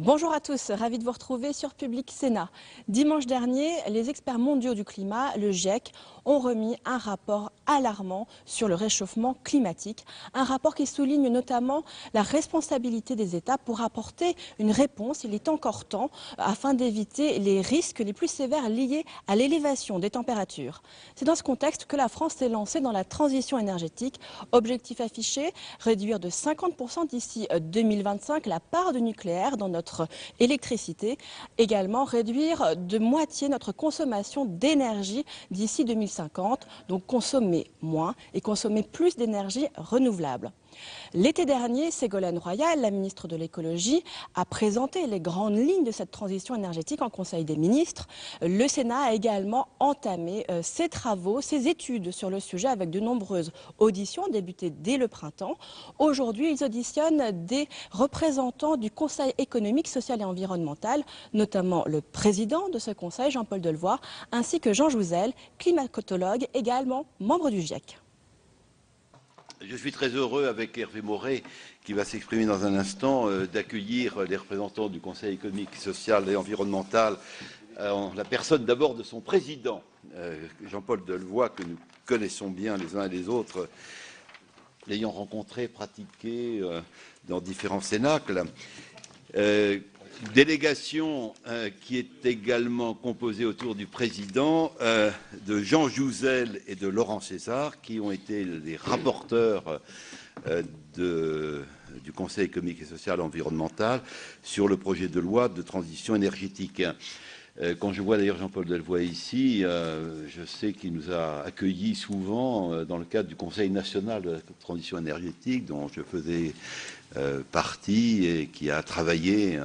Bonjour à tous, ravi de vous retrouver sur Public Sénat. Dimanche dernier, les experts mondiaux du climat, le GIEC, ont remis un rapport alarmant sur le réchauffement climatique. Un rapport qui souligne notamment la responsabilité des États pour apporter une réponse. Il est encore temps afin d'éviter les risques les plus sévères liés à l'élévation des températures. C'est dans ce contexte que la France s'est lancée dans la transition énergétique. Objectif affiché, réduire de 50% d'ici 2025 la part du nucléaire dans notre électricité. Également réduire de moitié notre consommation d'énergie d'ici 2050, donc consommer moins et consommer plus d'énergie renouvelable. L'été dernier, Ségolène Royal, la ministre de l'écologie, a présenté les grandes lignes de cette transition énergétique en Conseil des ministres. Le Sénat a également entamé ses travaux, ses études sur le sujet avec de nombreuses auditions débutées dès le printemps. Aujourd'hui, ils auditionnent des représentants du Conseil économique, social et environnemental, notamment le président de ce conseil, Jean-Paul Delevoye, ainsi que Jean Jouzel, climatologue, également membre du GIEC. Je suis très heureux, avec Hervé Maurey, qui va s'exprimer dans un instant, d'accueillir les représentants du Conseil économique, social et environnemental, en la personne d'abord de son président, Jean-Paul Delevoye, que nous connaissons bien les uns et les autres, l'ayant rencontré, pratiqué dans différents cénacles. Délégation qui est également composée autour du président de Jean Jouzel et de Laurent César, qui ont été les rapporteurs du Conseil économique et social et environnemental sur le projet de loi de transition énergétique. Quand je vois d'ailleurs Jean-Paul Delevoye ici, je sais qu'il nous a accueillis souvent dans le cadre du Conseil national de la transition énergétique, dont je faisais partie et qui a travaillé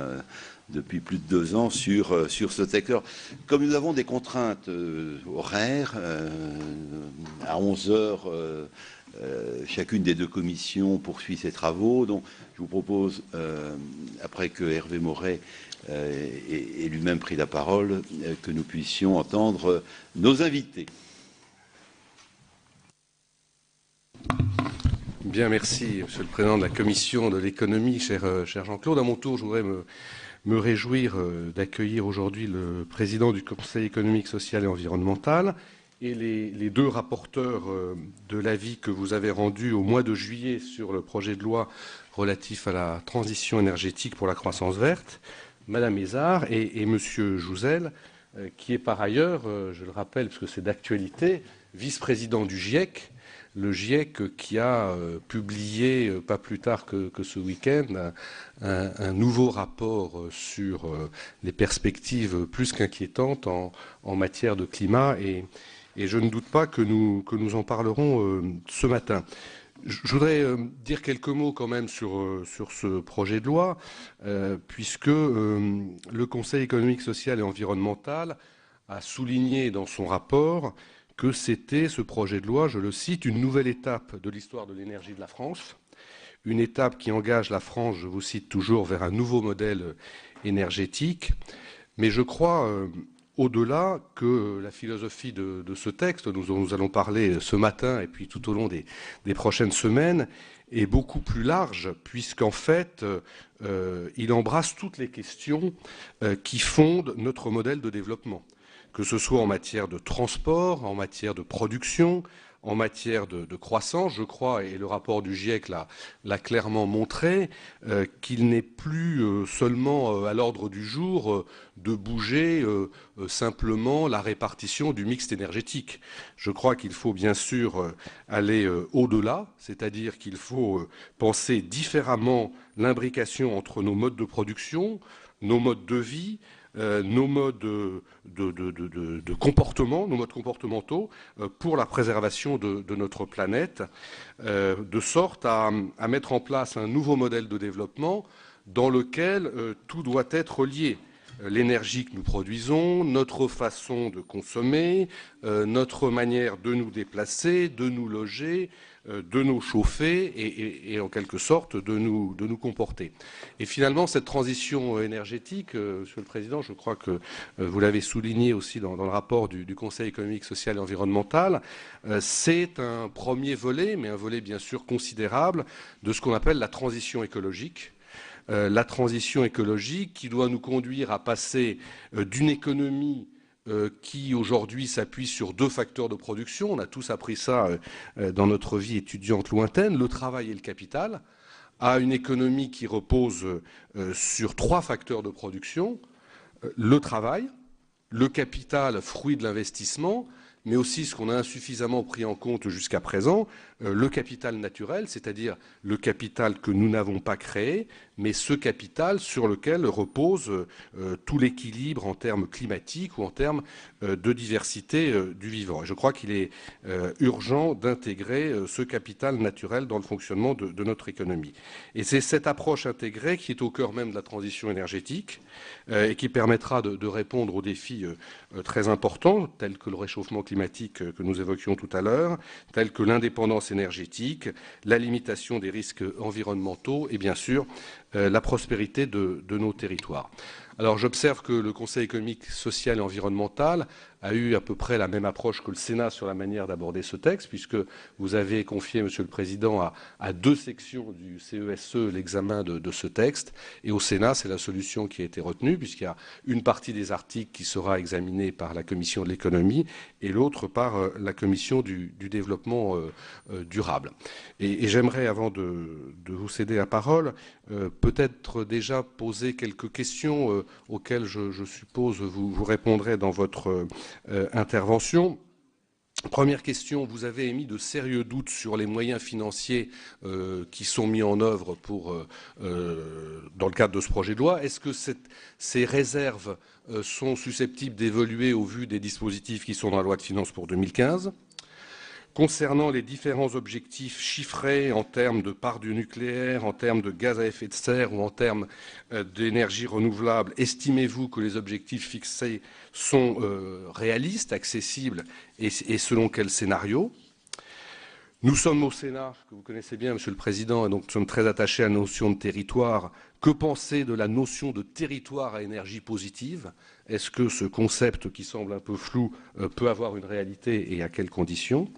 depuis plus de 2 ans sur ce secteur. Comme nous avons des contraintes horaires, à 11 heures, chacune des 2 commissions poursuit ses travaux. Donc, je vous propose, après que Hervé Maurey ait lui-même pris la parole, que nous puissions entendre nos invités. Bien, merci, Monsieur le Président de la Commission de l'économie, cher Jean-Claude. À mon tour, je voudrais me réjouir d'accueillir aujourd'hui le Président du Conseil économique, social et environnemental et les 2 rapporteurs de l'avis que vous avez rendu au mois de juillet sur le projet de loi relatif à la transition énergétique pour la croissance verte, Madame Hézard et Monsieur Jouzel, qui est par ailleurs, je le rappelle parce que c'est d'actualité, vice-président du GIEC, le GIEC qui a publié, pas plus tard que ce week-end, un nouveau rapport sur les perspectives plus qu'inquiétantes en matière de climat. Et je ne doute pas que nous en parlerons ce matin. Je voudrais dire quelques mots quand même sur ce projet de loi, puisque le Conseil économique, social et environnemental a souligné dans son rapport que c'était ce projet de loi, je le cite, une nouvelle étape de l'histoire de l'énergie de la France, une étape qui engage la France, je vous cite toujours, vers un nouveau modèle énergétique. Mais je crois, au-delà, que la philosophie de ce texte, nous allons parler ce matin et puis tout au long des prochaines semaines, est beaucoup plus large, puisqu'en fait, il embrasse toutes les questions qui fondent notre modèle de développement, que ce soit en matière de transport, en matière de production, en matière de croissance. Je crois, et le rapport du GIEC l'a clairement montré, qu'il n'est plus seulement à l'ordre du jour de bouger simplement la répartition du mix énergétique. Je crois qu'il faut bien sûr aller au-delà, c'est-à-dire qu'il faut penser différemment l'imbrication entre nos modes de production, nos modes de vie, nos modes de comportement, nos modes comportementaux pour la préservation de notre planète, de sorte à mettre en place un nouveau modèle de développement dans lequel tout doit être lié. L'énergie que nous produisons, notre façon de consommer, notre manière de nous déplacer, de nous loger, de nous chauffer et en quelque sorte de nous comporter. Et finalement, cette transition énergétique, Monsieur le Président, je crois que vous l'avez souligné aussi dans le rapport du Conseil économique, social et environnemental, c'est un premier volet, mais un volet bien sûr considérable, de ce qu'on appelle la transition écologique. la transition écologique qui doit nous conduire à passer d'une économie qui aujourd'hui s'appuie sur 2 facteurs de production, on a tous appris ça dans notre vie étudiante lointaine, le travail et le capital, à une économie qui repose sur 3 facteurs de production, le travail, le capital, fruit de l'investissement, mais aussi ce qu'on a insuffisamment pris en compte jusqu'à présent, le capital naturel, c'est-à-dire le capital que nous n'avons pas créé, mais ce capital sur lequel repose tout l'équilibre en termes climatiques ou en termes de diversité du vivant. Et je crois qu'il est urgent d'intégrer ce capital naturel dans le fonctionnement de notre économie. Et c'est cette approche intégrée qui est au cœur même de la transition énergétique et qui permettra de répondre aux défis très importants, tels que le réchauffement climatique que nous évoquions tout à l'heure, tels que l'indépendance énergétique, la limitation des risques environnementaux et bien sûr la prospérité de nos territoires. Alors j'observe que le Conseil économique, social et environnemental a eu à peu près la même approche que le Sénat sur la manière d'aborder ce texte, puisque vous avez confié, Monsieur le Président, à 2 sections du CESE l'examen de ce texte. Et au Sénat, c'est la solution qui a été retenue, puisqu'il y a une partie des articles qui sera examinée par la Commission de l'économie et l'autre par la Commission du développement durable. Et j'aimerais, avant de vous céder la parole, peut-être déjà poser quelques questions auxquelles je suppose vous répondrez dans votre intervention. Première question, vous avez émis de sérieux doutes sur les moyens financiers qui sont mis en œuvre dans le cadre de ce projet de loi. Est-ce que ces réserves sont susceptibles d'évoluer au vu des dispositifs qui sont dans la loi de finances pour 2015 ? Concernant les différents objectifs chiffrés en termes de part du nucléaire, en termes de gaz à effet de serre ou en termes d'énergie renouvelable, estimez-vous que les objectifs fixés sont réalistes, accessibles et selon quel scénario ? Nous sommes au Sénat, que vous connaissez bien, Monsieur le Président, et donc nous sommes très attachés à la notion de territoire. Que penser de la notion de territoire à énergie positive ? Est-ce que ce concept qui semble un peu flou peut avoir une réalité et à quelles conditions ?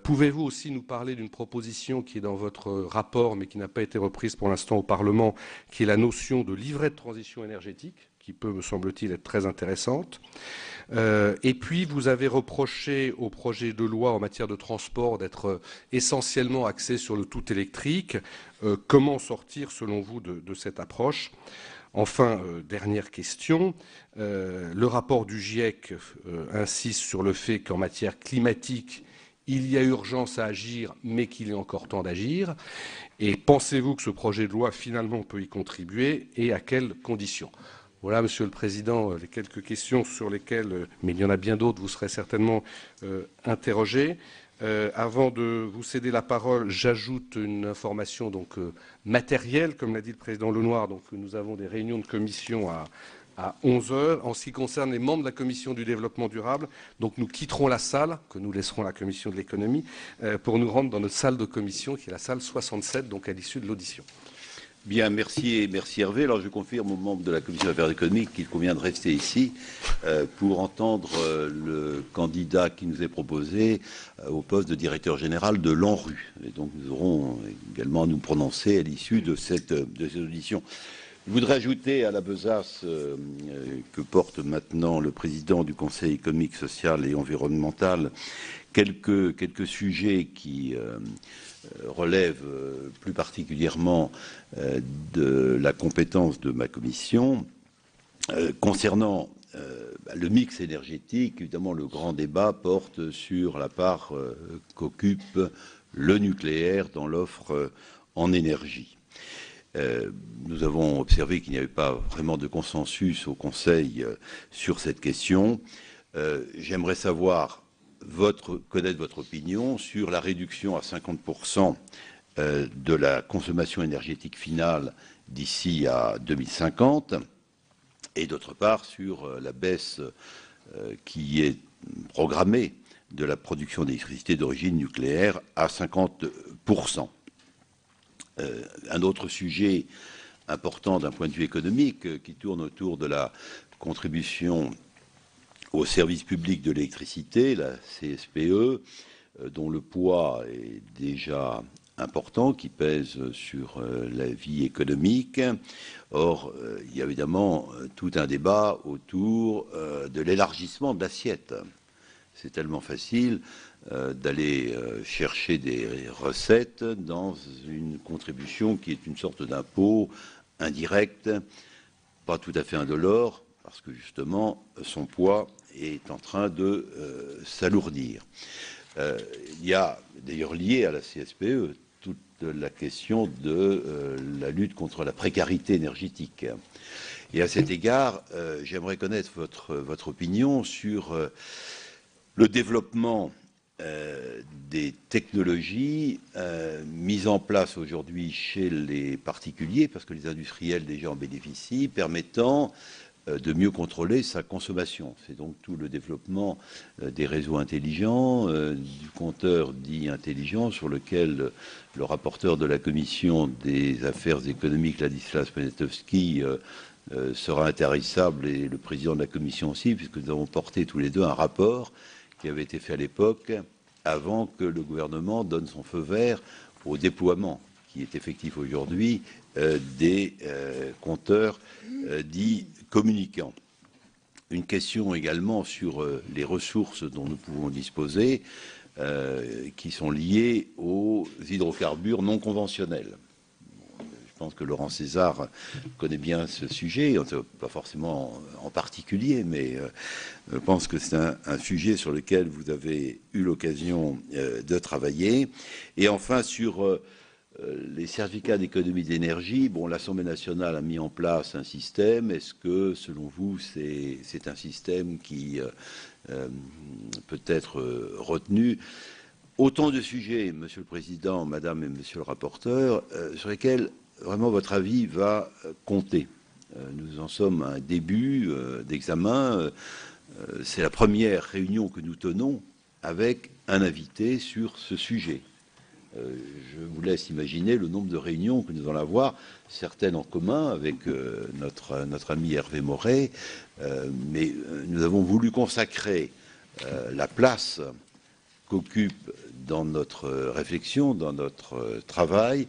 Pouvez-vous aussi nous parler d'une proposition qui est dans votre rapport mais qui n'a pas été reprise pour l'instant au Parlement, qui est la notion de livret de transition énergétique, qui peut, me semble-t-il, être très intéressante. Et puis, vous avez reproché au projet de loi en matière de transport d'être essentiellement axé sur le tout électrique. Comment sortir, selon vous, de cette approche ? Enfin, dernière question, le rapport du GIEC insiste sur le fait qu'en matière climatique, il y a urgence à agir, mais qu'il est encore temps d'agir. Et pensez-vous que ce projet de loi, finalement, peut y contribuer et à quelles conditions ? Voilà, Monsieur le Président, les quelques questions sur lesquelles, mais il y en a bien d'autres, vous serez certainement interrogé. Avant de vous céder la parole, j'ajoute une information donc matérielle, comme l'a dit le Président Lenoir. Donc nous avons des réunions de commission à 11h. En ce qui concerne les membres de la Commission du développement durable, donc nous quitterons la salle, que nous laisserons à la Commission de l'économie, pour nous rendre dans notre salle de commission, qui est la salle 67, donc à l'issue de l'audition. Bien, merci Hervé. Alors je confirme aux membres de la Commission des affaires économiques qu'il convient de rester ici pour entendre le candidat qui nous est proposé au poste de directeur général de l'ANRU. Et donc nous aurons également à nous prononcer à l'issue de cette audition. Je voudrais ajouter à la besace que porte maintenant le président du Conseil économique, social et environnemental quelques sujets qui relèvent plus particulièrement de la compétence de ma commission. Concernant le mix énergétique, évidemment, le grand débat porte sur la part qu'occupe le nucléaire dans l'offre en énergie. Nous avons observé qu'il n'y avait pas vraiment de consensus au Conseil sur cette question. J'aimerais savoir connaître votre opinion sur la réduction à 50% de la consommation énergétique finale d'ici à 2050 et d'autre part sur la baisse qui est programmée de la production d'électricité d'origine nucléaire à 50%. Un autre sujet important d'un point de vue économique qui tourne autour de la contribution au service public de l'électricité, la CSPE, dont le poids est déjà importants qui pèsent sur la vie économique. Or, il y a évidemment tout un débat autour de l'élargissement de l'assiette. C'est tellement facile d'aller chercher des recettes dans une contribution qui est une sorte d'impôt indirect, pas tout à fait indolore, parce que justement, son poids est en train de s'alourdir. Il y a d'ailleurs lié à la CSPE toute la question de la lutte contre la précarité énergétique. Et à cet égard, j'aimerais connaître votre opinion sur le développement des technologies mises en place aujourd'hui chez les particuliers, parce que les industriels déjà en bénéficient, permettant de mieux contrôler sa consommation. C'est donc tout le développement des réseaux intelligents, du compteur dit intelligent, sur lequel le rapporteur de la Commission des affaires économiques, Ladislas Poniatowski, sera intarissable, et le président de la Commission aussi, puisque nous avons porté tous les deux un rapport qui avait été fait à l'époque, avant que le gouvernement donne son feu vert au déploiement, qui est effectif aujourd'hui, des compteurs dits communicants. Une question également sur les ressources dont nous pouvons disposer, qui sont liées aux hydrocarbures non conventionnels. Je pense que Laurent César connaît bien ce sujet, pas forcément en particulier, mais je pense que c'est un sujet sur lequel vous avez eu l'occasion de travailler. Et enfin, sur les certificats d'économie d'énergie, bon, l'Assemblée nationale a mis en place un système. Est-ce que, selon vous, c'est un système qui peut être retenu? Autant de sujets, Monsieur le Président, Madame et Monsieur le rapporteur, sur lesquels vraiment votre avis va compter. Nous en sommes à un début d'examen. C'est la première réunion que nous tenons avec un invité sur ce sujet. Je vous laisse imaginer le nombre de réunions que nous allons avoir, certaines en commun avec notre ami Hervé Moret, mais nous avons voulu consacrer la place qu'occupe dans notre réflexion, dans notre travail,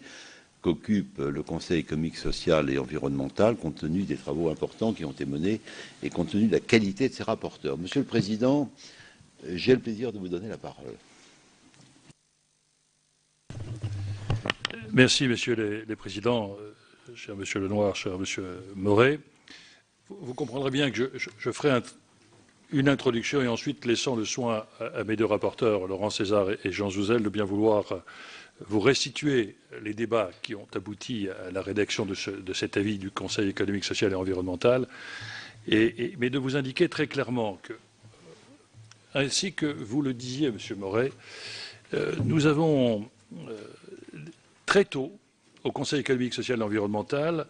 qu'occupe le Conseil économique, social et environnemental, compte tenu des travaux importants qui ont été menés et compte tenu de la qualité de ces rapporteurs. Monsieur le Président, j'ai le plaisir de vous donner la parole. Merci, Messieurs les Présidents, cher Monsieur Lenoir, cher Monsieur Moret. Vous comprendrez bien que je ferai une introduction et ensuite laissant le soin à mes deux rapporteurs, Laurent César et Jean Jouzel, de bien vouloir vous restituer les débats qui ont abouti à la rédaction de cet avis du Conseil économique, social et environnemental, mais de vous indiquer très clairement que, ainsi que vous le disiez, Monsieur Moret, nous avons très tôt, au Conseil économique, social et environnemental,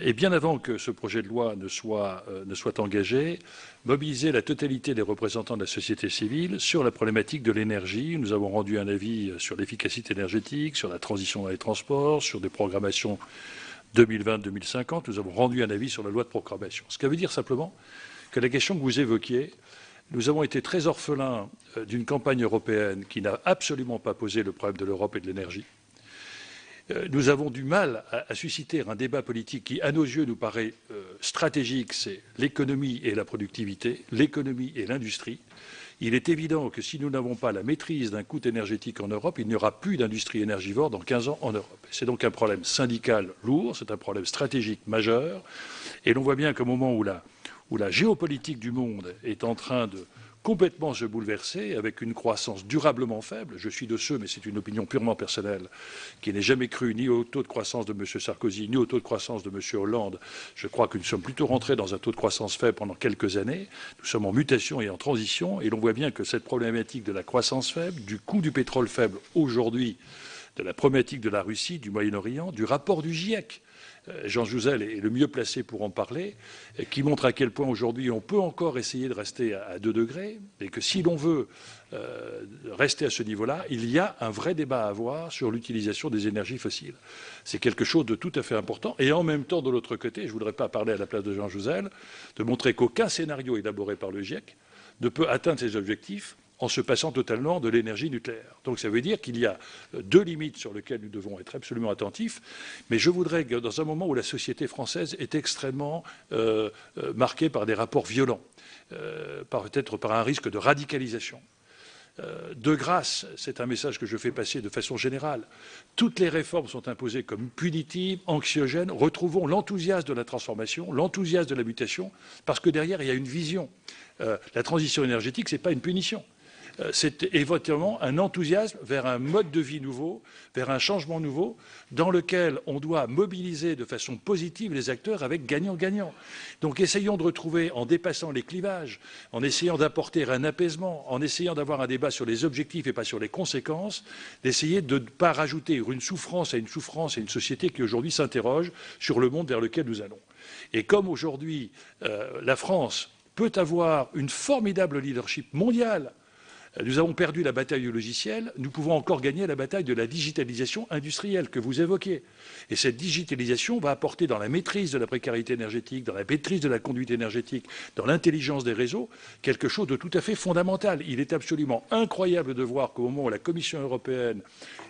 et bien avant que ce projet de loi ne soit engagé, mobiliser la totalité des représentants de la société civile sur la problématique de l'énergie. Nous avons rendu un avis sur l'efficacité énergétique, sur la transition dans les transports, sur des programmations 2020-2050. Nous avons rendu un avis sur la loi de programmation. Ce qui veut dire simplement que la question que vous évoquiez, nous avons été très orphelins d'une campagne européenne qui n'a absolument pas posé le problème de l'Europe et de l'énergie. Nous avons du mal à susciter un débat politique qui, à nos yeux, nous paraît stratégique. C'est l'économie et la productivité, l'économie et l'industrie. Il est évident que si nous n'avons pas la maîtrise d'un coût énergétique en Europe, il n'y aura plus d'industrie énergivore dans 15 ans en Europe. C'est donc un problème syndical lourd, c'est un problème stratégique majeur. Et l'on voit bien qu'au moment où la géopolitique du monde est en train de complètement se bouleverser, avec une croissance durablement faible. Je suis de ceux, mais c'est une opinion purement personnelle, qui n'ait jamais cru ni au taux de croissance de M. Sarkozy, ni au taux de croissance de M. Hollande. Je crois que nous sommes plutôt rentrés dans un taux de croissance faible pendant quelques années. Nous sommes en mutation et en transition, et l'on voit bien que cette problématique de la croissance faible, du coût du pétrole faible aujourd'hui, de la problématique de la Russie, du Moyen-Orient, du rapport du GIEC, Jean Jouzel est le mieux placé pour en parler, qui montre à quel point aujourd'hui on peut encore essayer de rester à 2 degrés, et que si l'on veut rester à ce niveau-là, il y a un vrai débat à avoir sur l'utilisation des énergies fossiles. C'est quelque chose de tout à fait important. Et en même temps, de l'autre côté, je ne voudrais pas parler à la place de Jean Jouzel, de montrer qu'aucun scénario élaboré par le GIEC ne peut atteindre ses objectifs en se passant totalement de l'énergie nucléaire. Donc ça veut dire qu'il y a deux limites sur lesquelles nous devons être absolument attentifs, mais je voudrais que dans un moment où la société française est extrêmement marquée par des rapports violents, peut-être par un risque de radicalisation, de grâce, c'est un message que je fais passer de façon générale, toutes les réformes sont imposées comme punitives, anxiogènes, retrouvons l'enthousiasme de la transformation, l'enthousiasme de la mutation, parce que derrière il y a une vision. La transition énergétique, ce n'est pas une punition. C'est éventuellement un enthousiasme vers un mode de vie nouveau, vers un changement nouveau, dans lequel on doit mobiliser de façon positive les acteurs avec gagnant-gagnant. Donc essayons de retrouver, en dépassant les clivages, en essayant d'apporter un apaisement, en essayant d'avoir un débat sur les objectifs et pas sur les conséquences, d'essayer de ne pas rajouter une souffrance à une société qui aujourd'hui s'interroge sur le monde vers lequel nous allons. Et comme aujourd'hui la France peut avoir une formidable leadership mondiale, nous avons perdu la bataille du logiciel, nous pouvons encore gagner la bataille de la digitalisation industrielle que vous évoquez. Et cette digitalisation va apporter dans la maîtrise de la précarité énergétique, dans la maîtrise de la conduite énergétique, dans l'intelligence des réseaux, quelque chose de tout à fait fondamental. Il est absolument incroyable de voir qu'au moment où la Commission européenne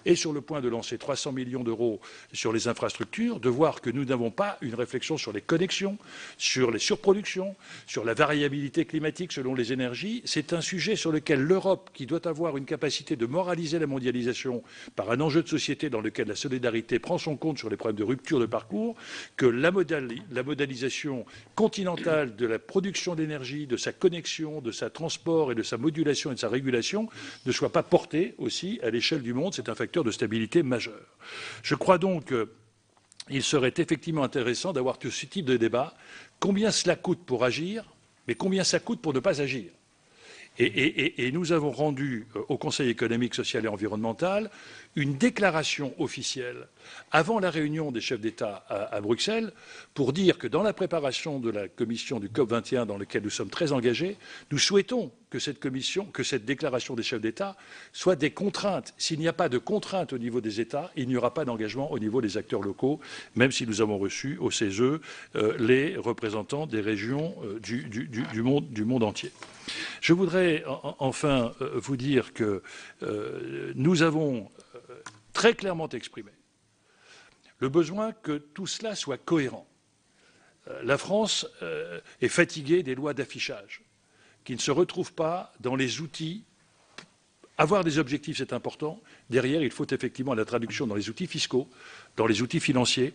est sur le point de lancer 300 millions d'euros sur les infrastructures, de voir que nous n'avons pas une réflexion sur les connexions, sur les surproductions, sur la variabilité climatique selon les énergies. C'est un sujet sur lequel l'Europe, qui doit avoir une capacité de moraliser la mondialisation par un enjeu de société dans lequel la solidarité prend son compte sur les problèmes de rupture de parcours, que la modalisation continentale de la production d'énergie, de sa connexion, de sa transport et de sa modulation et de sa régulation ne soit pas portée aussi à l'échelle du monde. C'est un facteur de stabilité majeur. Je crois donc qu'il serait effectivement intéressant d'avoir ce type de débat. Combien cela coûte pour agir, mais combien ça coûte pour ne pas agir ? Et nous avons rendu au Conseil économique, social et environnemental une déclaration officielle avant la réunion des chefs d'État à Bruxelles pour dire que dans la préparation de la commission du COP21 dans laquelle nous sommes très engagés, nous souhaitons que cette déclaration des chefs d'État soit des contraintes. S'il n'y a pas de contraintes au niveau des États, il n'y aura pas d'engagement au niveau des acteurs locaux, même si nous avons reçu au CESE les représentants des régions du monde entier. Je voudrais enfin vous dire que nous avons très clairement exprimé le besoin que tout cela soit cohérent. La France est fatiguée des lois d'affichage qui ne se retrouvent pas dans les outils. Avoir des objectifs, c'est important. Derrière, il faut effectivement la traduction dans les outils fiscaux, dans les outils financiers,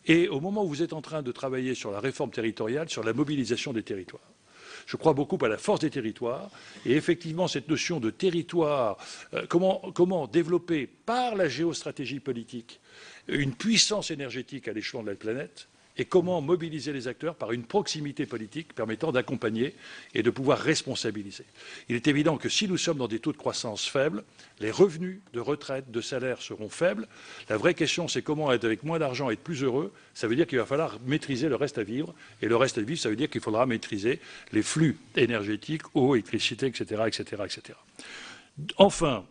et au moment où vous êtes en train de travailler sur la réforme territoriale, sur la mobilisation des territoires. Je crois beaucoup à la force des territoires et effectivement cette notion de territoire, comment développer par la géostratégie politique une puissance énergétique à l'échelon de la planète et comment mobiliser les acteurs par une proximité politique permettant d'accompagner et de pouvoir responsabiliser. Il est évident que si nous sommes dans des taux de croissance faibles, les revenus de retraite, de salaire seront faibles. La vraie question, c'est comment être avec moins d'argent et être plus heureux. Ça veut dire qu'il va falloir maîtriser le reste à vivre. Et le reste à vivre, ça veut dire qu'il faudra maîtriser les flux énergétiques, eau, électricité, etc., etc., etc. Enfin,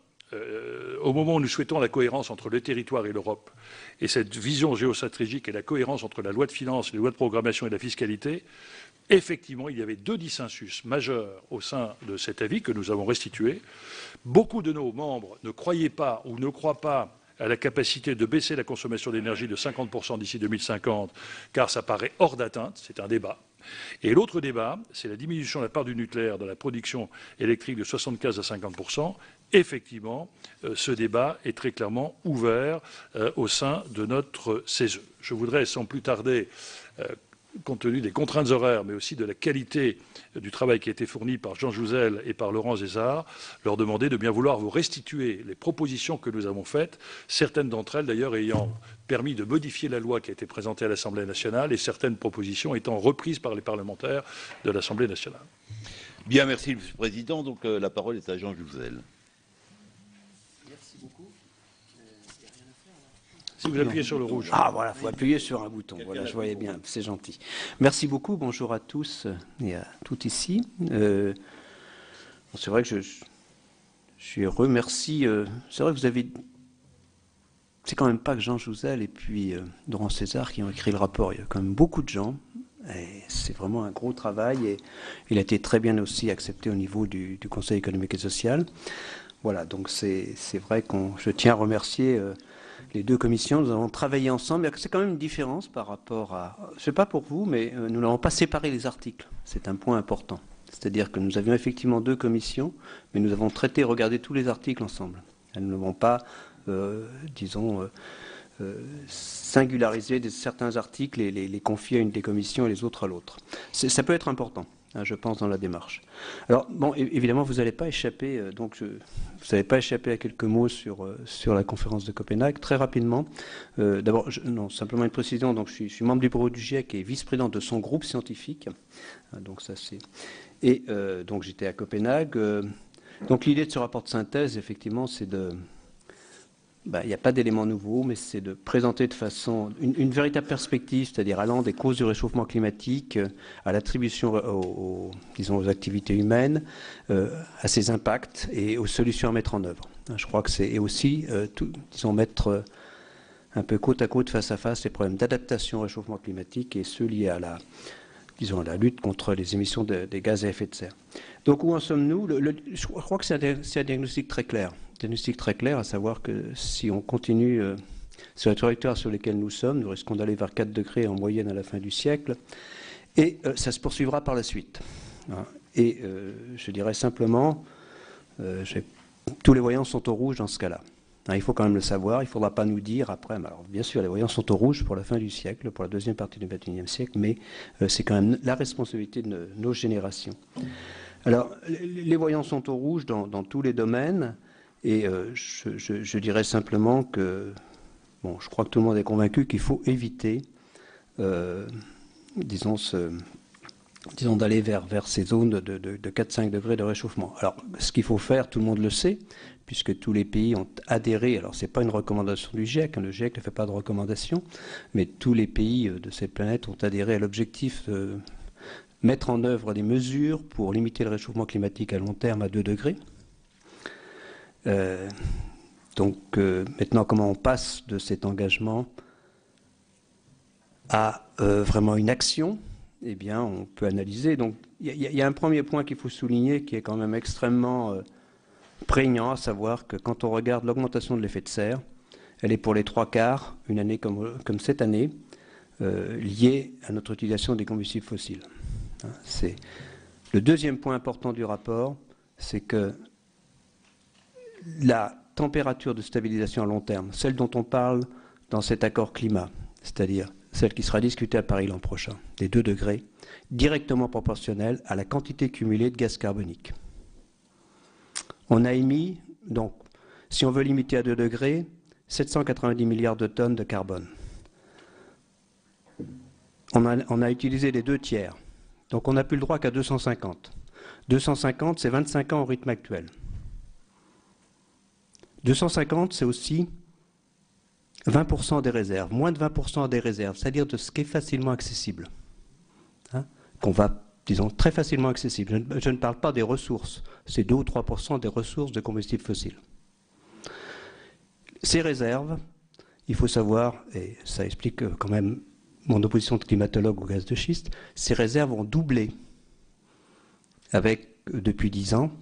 au moment où nous souhaitons la cohérence entre le territoire et l'Europe, et cette vision géostratégique et la cohérence entre la loi de finances, les lois de programmation et la fiscalité, effectivement, il y avait deux dissensus majeurs au sein de cet avis que nous avons restitué. Beaucoup de nos membres ne croyaient pas ou ne croient pas à la capacité de baisser la consommation d'énergie de 50% d'ici 2050, car ça paraît hors d'atteinte, c'est un débat. Et l'autre débat, c'est la diminution de la part du nucléaire dans la production électrique de 75 à 50%. Effectivement, ce débat est très clairement ouvert au sein de notre CESE. Je voudrais, sans plus tarder, compte tenu des contraintes horaires, mais aussi de la qualité du travail qui a été fourni par Jean Jouzel et par Laurent Zézard, leur demander de bien vouloir vous restituer les propositions que nous avons faites, certaines d'entre elles d'ailleurs ayant permis de modifier la loi qui a été présentée à l'Assemblée nationale et certaines propositions étant reprises par les parlementaires de l'Assemblée nationale. Bien, merci, Monsieur le Président. Donc, la parole est à Jean Jouzel. Si vous appuyez sur le rouge. Ah voilà, il faut appuyer sur un bouton. Voilà, je voyais bien, c'est gentil. Merci beaucoup, bonjour à tous et à toutes ici. C'est vrai que je suis heureux, merci. C'est vrai que vous avez... C'est quand même pas que Jean Jouzel et puis Laurent Zézard qui ont écrit le rapport. Il y a quand même beaucoup de gens C'est vraiment un gros travail et il a été très bien aussi accepté au niveau du Conseil économique et social. Voilà, donc c'est vrai que je tiens à remercier les deux commissions. Nous avons travaillé ensemble. C'est quand même une différence par rapport à... Je ne sais pas pour vous, mais nous n'avons pas séparé les articles. C'est un point important. C'est-à-dire que nous avions effectivement deux commissions, mais nous avons traité, regardé tous les articles ensemble. Nous n'avons pas, disons... singulariser certains articles et les confier à une des commissions et les autres à l'autre. Ça peut être important, hein, je pense, dans la démarche. Alors, bon, évidemment, vous n'allez pas échapper, vous n'allez pas échapper à quelques mots sur la conférence de Copenhague. Très rapidement, d'abord, non, simplement une précision. Donc, je suis membre du bureau du GIEC et vice-président de son groupe scientifique. Donc, ça, c'est... Et donc, j'étais à Copenhague. Donc, l'idée de ce rapport de synthèse, effectivement, c'est de... Il n'y a pas d'éléments nouveaux, mais c'est de présenter de façon une véritable perspective, c'est-à-dire allant des causes du réchauffement climatique à l'attribution aux activités humaines, à ses impacts et aux solutions à mettre en œuvre. Je crois que c'est aussi, mettre un peu côte à côte, face à face, les problèmes d'adaptation au réchauffement climatique et ceux liés à la lutte contre les émissions des gaz à effet de serre. Donc où en sommes-nous? Je crois que c'est un diagnostic très clair. À savoir que si on continue sur la trajectoire sur laquelle nous sommes, nous risquons d'aller vers 4 degrés en moyenne à la fin du siècle, et ça se poursuivra par la suite. Et je dirais simplement, tous les voyants sont au rouge dans ce cas-là. Il faut quand même le savoir, il ne faudra pas nous dire après, alors bien sûr les voyants sont au rouge pour la fin du siècle, pour la deuxième partie du XXIe siècle, mais c'est quand même la responsabilité de nos générations. Alors les voyants sont au rouge dans tous les domaines, et je dirais simplement que, bon, je crois que tout le monde est convaincu qu'il faut éviter, disons d'aller vers ces zones de 4-5 degrés de réchauffement. Alors, ce qu'il faut faire, tout le monde le sait, puisque tous les pays ont adhéré, alors ce n'est pas une recommandation du GIEC, le GIEC ne fait pas de recommandation, mais tous les pays de cette planète ont adhéré à l'objectif de mettre en œuvre des mesures pour limiter le réchauffement climatique à long terme à 2 degrés. Maintenant, comment on passe de cet engagement à vraiment une action? Eh bien, on peut analyser. Donc, il y a un premier point qu'il faut souligner qui est quand même extrêmement prégnant, à savoir que quand on regarde l'augmentation de l'effet de serre, elle est pour les 3/4, une année comme cette année, liée à notre utilisation des combustibles fossiles. C'est le deuxième point important du rapport, c'est que la température de stabilisation à long terme, celle dont on parle dans cet accord climat, c'est-à-dire celle qui sera discutée à Paris l'an prochain, des 2 degrés, directement proportionnelle à la quantité cumulée de gaz carbonique. On a émis, donc, si on veut limiter à 2 degrés, 790 milliards de tonnes de carbone. On a utilisé les 2 tiers, donc on n'a plus le droit qu'à 250. 250, c'est 25 ans au rythme actuel. 250, c'est aussi 20% des réserves, moins de 20% des réserves, c'est-à-dire de ce qui est facilement accessible. Qu'on va, disons, très facilement accessible. Je ne parle pas des ressources, c'est 2 ou 3% des ressources de combustibles fossiles. Ces réserves, il faut savoir, et ça explique quand même mon opposition de climatologue au gaz de schiste, ces réserves ont doublé depuis 10 ans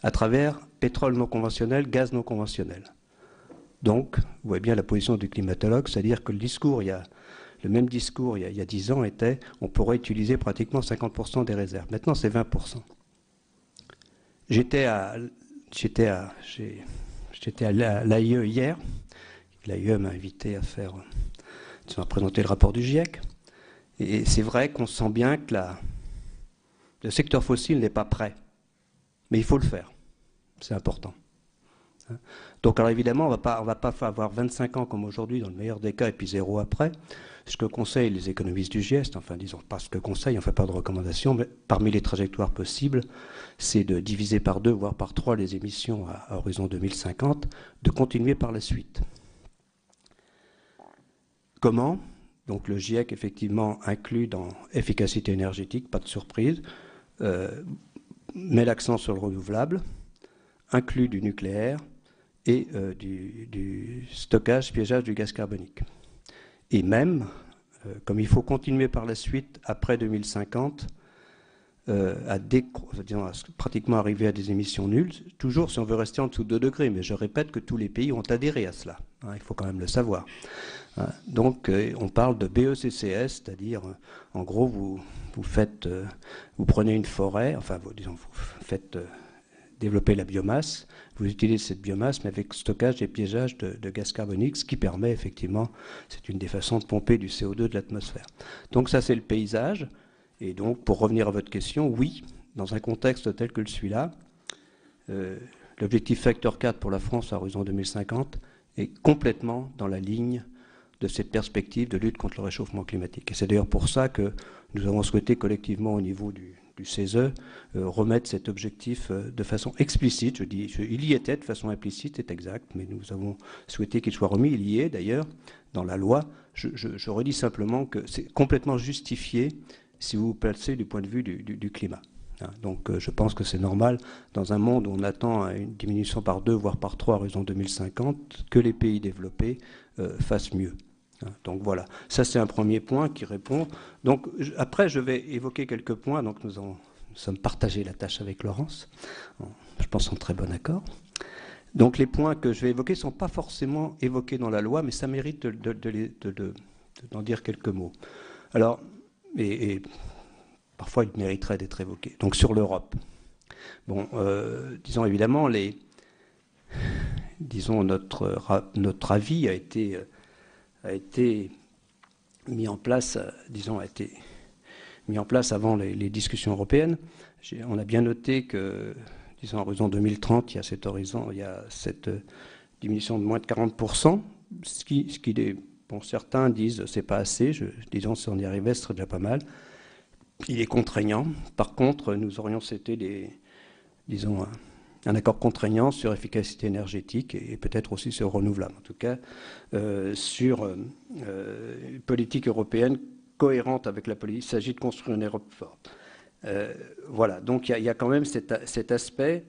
à travers pétrole non conventionnel, gaz non conventionnel. Donc, vous voyez bien la position du climatologue, c'est-à-dire que le même discours il y a 10 ans était on pourrait utiliser pratiquement 50% des réserves. Maintenant, c'est 20%. J'étais à l'AIE hier. L'AIE m'a invité à présenter le rapport du GIEC. Et c'est vrai qu'on sent bien que le secteur fossile n'est pas prêt. Mais il faut le faire. C'est important. Donc, alors évidemment, on ne va pas avoir 25 ans comme aujourd'hui, dans le meilleur des cas, et puis 0 après. Ce que conseillent les économistes du GIEC, enfin, disons pas ce que conseillent, on ne fait pas de recommandations, mais parmi les trajectoires possibles, c'est de diviser par 2, voire par 3 les émissions à horizon 2050, de continuer par la suite. Comment? Donc, le GIEC, effectivement, inclut dans efficacité énergétique, pas de surprise, met l'accent sur le renouvelable, inclut du nucléaire et du stockage, piégeage du gaz carbonique. Et même, comme il faut continuer par la suite, après 2050, à pratiquement arriver à des émissions nulles, toujours si on veut rester en dessous de 2 degrés. Mais je répète que tous les pays ont adhéré à cela. Il faut quand même le savoir. Donc, on parle de BECCS, c'est-à-dire, en gros, vous prenez une forêt, enfin, vous faites développer la biomasse, vous utilisez cette biomasse, mais avec stockage et piégeage de gaz carbonique, ce qui permet effectivement, c'est une des façons de pomper du CO2 de l'atmosphère. Donc ça, c'est le paysage. Et donc, pour revenir à votre question, oui, dans un contexte tel que celui-là, l'objectif facteur 4 pour la France à horizon 2050 est complètement dans la ligne de cette perspective de lutte contre le réchauffement climatique. Et c'est d'ailleurs pour ça que nous avons souhaité collectivement au niveau du CESE remettre cet objectif de façon explicite. Je dis, il y était de façon implicite, c'est exact, mais nous avons souhaité qu'il soit remis. Il y est d'ailleurs dans la loi. Je redis simplement que c'est complètement justifié si vous vous placez du point de vue du climat. Donc je pense que c'est normal, dans un monde où on attend une diminution par 2, voire par 3 à horizon 2050, que les pays développés fassent mieux. Donc voilà, ça c'est un premier point qui répond. Donc après je vais évoquer quelques points. Donc nous sommes partagés la tâche avec Laurence, je pense en très bon accord. Donc les points que je vais évoquer ne sont pas forcément évoqués dans la loi, mais ça mérite d'en dire quelques mots. Alors, et parfois il mériterait d'être évoqué. Donc sur l'Europe. Bon, disons évidemment, notre avis a été mis en place, avant les discussions européennes. On a bien noté que, disons, à horizon 2030, il y a cette diminution de moins de 40%, ce qui est, bon, certains disent c'est pas assez, disons, si on y arrivait, ce serait déjà pas mal. Il est contraignant. Par contre, nous aurions souhaité un accord contraignant sur efficacité énergétique et peut-être aussi sur renouvelable. En tout cas, sur une politique européenne cohérente avec la politique. Il s'agit de construire une Europe forte. Voilà, donc il y a quand même cet aspect.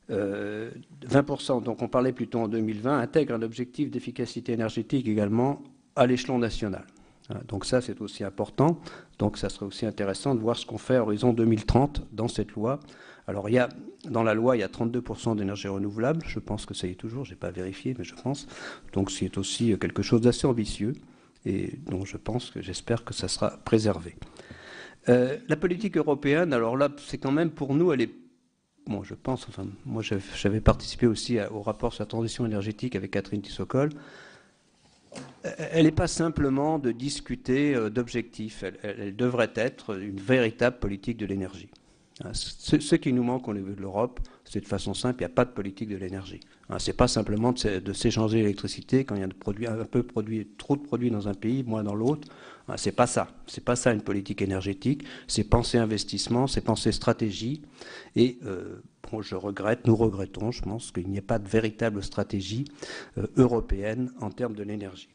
20%, donc on parlait plutôt en 2020, intègre un objectif d'efficacité énergétique également à l'échelon national. Donc ça, c'est aussi important. Donc ça serait aussi intéressant de voir ce qu'on fait à horizon 2030 dans cette loi. Alors dans la loi, il y a 32% d'énergie renouvelable. Je pense que ça y est toujours, je n'ai pas vérifié, mais je pense. Donc c'est aussi quelque chose d'assez ambitieux et dont j'espère que ça sera préservé. La politique européenne, alors là, c'est quand même pour nous, elle est... Bon, je pense, enfin, moi j'avais participé aussi au rapport sur la transition énergétique avec Catherine Tissot-Coll. Elle n'est pas simplement de discuter d'objectifs, elle devrait être une véritable politique de l'énergie. Ce qui nous manque au niveau de l'Europe, c'est de façon simple, il n'y a pas de politique de l'énergie. Ce n'est pas simplement de s'échanger l'électricité quand il y a trop de produits dans un pays, moins dans l'autre. C'est pas ça. C'est pas ça une politique énergétique. C'est penser investissement, c'est penser stratégie. Et bon, nous regrettons, je pense, qu'il n'y ait pas de véritable stratégie européenne en termes de l'énergie.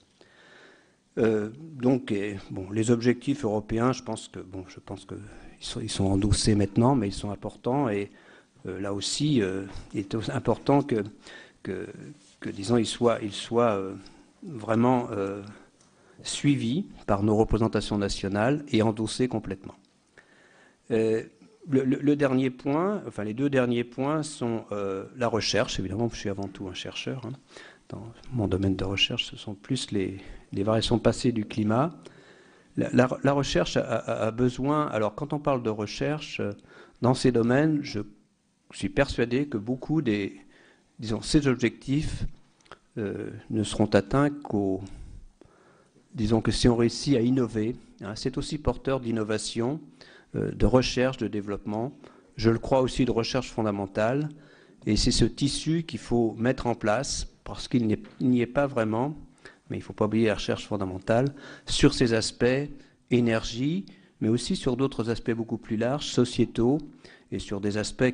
Donc, bon, les objectifs européens, je pense qu'ils sont endossés maintenant, mais ils sont importants. Et là aussi, il est important que disons, ils soient vraiment suivis par nos représentations nationales et endossés complètement. Le dernier point, enfin les deux derniers points sont la recherche. Évidemment, je suis avant tout un chercheur. Dans mon domaine de recherche, ce sont plus les variations passées du climat. La recherche a besoin... Alors, quand on parle de recherche, dans ces domaines, je suis persuadé que beaucoup ces objectifs ne seront atteints que si on réussit à innover. C'est aussi porteur d'innovation, de recherche, de développement. Je le crois aussi de recherche fondamentale. Et c'est ce tissu qu'il faut mettre en place, parce qu'il n'y est pas vraiment, mais il ne faut pas oublier la recherche fondamentale, sur ces aspects énergie, mais aussi sur d'autres aspects beaucoup plus larges, sociétaux, et sur des aspects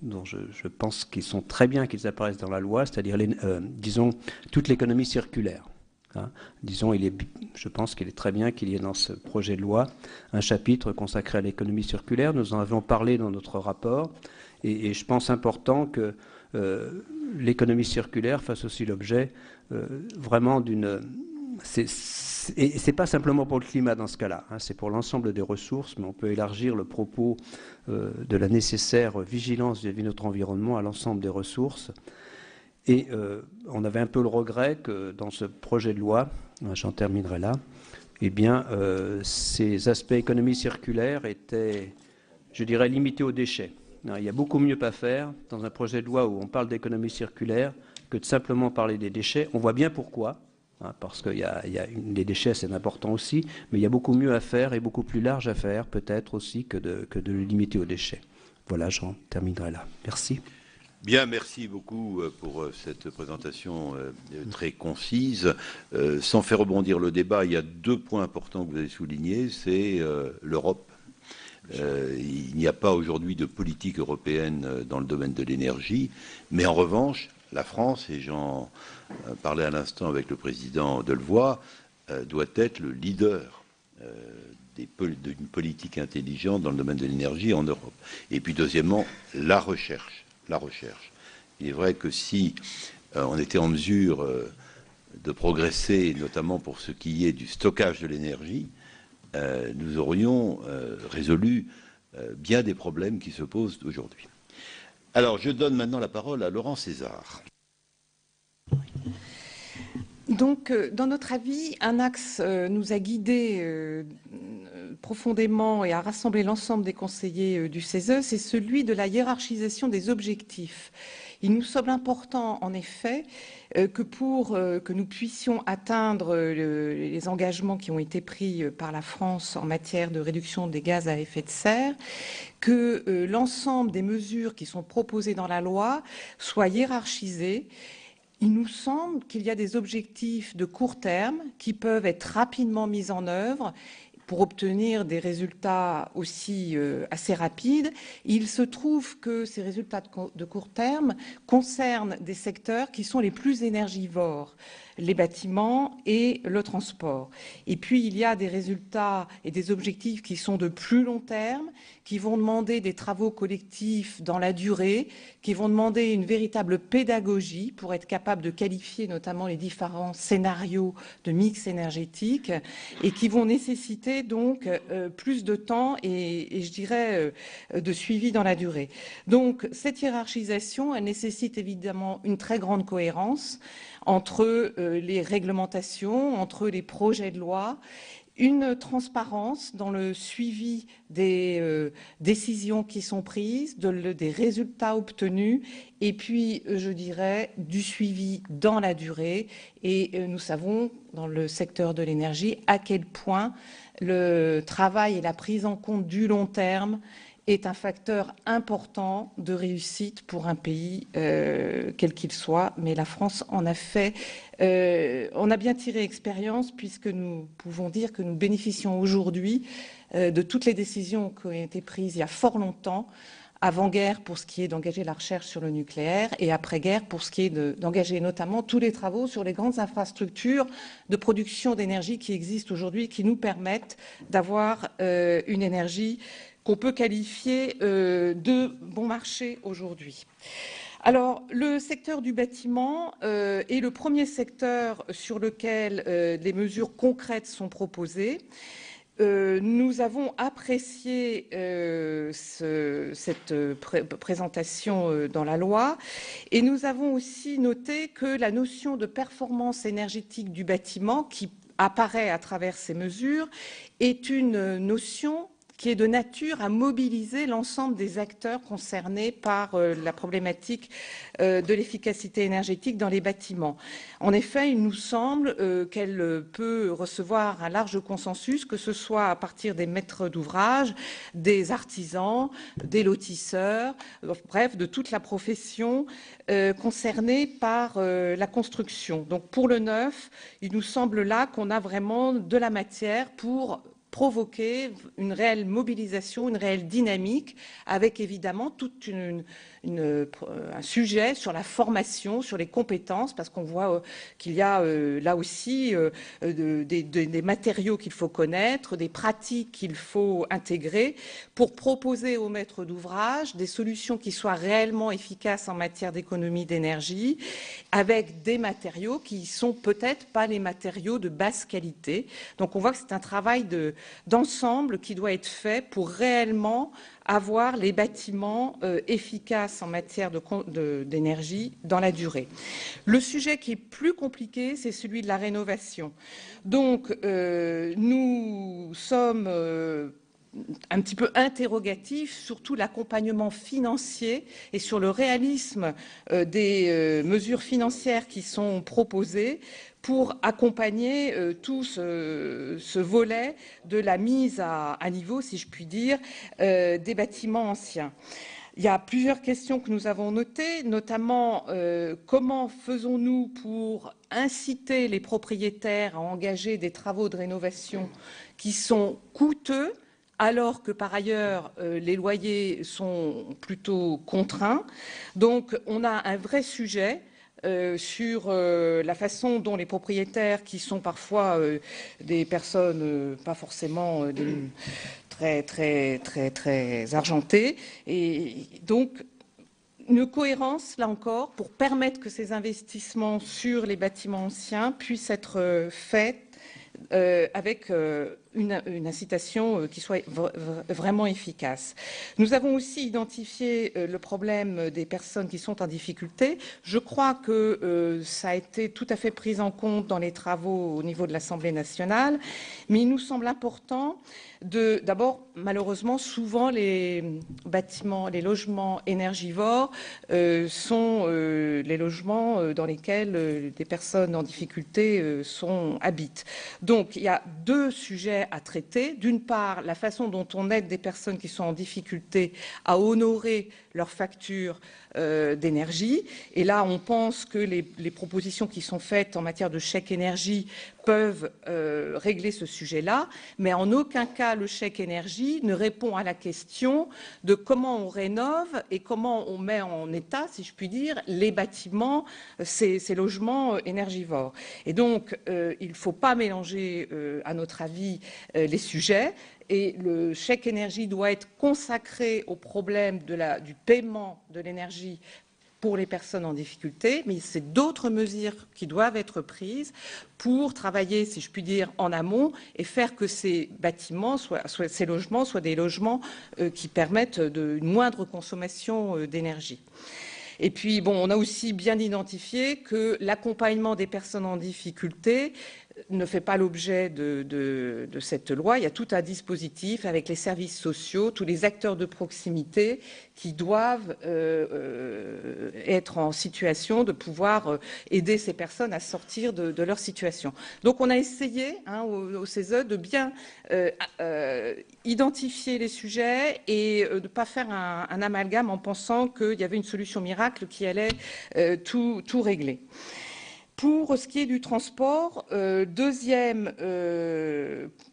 dont je pense qu'ils sont très bien qu'ils apparaissent dans la loi, c'est-à-dire, disons, toute l'économie circulaire. Disons, je pense qu'il est très bien qu'il y ait dans ce projet de loi un chapitre consacré à l'économie circulaire. Nous en avons parlé dans notre rapport, et je pense important que l'économie circulaire fasse aussi l'objet vraiment c'est pas simplement pour le climat dans ce cas-là, hein, c'est pour l'ensemble des ressources, mais on peut élargir le propos de la nécessaire vigilance vis-à-vis de notre environnement à l'ensemble des ressources. Et on avait un peu le regret que dans ce projet de loi, j'en terminerai là, eh bien, ces aspects économie circulaire étaient, je dirais, limités aux déchets. Il y a beaucoup mieux à faire dans un projet de loi où on parle d'économie circulaire que de simplement parler des déchets. On voit bien pourquoi, hein, parce que les déchets, c'est important aussi, mais il y a beaucoup mieux à faire et beaucoup plus large à faire, peut-être aussi, que de le limiter aux déchets. Voilà, j'en terminerai là. Merci. Bien, merci beaucoup pour cette présentation très concise. Sans faire rebondir le débat, il y a 2 points importants que vous avez soulignés, c'est l'Europe. Il n'y a pas aujourd'hui de politique européenne dans le domaine de l'énergie, mais en revanche, la France, et j'en parlais à l'instant avec le président Delevoye, doit être le leader d'une politique intelligente dans le domaine de l'énergie en Europe. Et puis deuxièmement, la recherche. Il est vrai que si on était en mesure de progresser, notamment pour ce qui est du stockage de l'énergie, nous aurions résolu bien des problèmes qui se posent aujourd'hui. Alors, je donne maintenant la parole à Laurent César. Donc, dans notre avis, un axe nous a guidés profondément et a rassemblé l'ensemble des conseillers du CESE, c'est celui de la hiérarchisation des objectifs. Il nous semble important, en effet, que pour que nous puissions atteindre les engagements qui ont été pris par la France en matière de réduction des gaz à effet de serre, que l'ensemble des mesures qui sont proposées dans la loi soient hiérarchisées. Il nous semble qu'il y a des objectifs de court terme qui peuvent être rapidement mis en œuvre pour obtenir des résultats aussi assez rapides. Il se trouve que ces résultats de court terme concernent des secteurs qui sont les plus énergivores, les bâtiments et le transport. Et puis, il y a des résultats et des objectifs qui sont de plus long terme, qui vont demander des travaux collectifs dans la durée, qui vont demander une véritable pédagogie pour être capable de qualifier notamment les différents scénarios de mix énergétique et qui vont nécessiter donc plus de temps et je dirais de suivi dans la durée. Donc, cette hiérarchisation, elle nécessite évidemment une très grande cohérence entre les réglementations, entre les projets de loi, une transparence dans le suivi des décisions qui sont prises, des résultats obtenus, et puis, je dirais, du suivi dans la durée. Et nous savons, dans le secteur de l'énergie, à quel point le travail et la prise en compte du long terme est un facteur important de réussite pour un pays, quel qu'il soit. Mais la France en a fait, on a bien tiré expérience puisque nous pouvons dire que nous bénéficions aujourd'hui de toutes les décisions qui ont été prises il y a fort longtemps, avant-guerre pour ce qui est d'engager la recherche sur le nucléaire et après-guerre pour ce qui est d'engager notamment tous les travaux sur les grandes infrastructures de production d'énergie qui existent aujourd'hui, qui nous permettent d'avoir une énergie qu'on peut qualifier de bon marché aujourd'hui. Alors, le secteur du bâtiment est le premier secteur sur lequel des mesures concrètes sont proposées. Nous avons apprécié cette présentation dans la loi et nous avons aussi noté que la notion de performance énergétique du bâtiment qui apparaît à travers ces mesures est une notion qui est de nature à mobiliser l'ensemble des acteurs concernés par la problématique de l'efficacité énergétique dans les bâtiments. En effet, il nous semble qu'elle peut recevoir un large consensus, que ce soit à partir des maîtres d'ouvrage, des artisans, des lotisseurs, bref, de toute la profession concernée par la construction. Donc pour le neuf, il nous semble là qu'on a vraiment de la matière pour provoquer une réelle mobilisation, une réelle dynamique, avec évidemment tout un sujet sur la formation, sur les compétences, parce qu'on voit qu'il y a là aussi des matériaux qu'il faut connaître, des pratiques qu'il faut intégrer pour proposer aux maîtres d'ouvrage des solutions qui soient réellement efficaces en matière d'économie d'énergie, avec des matériaux qui sont peut-être pas les matériaux de basse qualité. Donc on voit que c'est un travail d'ensemble qui doit être fait pour réellement avoir les bâtiments efficaces en matière d'énergie dans la durée. Le sujet qui est plus compliqué, c'est celui de la rénovation. Donc, nous sommes un petit peu interrogatifs sur tout l'accompagnement financier et sur le réalisme des mesures financières qui sont proposées pour accompagner tout ce volet de la mise à niveau, si je puis dire, des bâtiments anciens. Il y a plusieurs questions que nous avons notées, notamment comment faisons-nous pour inciter les propriétaires à engager des travaux de rénovation qui sont coûteux, alors que par ailleurs les loyers sont plutôt contraints. Donc on a un vrai sujet sur la façon dont les propriétaires, qui sont parfois des personnes pas forcément très argentées, et donc une cohérence, là encore, pour permettre que ces investissements sur les bâtiments anciens puissent être faits avec une incitation qui soit vraiment efficace. Nous avons aussi identifié le problème des personnes qui sont en difficulté. Je crois que ça a été tout à fait pris en compte dans les travaux au niveau de l'Assemblée nationale, mais il nous semble important d'abord, malheureusement, souvent les bâtiments, les logements énergivores sont les logements dans lesquels des personnes en difficulté habitent. Donc, il y a deux sujets à traiter. D'une part, la façon dont on aide des personnes qui sont en difficulté à honorer leurs factures d'énergie. Et là, on pense que les propositions qui sont faites en matière de chèque énergie peuvent régler ce sujet-là, mais en aucun cas le chèque énergie ne répond à la question de comment on rénove et comment on met en état, si je puis dire, les bâtiments, ces logements énergivores. Et donc, il ne faut pas mélanger, à notre avis, les sujets. Et le chèque énergie doit être consacré au problème du paiement de l'énergie pour les personnes en difficulté, mais c'est d'autres mesures qui doivent être prises pour travailler, si je puis dire, en amont et faire que ces bâtiments, ces logements, soient des logements qui permettent une moindre consommation d'énergie. Et puis, bon, on a aussi bien identifié que l'accompagnement des personnes en difficulté ne fait pas l'objet de cette loi. Il y a tout un dispositif avec les services sociaux, tous les acteurs de proximité qui doivent être en situation de pouvoir aider ces personnes à sortir de leur situation. Donc on a essayé au CESE de bien identifier les sujets et de ne pas faire un amalgame en pensant qu'il y avait une solution miracle qui allait tout régler. Pour ce qui est du transport, deuxième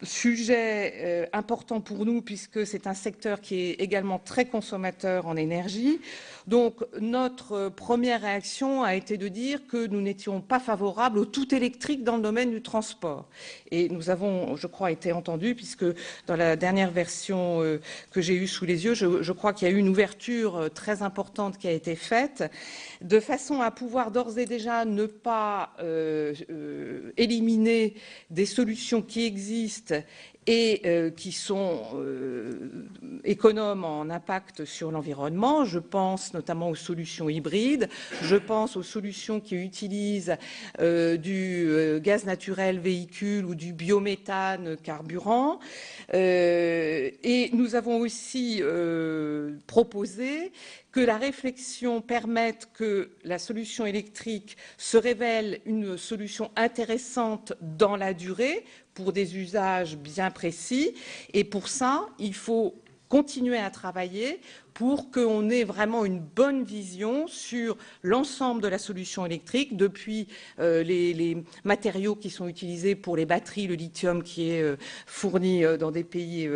sujet important pour nous, puisque c'est un secteur qui est également très consommateur en énergie. Donc, notre première réaction a été de dire que nous n'étions pas favorables au tout électrique dans le domaine du transport. Et nous avons, je crois, été entendus, puisque dans la dernière version que j'ai eue sous les yeux, je crois qu'il y a eu une ouverture très importante qui a été faite, de façon à pouvoir d'ores et déjà ne pas éliminer des solutions qui existent et qui sont économes en impact sur l'environnement. Je pense notamment aux solutions hybrides, je pense aux solutions qui utilisent du gaz naturel véhicule ou du biométhane carburant. Et nous avons aussi proposé que la réflexion permette que la solution électrique se révèle une solution intéressante dans la durée pour des usages bien précis. Et pour ça, il faut continuer à travailler pour qu'on ait vraiment une bonne vision sur l'ensemble de la solution électrique, depuis les matériaux qui sont utilisés pour les batteries, le lithium qui est fourni dans des pays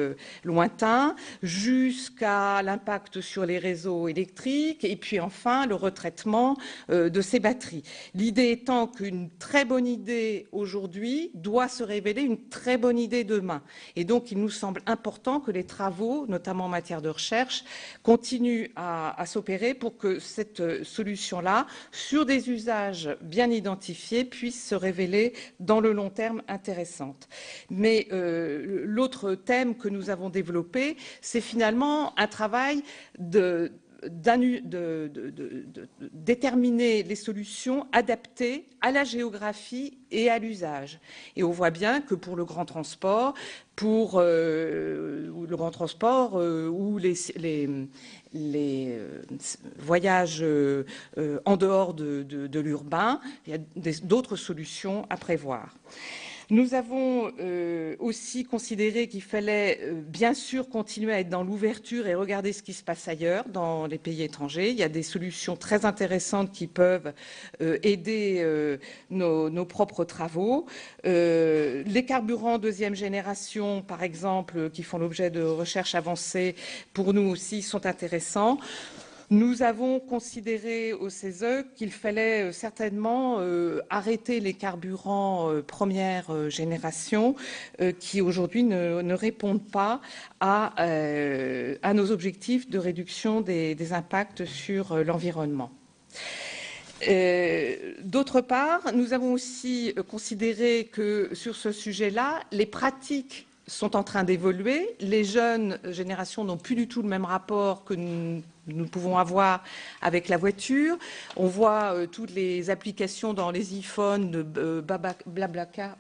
lointains, jusqu'à l'impact sur les réseaux électriques, et puis enfin le retraitement de ces batteries. L'idée étant qu'une très bonne idée aujourd'hui doit se révéler une très bonne idée demain. Et donc il nous semble important que les travaux, notamment en matière de recherche, continuent à s'opérer pour que cette solution-là, sur des usages bien identifiés, puisse se révéler dans le long terme intéressante. Mais l'autre thème que nous avons développé, c'est finalement un travail de déterminer les solutions adaptées à la géographie et à l'usage. Et on voit bien que pour le grand transport, ou les voyages en dehors de l'urbain, il y a d'autres solutions à prévoir. Nous avons aussi considéré qu'il fallait bien sûr continuer à être dans l'ouverture et regarder ce qui se passe ailleurs, dans les pays étrangers. Il y a des solutions très intéressantes qui peuvent aider nos propres travaux. Les carburants deuxième génération, par exemple, qui font l'objet de recherches avancées, pour nous aussi sont intéressants. Nous avons considéré au CESE qu'il fallait certainement arrêter les carburants première génération qui aujourd'hui ne répondent pas à nos objectifs de réduction des impacts sur l'environnement. D'autre part, nous avons aussi considéré que sur ce sujet-là, les pratiques sont en train d'évoluer. Les jeunes générations n'ont plus du tout le même rapport que nous pouvons avoir avec la voiture. On voit toutes les applications dans les iPhones de Blablacar,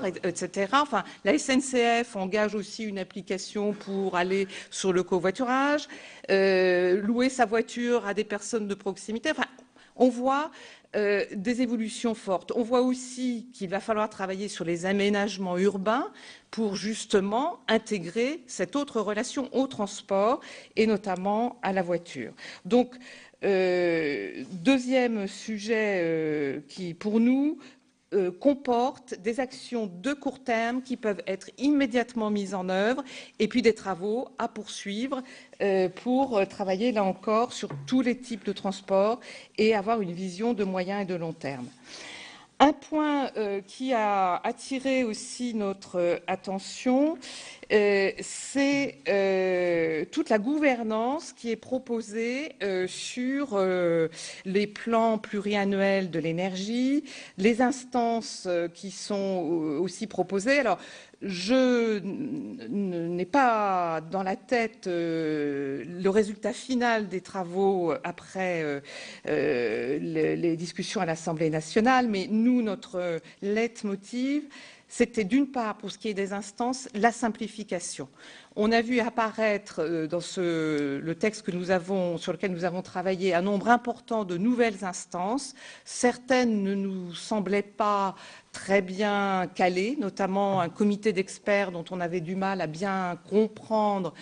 etc. Enfin, la SNCF engage aussi une application pour aller sur le covoiturage, louer sa voiture à des personnes de proximité. Enfin, on voit des évolutions fortes. On voit aussi qu'il va falloir travailler sur les aménagements urbains pour justement intégrer cette autre relation au transport et notamment à la voiture. Donc, deuxième sujet qui, pour nous, comporte des actions de court terme qui peuvent être immédiatement mises en œuvre et puis des travaux à poursuivre pour travailler là encore sur tous les types de transports et avoir une vision de moyen et de long terme. Un point qui a attiré aussi notre attention, c'est toute la gouvernance qui est proposée sur les plans pluriannuels de l'énergie, les instances qui sont aussi proposées. Alors, je n'ai pas dans la tête le résultat final des travaux après les discussions à l'Assemblée nationale, mais nous, notre leitmotiv, c'était d'une part, pour ce qui est des instances, la simplification. On a vu apparaître dans le texte sur lequel nous avons travaillé un nombre important de nouvelles instances. Certaines ne nous semblaient pas très bien calées, notamment un comité d'experts dont on avait du mal à bien comprendre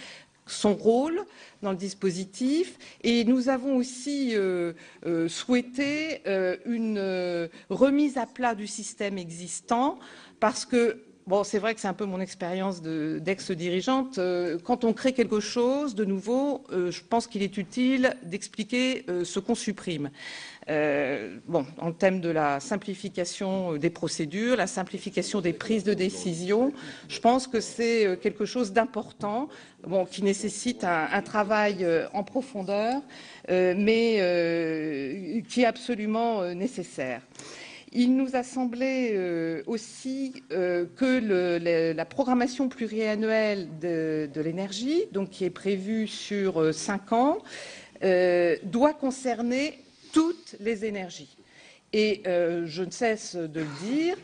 son rôle dans le dispositif. Et nous avons aussi souhaité une remise à plat du système existant parce que, bon, c'est vrai que c'est un peu mon expérience d'ex-dirigeante. Quand on crée quelque chose de nouveau, je pense qu'il est utile d'expliquer ce qu'on supprime. En le thème de la simplification des procédures, la simplification des prises de décision, je pense que c'est quelque chose d'important, qui nécessite un travail en profondeur, mais qui est absolument nécessaire. Il nous a semblé aussi que la programmation pluriannuelle de l'énergie, donc qui est prévue sur 5 ans, doit concerner toutes les énergies. Et je ne cesse de le dire,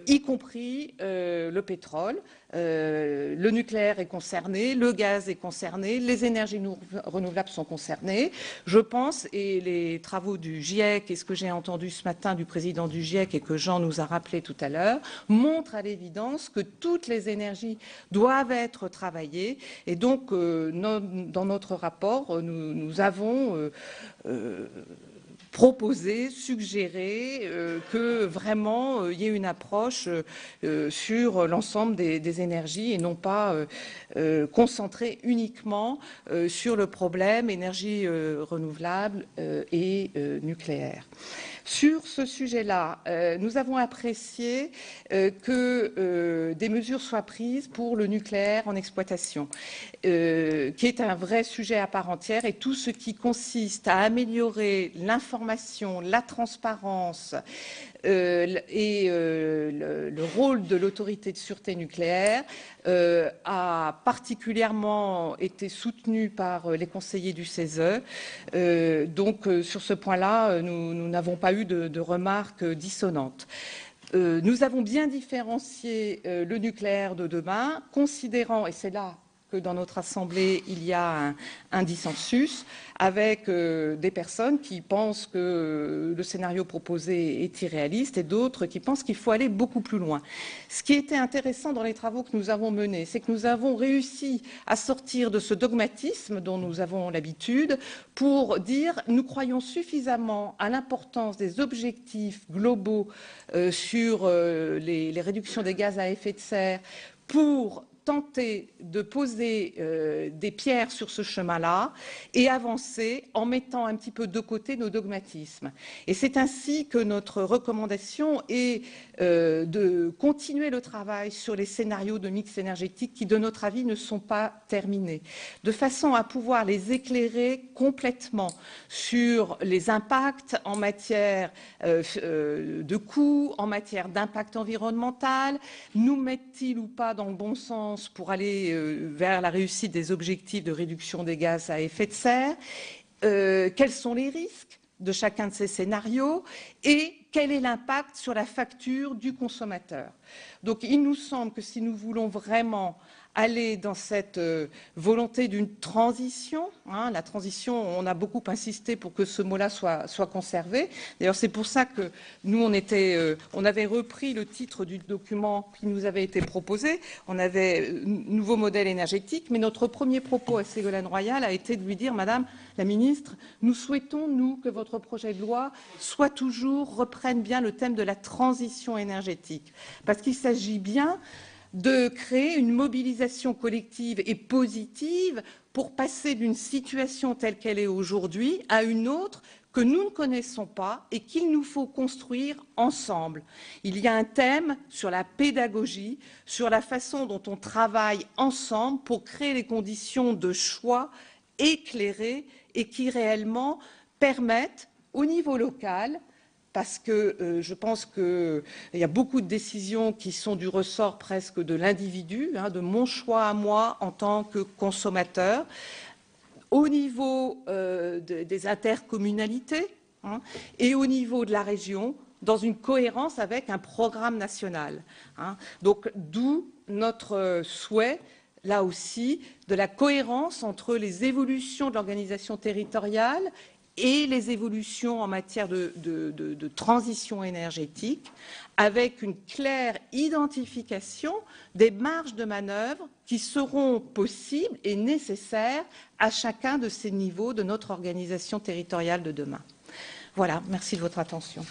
y compris le pétrole. Le nucléaire est concerné, le gaz est concerné, les énergies renouvelables sont concernées. Je pense, et les travaux du GIEC, et ce que j'ai entendu ce matin du président du GIEC et que Jean nous a rappelé tout à l'heure, montrent à l'évidence que toutes les énergies doivent être travaillées. Et donc, dans notre rapport, nous avons proposer, suggérer que vraiment il y ait une approche sur l'ensemble des énergies et non pas concentrée uniquement sur le problème énergie renouvelable et nucléaire. Sur ce sujet-là, nous avons apprécié que des mesures soient prises pour le nucléaire en exploitation, qui est un vrai sujet à part entière, et tout ce qui consiste à améliorer l'information, la transparence et le rôle de l'autorité de sûreté nucléaire a particulièrement été soutenu par les conseillers du CESE. Donc sur ce point-là, nous n'avons pas eu de remarques dissonantes. Nous avons bien différencié le nucléaire de demain, considérant, et c'est là que dans notre Assemblée, il y a un dissensus avec des personnes qui pensent que le scénario proposé est irréaliste et d'autres qui pensent qu'il faut aller beaucoup plus loin. Ce qui était intéressant dans les travaux que nous avons menés, c'est que nous avons réussi à sortir de ce dogmatisme dont nous avons l'habitude pour dire nous croyons suffisamment à l'importance des objectifs globaux sur les réductions des gaz à effet de serre pour tenter de poser des pierres sur ce chemin-là et avancer en mettant un petit peu de côté nos dogmatismes. Et c'est ainsi que notre recommandation est de continuer le travail sur les scénarios de mix énergétique qui, de notre avis, ne sont pas terminés, de façon à pouvoir les éclairer complètement sur les impacts en matière de coûts, en matière d'impact environnemental, nous mettent-ils ou pas dans le bon sens pour aller vers la réussite des objectifs de réduction des gaz à effet de serre, quels sont les risques de chacun de ces scénarios et quel est l'impact sur la facture du consommateur. Donc il nous semble que si nous voulons vraiment aller dans cette volonté d'une transition. La transition, on a beaucoup insisté pour que ce mot-là soit conservé. D'ailleurs, c'est pour ça que nous, on avait repris le titre du document qui nous avait été proposé. On avait nouveau modèle énergétique, mais notre premier propos à Ségolène Royal a été de lui dire, Madame la Ministre, nous souhaitons, nous, que votre projet de loi reprenne bien le thème de la transition énergétique. Parce qu'il s'agit bien de créer une mobilisation collective et positive pour passer d'une situation telle qu'elle est aujourd'hui à une autre que nous ne connaissons pas et qu'il nous faut construire ensemble. Il y a un thème sur la pédagogie, sur la façon dont on travaille ensemble pour créer les conditions de choix éclairés et qui réellement permettent au niveau local, parce que je pense qu'il y a beaucoup de décisions qui sont du ressort presque de l'individu, de mon choix à moi en tant que consommateur, au niveau des intercommunalités et au niveau de la région, dans une cohérence avec un programme national. Donc d'où notre souhait, là aussi, de la cohérence entre les évolutions de l'organisation territoriale et les évolutions en matière de transition énergétique, avec une claire identification des marges de manœuvre qui seront possibles et nécessaires à chacun de ces niveaux de notre organisation territoriale de demain. Voilà, merci de votre attention.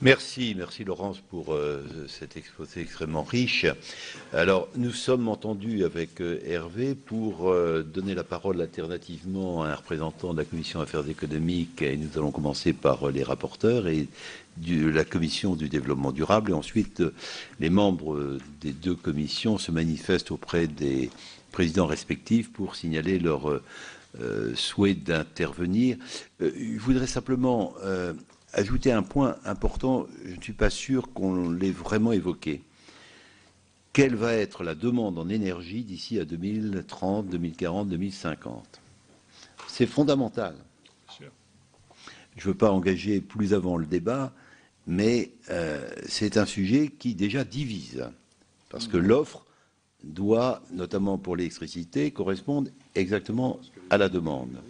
Merci Laurence pour cet exposé extrêmement riche. Alors, nous sommes entendus avec Hervé pour donner la parole alternativement à un représentant de la Commission Affaires économiques, et nous allons commencer par les rapporteurs, et de la Commission du développement durable, et ensuite les membres des deux commissions se manifestent auprès des présidents respectifs pour signaler leur souhait d'intervenir. Je voudrais simplement ajouter un point important, je ne suis pas sûr qu'on l'ait vraiment évoqué. Quelle va être la demande en énergie d'ici à 2030, 2040, 2050 ? C'est fondamental. Je ne veux pas engager plus avant le débat, mais c'est un sujet qui déjà divise, parce que l'offre doit, notamment pour l'électricité, correspondre exactement à la demande.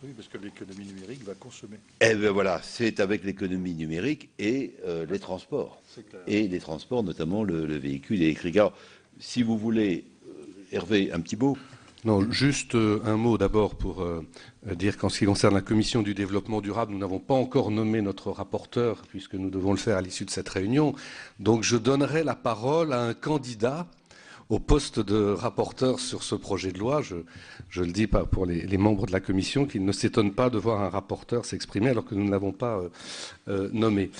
Oui, parce que l'économie numérique va consommer. Eh bien voilà, c'est avec l'économie numérique et les transports. Et les transports, notamment le véhicule électrique. Alors, si vous voulez, Hervé, un petit mot. Non, juste un mot d'abord pour dire qu'en ce qui concerne la commission du développement durable, nous n'avons pas encore nommé notre rapporteur, puisque nous devons le faire à l'issue de cette réunion. Donc je donnerai la parole à un candidat au poste de rapporteur sur ce projet de loi. Je le dis pas pour les membres de la commission, qu'ils ne s'étonnent pas de voir un rapporteur s'exprimer alors que nous ne l'avons pas nommé.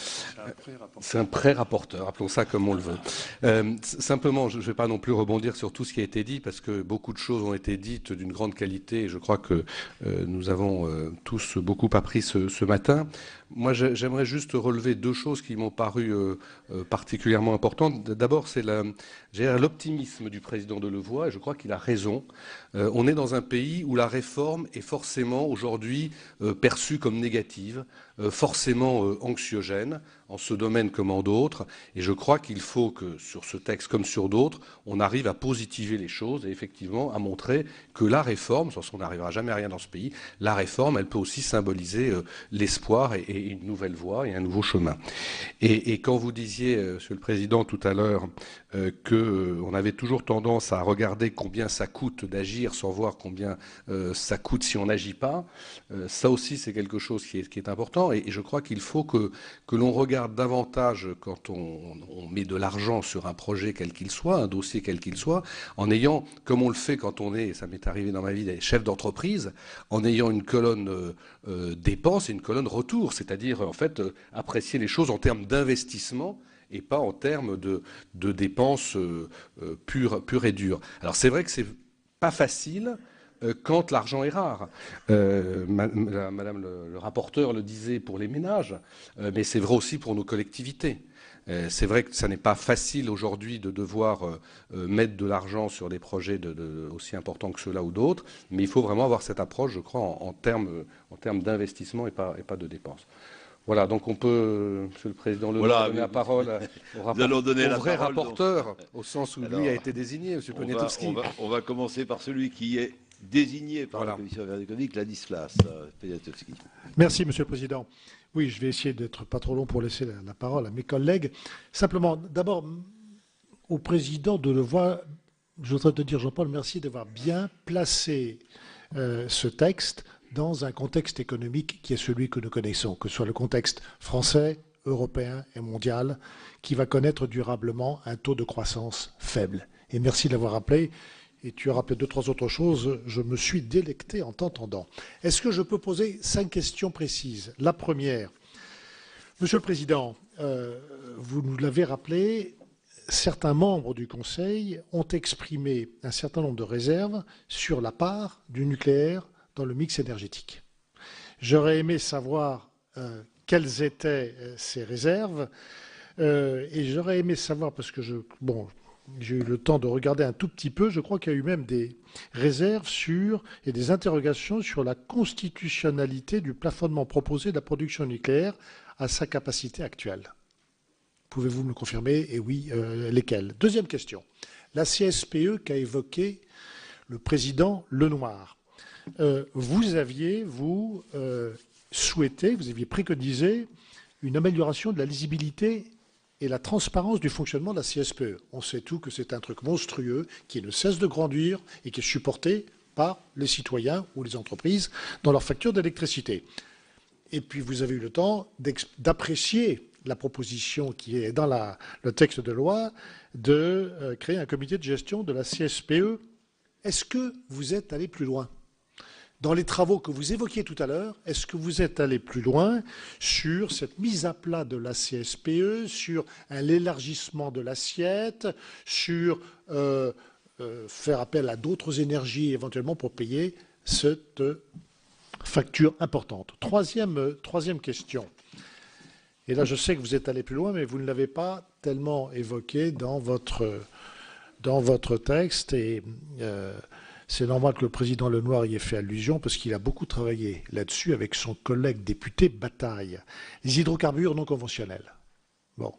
C'est un pré-rapporteur, appelons ça comme on le veut. Simplement, je ne vais pas non plus rebondir sur tout ce qui a été dit, parce que beaucoup de choses ont été dites d'une grande qualité, et je crois que nous avons tous beaucoup appris ce matin. Moi, j'aimerais juste relever deux choses qui m'ont paru particulièrement importantes. D'abord, c'est l'optimisme du président Delevoye, et je crois qu'il a raison. On est dans un pays où la réforme est forcément aujourd'hui perçue comme négative, forcément anxiogène, en ce domaine comme en d'autres. Et je crois qu'il faut que, sur ce texte comme sur d'autres, on arrive à positiver les choses et effectivement à montrer que la réforme, sans on n'arrivera jamais à rien dans ce pays, la réforme, elle peut aussi symboliser l'espoir et une nouvelle voie et un nouveau chemin. Et quand vous disiez, Monsieur le Président, tout à l'heure, qu'on avait toujours tendance à regarder combien ça coûte d'agir sans voir combien ça coûte si on n'agit pas, ça aussi c'est quelque chose qui est important. Et je crois qu'il faut que l'on regarde davantage quand on met de l'argent sur un projet quel qu'il soit, un dossier quel qu'il soit, en ayant, comme on le fait quand on est, ça m'est arrivé dans ma vie, des chefs d'entreprise, en ayant une colonne dépenses et une colonne retour, c'est-à-dire en fait apprécier les choses en termes d'investissement et pas en termes de dépenses pures et dures. Alors c'est vrai que c'est pas facile quand l'argent est rare. Madame le rapporteur le disait pour les ménages, mais c'est vrai aussi pour nos collectivités. C'est vrai que ça n'est pas facile aujourd'hui de devoir mettre de l'argent sur des projets aussi importants que ceux-là ou d'autres, mais il faut vraiment avoir cette approche, je crois, en termes d'investissement et pas de dépenses. Voilà, donc on peut, Monsieur le Président, donner la parole au vrai rapporteur, au sens où lui a été désigné, Monsieur Poniatowski. On va commencer par celui qui est désigné par la Commission des affaires économiques, Ladislas Poniatowski. Merci, Monsieur le Président. Oui, je vais essayer d'être pas trop long pour laisser la parole à mes collègues. Simplement, d'abord, au Président Delevoye, je voudrais te dire, Jean-Paul, merci d'avoir bien placé ce texte dans un contexte économique qui est celui que nous connaissons, que ce soit le contexte français, européen et mondial, qui va connaître durablement un taux de croissance faible. Et merci de l'avoir rappelé. Et tu as rappelé 2-3 autres choses. Je me suis délecté en t'entendant. Est-ce que je peux poser 5 questions précises? La première, Monsieur le Président, vous nous l'avez rappelé, certains membres du Conseil ont exprimé un certain nombre de réserves sur la part du nucléaire dans le mix énergétique. J'aurais aimé savoir quelles étaient ces réserves et j'aurais aimé savoir, parce que j'ai eu le temps de regarder un tout petit peu, je crois qu'il y a eu même des réserves et des interrogations sur la constitutionnalité du plafonnement proposé de la production nucléaire à sa capacité actuelle. Pouvez-vous me le confirmer? Et oui, lesquelles? Deuxième question. La CSPE qu'a évoqué le président Lenoir. Vous aviez préconisé une amélioration de la lisibilité et la transparence du fonctionnement de la CSPE. On sait tout que c'est un truc monstrueux qui ne cesse de grandir et qui est supporté par les citoyens ou les entreprises dans leur facture d'électricité. Et puis vous avez eu le temps d'apprécier la proposition qui est dans le texte de loi de créer un comité de gestion de la CSPE. Est-ce que vous êtes allé plus loin ? Dans les travaux que vous évoquiez tout à l'heure, est-ce que vous êtes allé plus loin sur cette mise à plat de la CSPE, sur l'élargissement de l'assiette, sur faire appel à d'autres énergies éventuellement pour payer cette facture importante? Troisième question. Et là, je sais que vous êtes allé plus loin, mais vous ne l'avez pas tellement évoqué dans votre texte. Et C'est normal que le président Lenoir y ait fait allusion parce qu'il a beaucoup travaillé là-dessus avec son collègue député Bataille. Les hydrocarbures non conventionnels. Bon,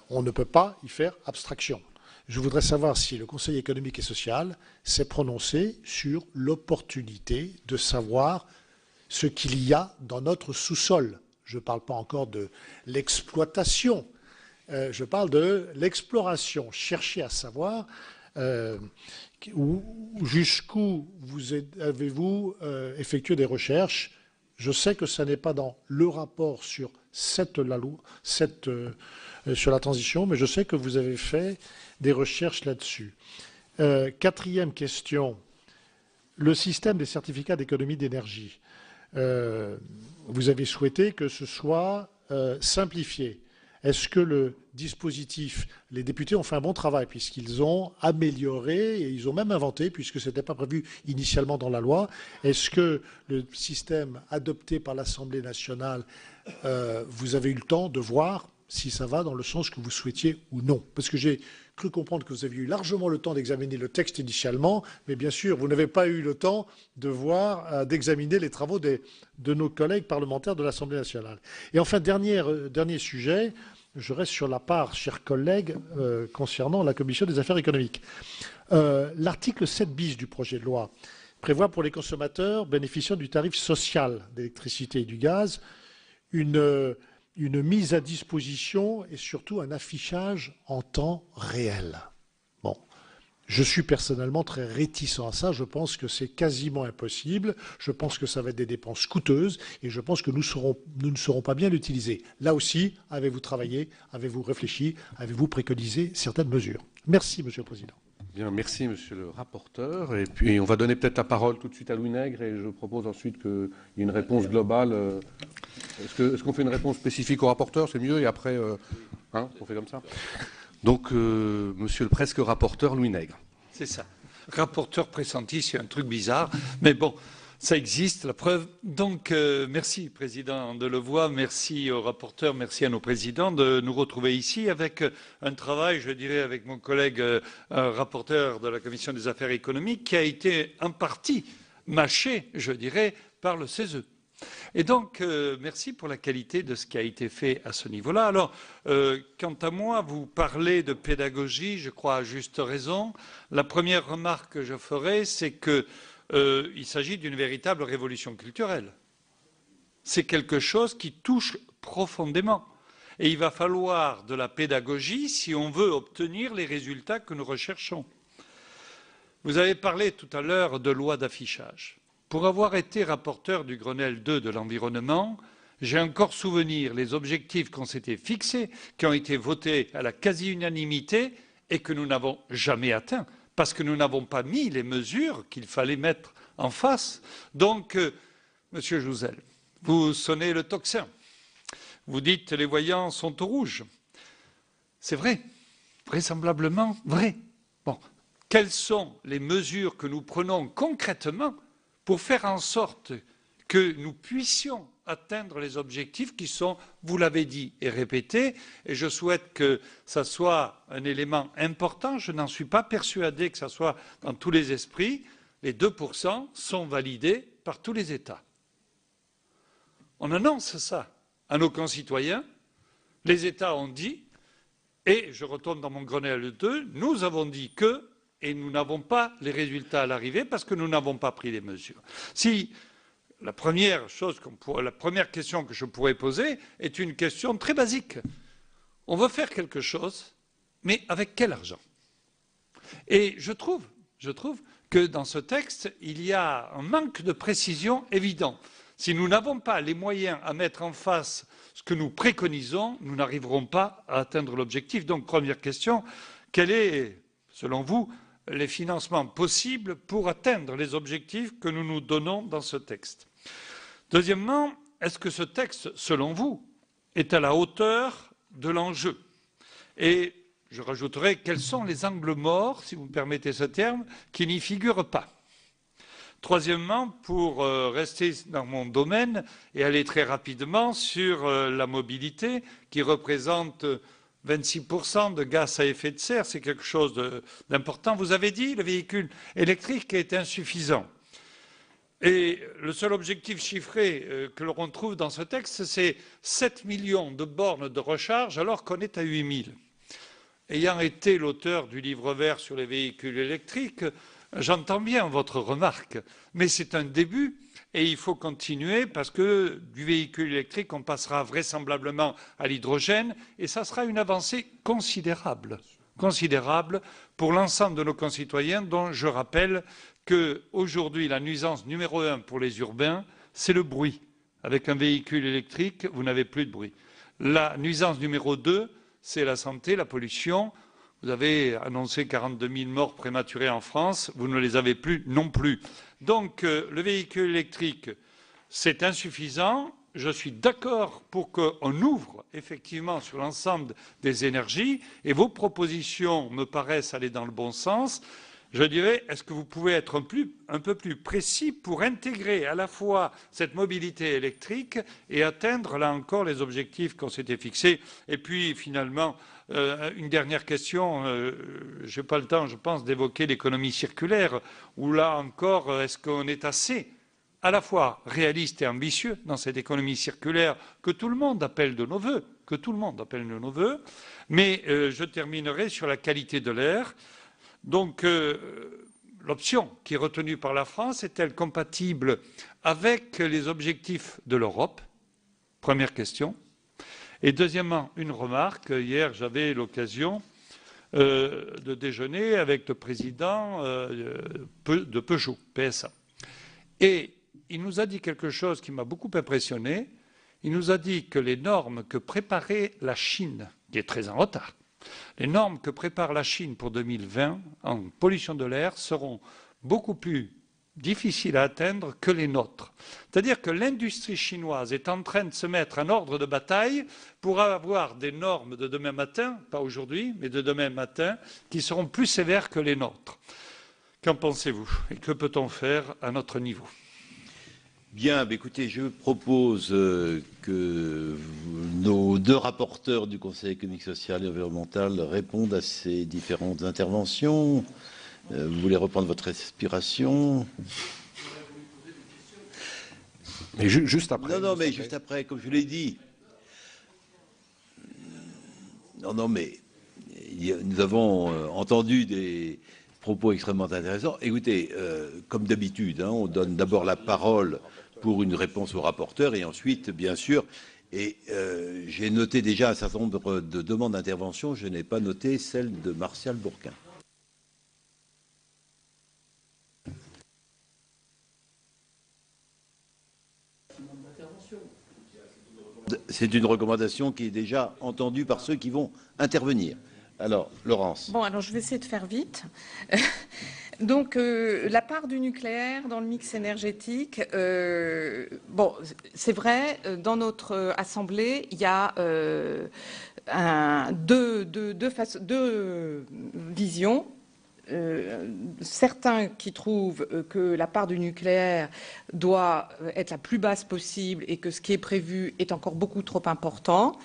on ne peut pas y faire abstraction. Je voudrais savoir si le Conseil économique et social s'est prononcé sur l'opportunité de savoir ce qu'il y a dans notre sous-sol. Je ne parle pas encore de l'exploitation, je parle de l'exploration. Cherchez à savoir jusqu'où avez-vous effectué des recherches. Je sais que ça n'est pas dans le rapport sur sur la transition, mais je sais que vous avez fait des recherches là-dessus. Quatrième question, le système des certificats d'économie d'énergie. Vous avez souhaité que ce soit simplifié. Est-ce que le dispositif, les députés ont fait un bon travail puisqu'ils ont amélioré et ils ont même inventé, puisque ce n'était pas prévu initialement dans la loi, est-ce que le système adopté par l'Assemblée nationale, vous avez eu le temps de voir si ça va dans le sens que vous souhaitiez ou non? Parce que j'ai cru comprendre que vous aviez eu largement le temps d'examiner le texte initialement, mais bien sûr, vous n'avez pas eu le temps de voir, d'examiner les travaux de nos collègues parlementaires de l'Assemblée nationale. Et enfin, dernier sujet, je reste sur la part, chers collègues, concernant la Commission des affaires économiques. L'article 7 bis du projet de loi prévoit pour les consommateurs bénéficiant du tarif social d'électricité et du gaz une mise à disposition et surtout un affichage en temps réel. Bon, je suis personnellement très réticent à ça. Je pense que c'est quasiment impossible. Je pense que ça va être des dépenses coûteuses et je pense que nous ne saurons pas bien l'utiliser. Là aussi, avez-vous travaillé, avez-vous réfléchi, avez-vous préconisé certaines mesures? Merci, Monsieur le Président. Bien, merci, Monsieur le rapporteur. Et puis, on va donner peut-être la parole tout de suite à Louis Nègre et je propose ensuite qu'il y ait une réponse globale. Est-ce qu'on fait une réponse spécifique au rapporteur? C'est mieux et après, on fait comme ça. Donc, Monsieur le presque rapporteur, Louis Nègre. C'est ça. Rapporteur pressenti, c'est un truc bizarre, mais bon, ça existe, la preuve. Donc, merci, Président Delevoye, merci au rapporteur, merci à nos présidents de nous retrouver ici avec un travail, je dirais, avec mon collègue rapporteur de la Commission des affaires économiques, qui a été en partie mâché, je dirais, par le CESE. Et donc, merci pour la qualité de ce qui a été fait à ce niveau-là. Alors, quant à moi, vous parlez de pédagogie, je crois à juste raison. La première remarque que je ferai, c'est que il s'agit d'une véritable révolution culturelle. C'est quelque chose qui touche profondément. Et il va falloir de la pédagogie si on veut obtenir les résultats que nous recherchons. Vous avez parlé tout à l'heure de loi d'affichage. Pour avoir été rapporteur du Grenelle 2 de l'environnement, j'ai encore souvenir les objectifs qu'on s'était fixés, qui ont été votés à la quasi-unanimité et que nous n'avons jamais atteints, parce que nous n'avons pas mis les mesures qu'il fallait mettre en face. Donc, Monsieur Jouzel, vous sonnez le tocsin. Vous dites les voyants sont au rouge. C'est vrai, vraisemblablement vrai. Bon, quelles sont les mesures que nous prenons concrètement pour faire en sorte que nous puissions atteindre les objectifs qui sont, vous l'avez dit et répété, et je souhaite que ça soit un élément important, je n'en suis pas persuadé que ça soit dans tous les esprits, les 2% sont validés par tous les États. On annonce ça à nos concitoyens, les États ont dit, et je retourne dans mon Grenelle 2, nous avons dit que, et nous n'avons pas les résultats à l'arrivée parce que nous n'avons pas pris les mesures. Si la première question que je pourrais poser est une question très basique. On veut faire quelque chose, mais avec quel argent? Et je trouve que dans ce texte, il y a un manque de précision évident. Si nous n'avons pas les moyens à mettre en face ce que nous préconisons, nous n'arriverons pas à atteindre l'objectif. Donc, première question, quel est, selon vous, les financements possibles pour atteindre les objectifs que nous nous donnons dans ce texte? Deuxièmement, est-ce que ce texte, selon vous, est à la hauteur de l'enjeu? Et je rajouterai, quels sont les angles morts, si vous me permettez ce terme, qui n'y figurent pas? Troisièmement, pour rester dans mon domaine et aller très rapidement sur la mobilité, qui représente 26% de gaz à effet de serre, c'est quelque chose d'important. Vous avez dit le véhicule électrique est insuffisant. Et le seul objectif chiffré que l'on trouve dans ce texte, c'est 7 millions de bornes de recharge alors qu'on est à 8 000. Ayant été l'auteur du livre vert sur les véhicules électriques, j'entends bien votre remarque, mais c'est un début et il faut continuer parce que du véhicule électrique, on passera vraisemblablement à l'hydrogène et ça sera une avancée considérable pour l'ensemble de nos concitoyens dont je rappelle qu'aujourd'hui, la nuisance numéro 1 pour les urbains, c'est le bruit. Avec un véhicule électrique, vous n'avez plus de bruit. La nuisance numéro 2, c'est la santé, la pollution. Vous avez annoncé 42 000 morts prématurées en France, vous ne les avez plus non plus. Donc, le véhicule électrique, c'est insuffisant. Je suis d'accord pour qu'on ouvre effectivement sur l'ensemble des énergies et vos propositions me paraissent aller dans le bon sens. Je dirais, est-ce que vous pouvez être un peu plus précis pour intégrer à la fois cette mobilité électrique et atteindre, là encore, les objectifs qu'on s'était fixés. Et puis, finalement, une dernière question. Je n'ai pas le temps, je pense, d'évoquer l'économie circulaire, où là encore, est-ce qu'on est assez à la fois réaliste et ambitieux dans cette économie circulaire que tout le monde appelle de nos voeux, mais je terminerai sur la qualité de l'air. Donc, l'option qui est retenue par la France est-elle compatible avec les objectifs de l'Europe? Première question. Et deuxièmement, une remarque. Hier, j'avais l'occasion de déjeuner avec le président de Peugeot, PSA. Et il nous a dit quelque chose qui m'a beaucoup impressionné. Il nous a dit que les normes que préparait la Chine, qui est très en retard, les normes que prépare la Chine pour 2020 en pollution de l'air seront beaucoup plus difficiles à atteindre que les nôtres. C'est-à-dire que l'industrie chinoise est en train de se mettre en ordre de bataille pour avoir des normes de demain matin, pas aujourd'hui, mais de demain matin, qui seront plus sévères que les nôtres. Qu'en pensez-vous? Et que peut-on faire à notre niveau? Bien, écoutez, je propose que nos deux rapporteurs du Conseil économique, social et environnemental répondent à ces différentes interventions. Vous voulez reprendre votre respiration? Mais juste après. Non, mais juste après, comme je l'ai dit. Non, mais nous avons entendu des propos extrêmement intéressants. Écoutez, comme d'habitude, on donne d'abord la parole pour une réponse au rapporteur et ensuite, bien sûr, et j'ai noté déjà un certain nombre de demandes d'intervention, je n'ai pas noté celle de Martial Bourquin. C'est une recommandation qui est déjà entendue par ceux qui vont intervenir. Alors, Laurence. Bon, alors je vais essayer de faire vite. Donc, la part du nucléaire dans le mix énergétique, bon, c'est vrai, dans notre Assemblée, il y a deux visions. Certains qui trouvent que la part du nucléaire doit être la plus basse possible et que ce qui est prévu est encore beaucoup trop important.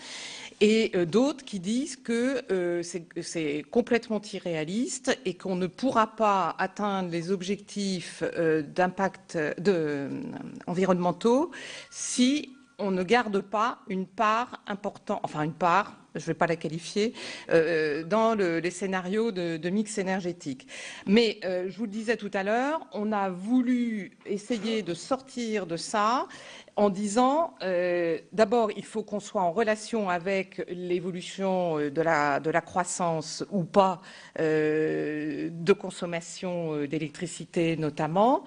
Et d'autres qui disent que c'est complètement irréaliste et qu'on ne pourra pas atteindre les objectifs d'impact environnementaux si on ne garde pas une part importante, enfin une part, je ne vais pas la qualifier, dans les scénarios de mix énergétique. Mais je vous le disais tout à l'heure, on a voulu essayer de sortir de ça en disant, d'abord, il faut qu'on soit en relation avec l'évolution de la croissance ou pas de consommation d'électricité notamment,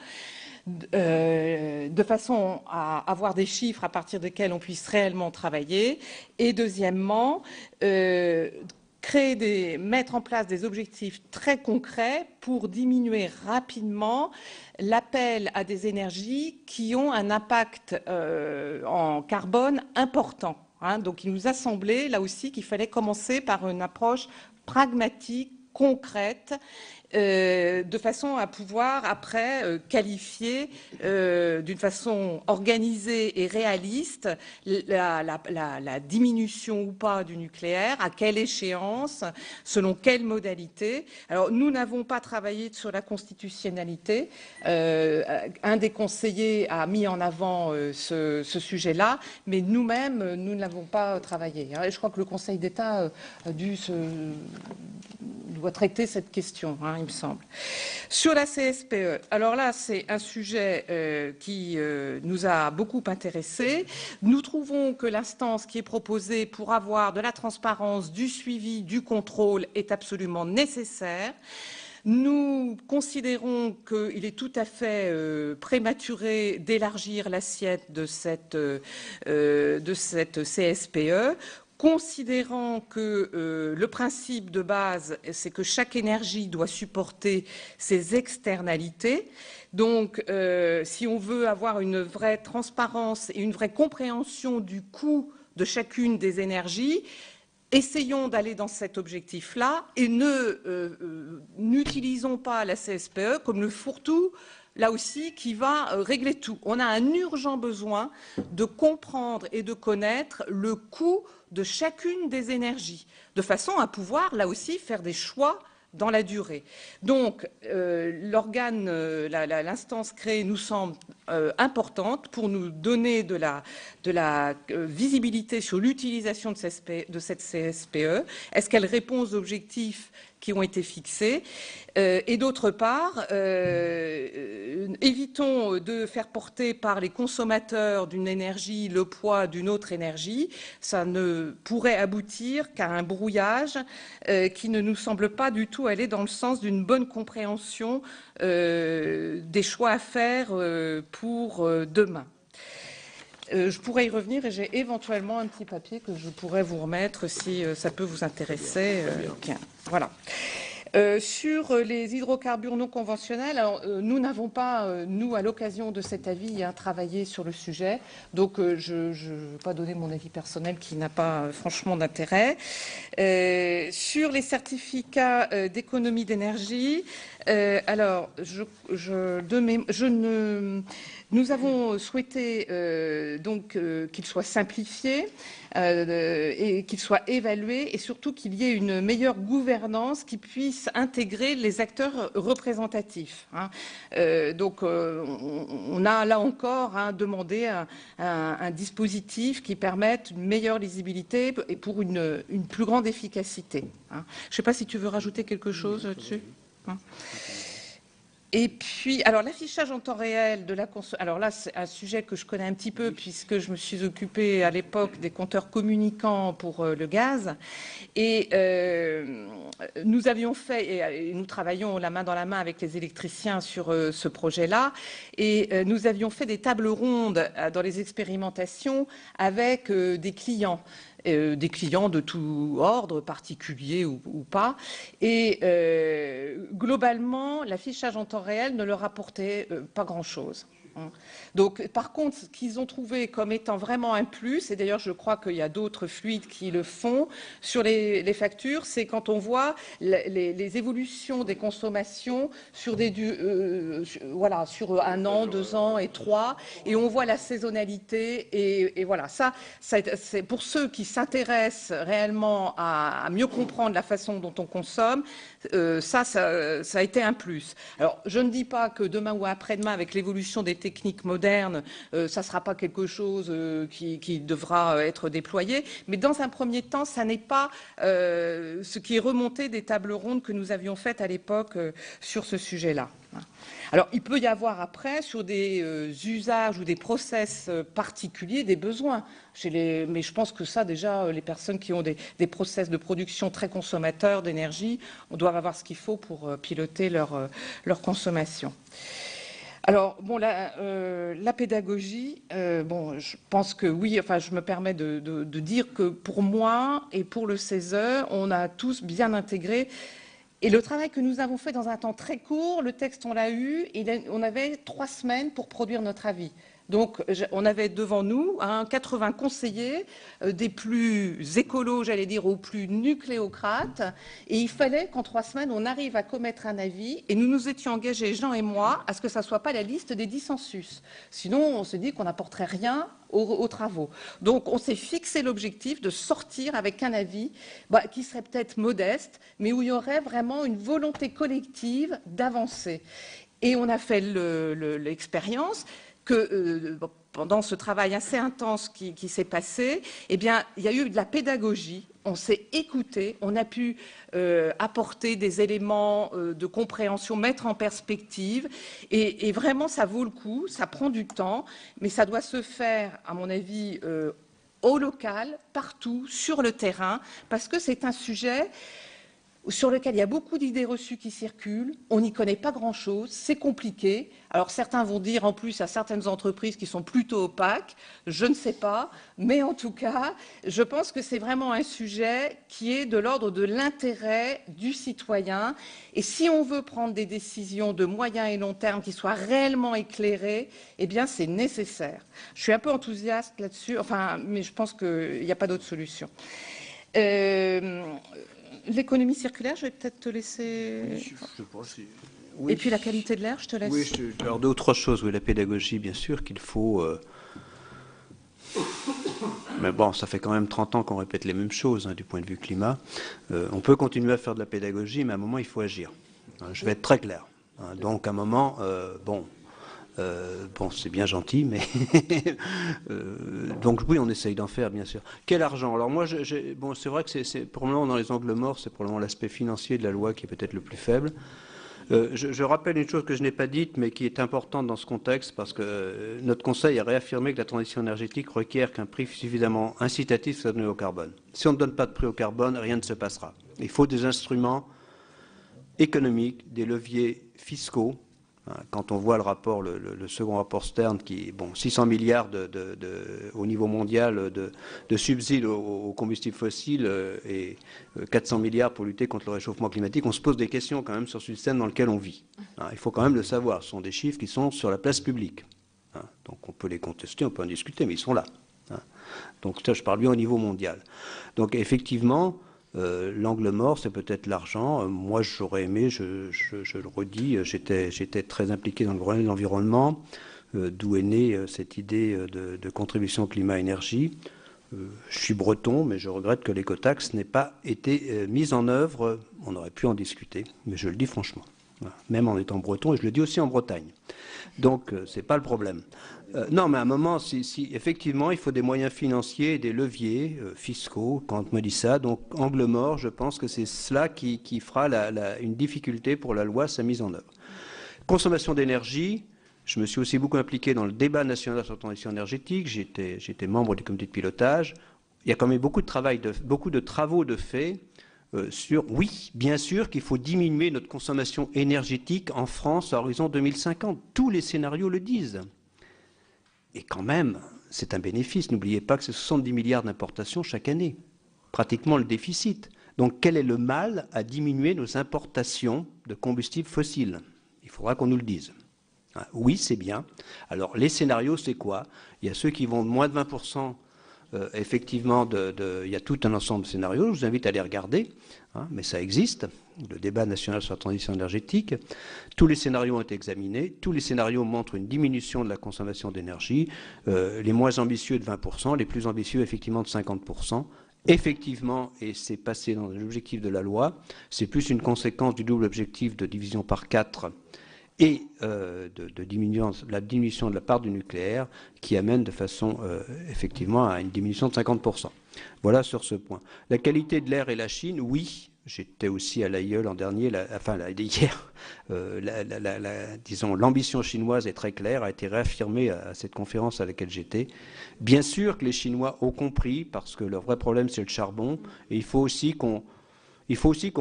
de façon à avoir des chiffres à partir desquels on puisse réellement travailler. Et deuxièmement, mettre en place des objectifs très concrets pour diminuer rapidement l'appel à des énergies qui ont un impact en carbone important. Donc il nous a semblé là aussi qu'il fallait commencer par une approche pragmatique, concrète, de façon à pouvoir après qualifier d'une façon organisée et réaliste la diminution ou pas du nucléaire, à quelle échéance, selon quelle modalité. Alors nous n'avons pas travaillé sur la constitutionnalité. Un des conseillers a mis en avant ce sujet-là, mais nous-mêmes, nous ne l'avons pas travaillé. Et je crois que le Conseil d'État doit traiter cette question, il me semble. Sur la CSPE, alors là, c'est un sujet qui nous a beaucoup intéressés. Nous trouvons que l'instance qui est proposée pour avoir de la transparence, du suivi, du contrôle est absolument nécessaire. Nous considérons qu'il est tout à fait prématuré d'élargir l'assiette de cette CSPE, considérant que le principe de base, c'est que chaque énergie doit supporter ses externalités. Donc, si on veut avoir une vraie transparence et une vraie compréhension du coût de chacune des énergies, essayons d'aller dans cet objectif-là et n'utilisons pas la CSPE comme le fourre-tout, là aussi, qui va régler tout. On a un urgent besoin de comprendre et de connaître le coût de chacune des énergies, de façon à pouvoir, là aussi, faire des choix dans la durée. Donc, l'instance créée nous semble importante pour nous donner de la visibilité sur l'utilisation de cette CSPE. Est-ce qu'elle répond aux objectifs qui ont été fixés, et d'autre part, évitons de faire porter par les consommateurs d'une énergie le poids d'une autre énergie. Ça ne pourrait aboutir qu'à un brouillage qui ne nous semble pas du tout aller dans le sens d'une bonne compréhension des choix à faire pour demain. Je pourrais y revenir et j'ai éventuellement un petit papier que je pourrais vous remettre si ça peut vous intéresser. Bien. Voilà. Sur les hydrocarbures non conventionnels, alors, nous n'avons pas, nous, à l'occasion de cet avis, travaillé sur le sujet. Donc, je ne vais pas donner mon avis personnel qui n'a pas franchement d'intérêt. Sur les certificats d'économie d'énergie, alors, nous avons souhaité donc qu'ils soient simplifiés et qu'ils soient évalués et surtout qu'il y ait une meilleure gouvernance qui puisse intégrer les acteurs représentatifs. Donc, on a là encore demandé un dispositif qui permette une meilleure lisibilité et pour une plus grande efficacité. Je ne sais pas si tu veux rajouter quelque chose là-dessus. Et puis, alors l'affichage en temps réel de la consommation, alors là c'est un sujet que je connais un petit peu puisque je me suis occupée à l'époque des compteurs communicants pour le gaz et nous avions fait, et nous travaillons la main dans la main avec les électriciens sur ce projet-là et nous avions fait des tables rondes dans les expérimentations avec des clients de tout ordre, particulier ou pas. Et globalement, l'affichage en temps réel ne leur apportait pas grand-chose. Donc, par contre, ce qu'ils ont trouvé comme étant vraiment un plus, et d'ailleurs je crois qu'il y a d'autres fluides qui le font sur les factures, c'est quand on voit les évolutions des consommations sur voilà, sur 1 an, 2 ans et 3, et on voit la saisonalité, et voilà, ça c'est pour ceux qui s'intéressent réellement à mieux comprendre la façon dont on consomme, ça a été un plus. Alors, je ne dis pas que demain ou après-demain, avec l'évolution des techniques modernes, ça ne sera pas quelque chose qui devra être déployé, mais dans un premier temps, ça n'est pas ce qui est remonté des tables rondes que nous avions faites à l'époque sur ce sujet-là. Alors, il peut y avoir après, sur des usages ou des process particuliers, des besoins. Mais je pense que ça, déjà, les personnes qui ont des process de production très consommateurs d'énergie, on doit avoir ce qu'il faut pour piloter leur consommation. Alors, bon, la pédagogie, bon, je pense que oui, enfin, je me permets de dire que pour moi et pour le CESE, on a tous bien intégré. Et le travail que nous avons fait dans un temps très court, le texte, on l'a eu, et on avait 3 semaines pour produire notre avis. Donc, on avait devant nous 80 conseillers, des plus écolos, j'allais dire, aux plus nucléocrates. Et il fallait qu'en 3 semaines, on arrive à commettre un avis. Et nous nous étions engagés, Jean et moi, à ce que ça ne soit pas la liste des dissensus. Sinon, on se dit qu'on n'apporterait rien aux travaux. Donc, on s'est fixé l'objectif de sortir avec un avis qui serait peut-être modeste, mais où il y aurait vraiment une volonté collective d'avancer. Et on a fait l'expérience que pendant ce travail assez intense qui s'est passé, eh bien, il y a eu de la pédagogie, on s'est écouté, on a pu apporter des éléments de compréhension, mettre en perspective, et vraiment, ça vaut le coup, ça prend du temps, mais ça doit se faire, à mon avis, au local, partout, sur le terrain, parce que c'est un sujet sur lequel il y a beaucoup d'idées reçues qui circulent, on n'y connaît pas grand-chose, c'est compliqué. Alors certains vont dire en plus à certaines entreprises qui sont plutôt opaques, je ne sais pas, mais en tout cas, je pense que c'est vraiment un sujet qui est de l'ordre de l'intérêt du citoyen. Et si on veut prendre des décisions de moyen et long terme qui soient réellement éclairées, eh bien c'est nécessaire. Je suis un peu enthousiaste là-dessus, mais je pense qu'il n'y a pas d'autre solution. L'économie circulaire, je vais peut-être te laisser... Oui. Et puis la qualité de l'air, je te laisse. Oui, alors 2 ou 3 choses. Oui, la pédagogie, bien sûr qu'il faut... Mais bon, ça fait quand même 30 ans qu'on répète les mêmes choses du point de vue climat. On peut continuer à faire de la pédagogie, mais à un moment, il faut agir. Je vais être très clair. Donc, à un moment, bon, c'est bien gentil, mais donc oui, on essaye d'en faire, bien sûr. Quel argent? Alors moi, bon, c'est vrai que c'est probablement dans les angles morts, c'est probablement l'aspect financier de la loi qui est peut-être le plus faible. Je rappelle une chose que je n'ai pas dite, mais qui est importante dans ce contexte, parce que notre Conseil a réaffirmé que la transition énergétique requiert qu'un prix suffisamment incitatif soit donné au carbone. Si on ne donne pas de prix au carbone, rien ne se passera. Il faut des instruments économiques, des leviers fiscaux. Quand on voit le rapport, le second rapport Stern, qui, bon, 600 milliards au niveau mondial de subsides aux combustibles fossiles et 400 milliards pour lutter contre le réchauffement climatique, on se pose des questions quand même sur ce système dans lequel on vit. Il faut quand même le savoir. Ce sont des chiffres qui sont sur la place publique. Donc on peut les contester, on peut en discuter, mais ils sont là. Donc ça, je parle bien au niveau mondial. Donc effectivement... l'angle mort, c'est peut-être l'argent. Moi, j'aurais aimé, je le redis, j'étais très impliqué dans le Grenelle de l'environnement, d'où est née cette idée de contribution climat-énergie. Je suis breton, mais je regrette que l'écotaxe n'ait pas été mise en œuvre. On aurait pu en discuter, mais je le dis franchement. Même en étant breton, et je le dis aussi en Bretagne. Donc, ce n'est pas le problème. Non, mais à un moment, si effectivement, il faut des moyens financiers et des leviers fiscaux, quand on me dit ça. Donc, angle mort, je pense que c'est cela qui fera une difficulté pour la loi, sa mise en œuvre. Consommation d'énergie, je me suis aussi beaucoup impliqué dans le débat national sur la transition énergétique. J'étais membre du comité de pilotage. Il y a quand même beaucoup de travaux de fait sur, oui, bien sûr qu'il faut diminuer notre consommation énergétique en France à horizon 2050. Tous les scénarios le disent. Et quand même, c'est un bénéfice. N'oubliez pas que c'est 70 milliards d'importations chaque année, pratiquement le déficit. Donc quel est le mal à diminuer nos importations de combustibles fossiles? Il faudra qu'on nous le dise. Oui, c'est bien. Alors les scénarios, c'est quoi? Il y a ceux qui vont de moins de 20%. Effectivement, il y a tout un ensemble de scénarios. Je vous invite à les regarder, mais ça existe. Le débat national sur la transition énergétique. Tous les scénarios ont été examinés. Tous les scénarios montrent une diminution de la consommation d'énergie. Les moins ambitieux de 20%, les plus ambitieux effectivement de 50%. Effectivement, et c'est passé dans l'objectif de la loi, c'est plus une conséquence du double objectif de division par 4 et la diminution de la part du nucléaire qui amène de façon effectivement à une diminution de 50%. Voilà sur ce point. La qualité de l'air et la Chine, oui, j'étais aussi à l'AIE l'an dernier, hier, disons, l'ambition chinoise est très claire, a été réaffirmée à cette conférence à laquelle j'étais. Bien sûr que les Chinois ont compris, parce que leur vrai problème c'est le charbon, et il faut aussi qu'on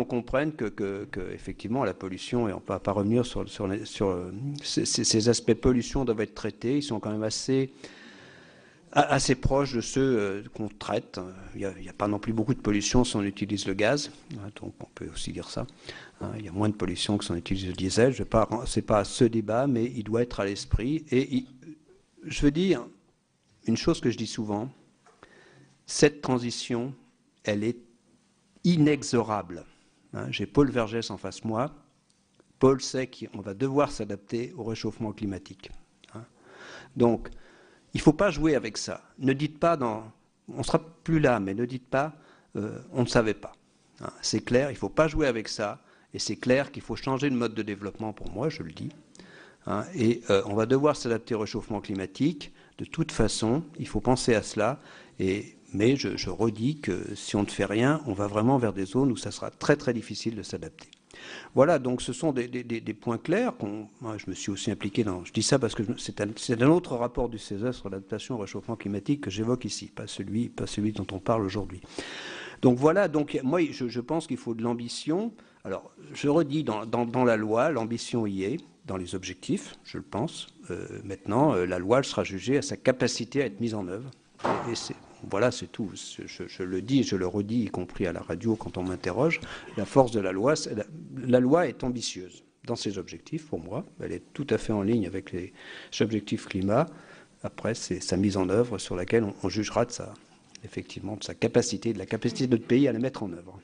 comprenne que effectivement la pollution, et on ne peut pas revenir sur ces aspects pollution doivent être traités, ils sont quand même assez proches de ceux qu'on traite. Il n'y a pas non plus beaucoup de pollution si on utilise le gaz, donc on peut aussi dire ça. Il y a moins de pollution que si on utilise le diesel. Ce n'est pas ce débat, mais il doit être à l'esprit. Et je veux dire une chose que je dis souvent, cette transition, elle est inexorable. Hein, j'ai Paul Vergès en face de moi. Paul sait qu'on va devoir s'adapter au réchauffement climatique. Hein. Donc, il ne faut pas jouer avec ça. Ne dites pas, on ne sera plus là, mais ne dites pas, on ne savait pas. Hein. C'est clair, il ne faut pas jouer avec ça. Et c'est clair qu'il faut changer de mode de développement, pour moi, je le dis. Hein, et on va devoir s'adapter au réchauffement climatique. De toute façon, il faut penser à cela. Mais je redis que si on ne fait rien, on va vraiment vers des zones où ça sera très très difficile de s'adapter. Voilà, donc ce sont des points clairs. Moi, je me suis aussi impliqué dans... Je dis ça parce que c'est un autre rapport du CESE sur l'adaptation au réchauffement climatique que j'évoque ici, pas celui dont on parle aujourd'hui. Donc voilà, donc moi je pense qu'il faut de l'ambition. Alors je redis, dans la loi, l'ambition y est, dans les objectifs, je le pense. Maintenant, la loi elle sera jugée à sa capacité à être mise en œuvre. Et voilà, c'est tout. Je le dis et je le redis, y compris à la radio quand on m'interroge. La force de la loi est ambitieuse dans ses objectifs, pour moi. Elle est tout à fait en ligne avec les objectifs climat. Après, c'est sa mise en œuvre sur laquelle on jugera effectivement, de sa capacité, de la capacité de notre pays à la mettre en œuvre.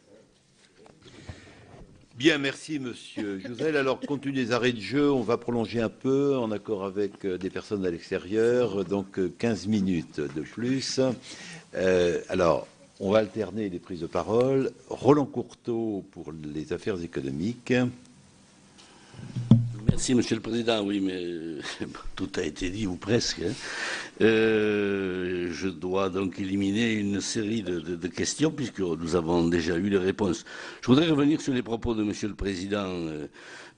Bien, merci Monsieur Jouzel. Alors, compte tenu des arrêts de jeu, on va prolonger un peu en accord avec des personnes à l'extérieur, donc 15 minutes de plus. Alors, on va alterner les prises de parole. Roland Courteau pour les affaires économiques. Merci, Monsieur le Président. Oui, mais tout a été dit, ou presque. Hein. Je dois donc éliminer une série de questions, puisque nous avons déjà eu les réponses. Je voudrais revenir sur les propos de Monsieur le Président.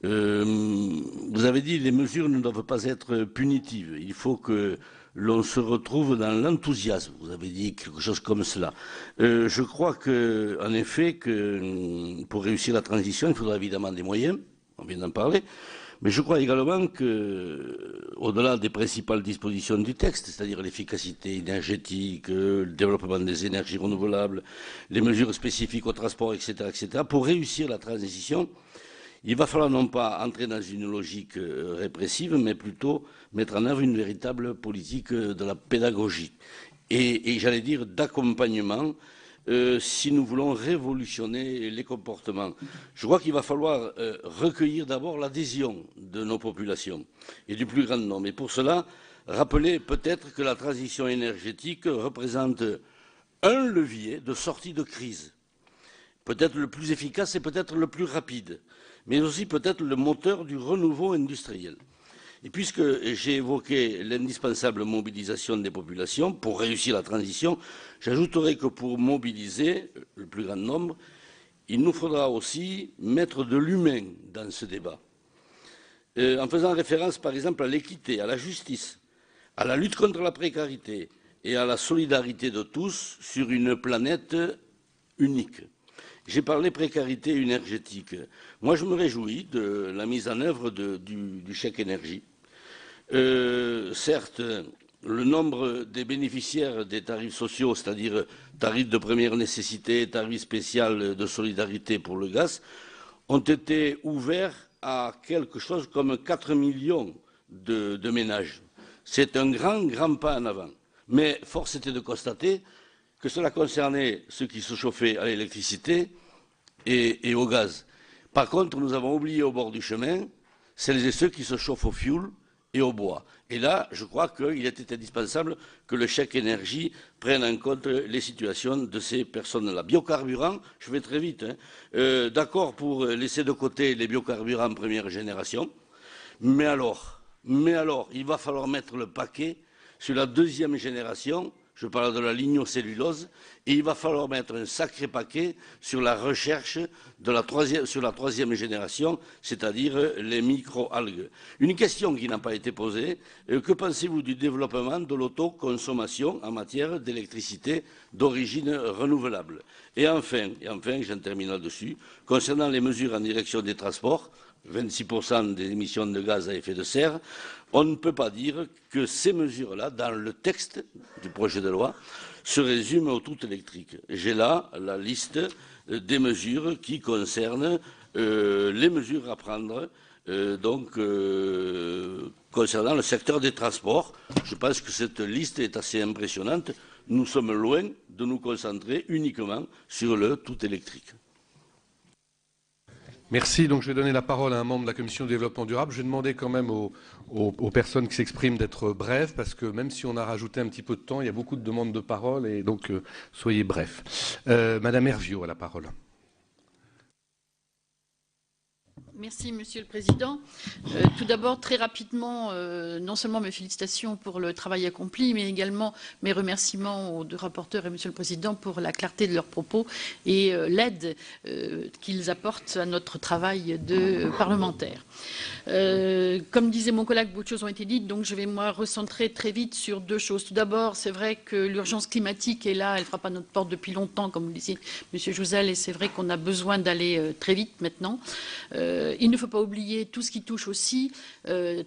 Vous avez dit que les mesures ne doivent pas être punitives. Il faut que l'on se retrouve dans l'enthousiasme. Vous avez dit quelque chose comme cela. Je crois en effet, que pour réussir la transition, il faudra évidemment des moyens. On vient d'en parler. Mais je crois également que, au-delà des principales dispositions du texte, c'est-à-dire l'efficacité énergétique, le développement des énergies renouvelables, les mesures spécifiques au transport, etc., pour réussir la transition, il va falloir non pas entrer dans une logique répressive, mais plutôt mettre en œuvre une véritable politique de la pédagogie et j'allais dire d'accompagnement. Si nous voulons révolutionner les comportements. Je crois qu'il va falloir recueillir d'abord l'adhésion de nos populations et du plus grand nombre. Et pour cela, rappeler peut-être que la transition énergétique représente un levier de sortie de crise, peut-être le plus efficace et peut-être le plus rapide, mais aussi peut-être le moteur du renouveau industriel. Et puisque j'ai évoqué l'indispensable mobilisation des populations pour réussir la transition, j'ajouterai que pour mobiliser le plus grand nombre, il nous faudra aussi mettre de l'humain dans ce débat. En faisant référence par exemple à l'équité, à la justice, à la lutte contre la précarité et à la solidarité de tous sur une planète unique. J'ai parlé précarité énergétique. Moi, je me réjouis de la mise en œuvre du chèque énergie. Certes, le nombre des bénéficiaires des tarifs sociaux, c'est-à-dire tarifs de première nécessité, tarifs spéciaux de solidarité pour le gaz, ont été ouverts à quelque chose comme 4 millions de ménages. C'est un grand pas en avant. Mais force était de constater que cela concernait ceux qui se chauffaient à l'électricité et au gaz. Par contre, nous avons oublié au bord du chemin celles et ceux qui se chauffent au fioul et au bois. Et là, je crois qu'il était indispensable que le chèque énergie prenne en compte les situations de ces personnes-là. Biocarburants, je vais très vite, hein, d'accord pour laisser de côté les biocarburants première génération, mais alors, il va falloir mettre le paquet sur la deuxième génération, je parle de la lignocellulose, et il va falloir mettre un sacré paquet sur la recherche sur la troisième génération, c'est-à-dire les micro-algues. Une question qui n'a pas été posée, que pensez-vous du développement de l'autoconsommation en matière d'électricité d'origine renouvelable? Et enfin, j'en termine là-dessus, concernant les mesures en direction des transports, 26% des émissions de gaz à effet de serre, on ne peut pas dire que ces mesures-là, dans le texte du projet de loi, se résument au tout électrique. J'ai là la liste des mesures qui concernent les mesures à prendre concernant le secteur des transports. Je pense que cette liste est assez impressionnante. Nous sommes loin de nous concentrer uniquement sur le tout électrique. Merci. Donc, je vais donner la parole à un membre de la Commission du développement durable. Je vais demander quand même aux personnes qui s'expriment d'être brèves, parce que même si on a rajouté un petit peu de temps, il y a beaucoup de demandes de parole, et donc soyez brefs. Madame Herviot a la parole. Merci, Monsieur le Président. Tout d'abord, très rapidement, non seulement mes félicitations pour le travail accompli, mais également mes remerciements aux deux rapporteurs et Monsieur le Président pour la clarté de leurs propos et l'aide qu'ils apportent à notre travail de parlementaire. Comme disait mon collègue, beaucoup de choses ont été dites, donc je vais moi recentrer très vite sur deux choses. Tout d'abord, c'est vrai que l'urgence climatique est là, elle frappe à notre porte depuis longtemps, comme vous le disiez, Monsieur Jouzel, et c'est vrai qu'on a besoin d'aller très vite maintenant. Il ne faut pas oublier tout ce qui touche aussi,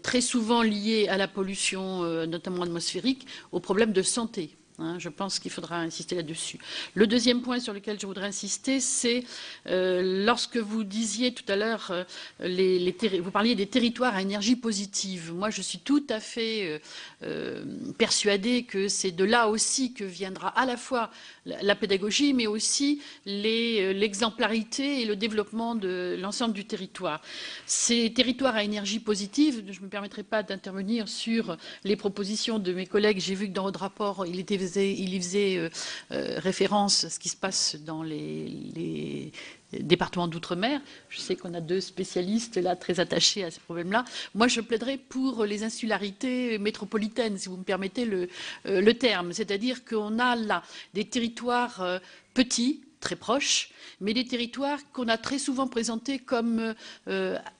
très souvent lié à la pollution, notamment atmosphérique, aux problèmes de santé. Je pense qu'il faudra insister là-dessus. Le deuxième point sur lequel je voudrais insister, c'est lorsque vous disiez tout à l'heure, vous parliez des territoires à énergie positive. Moi, je suis tout à fait persuadée que c'est de là aussi que viendra à la fois la pédagogie, mais aussi l'exemplarité et le développement de l'ensemble du territoire. Ces territoires à énergie positive, je ne me permettrai pas d'intervenir sur les propositions de mes collègues. J'ai vu que dans votre rapport, il y faisait référence à ce qui se passe dans les départements d'outre-mer. Je sais qu'on a deux spécialistes là très attachés à ces problèmes-là. Moi, je plaiderais pour les insularités métropolitaines, si vous me permettez le terme. C'est-à-dire qu'on a là des territoires petits, très proches, mais des territoires qu'on a très souvent présentés comme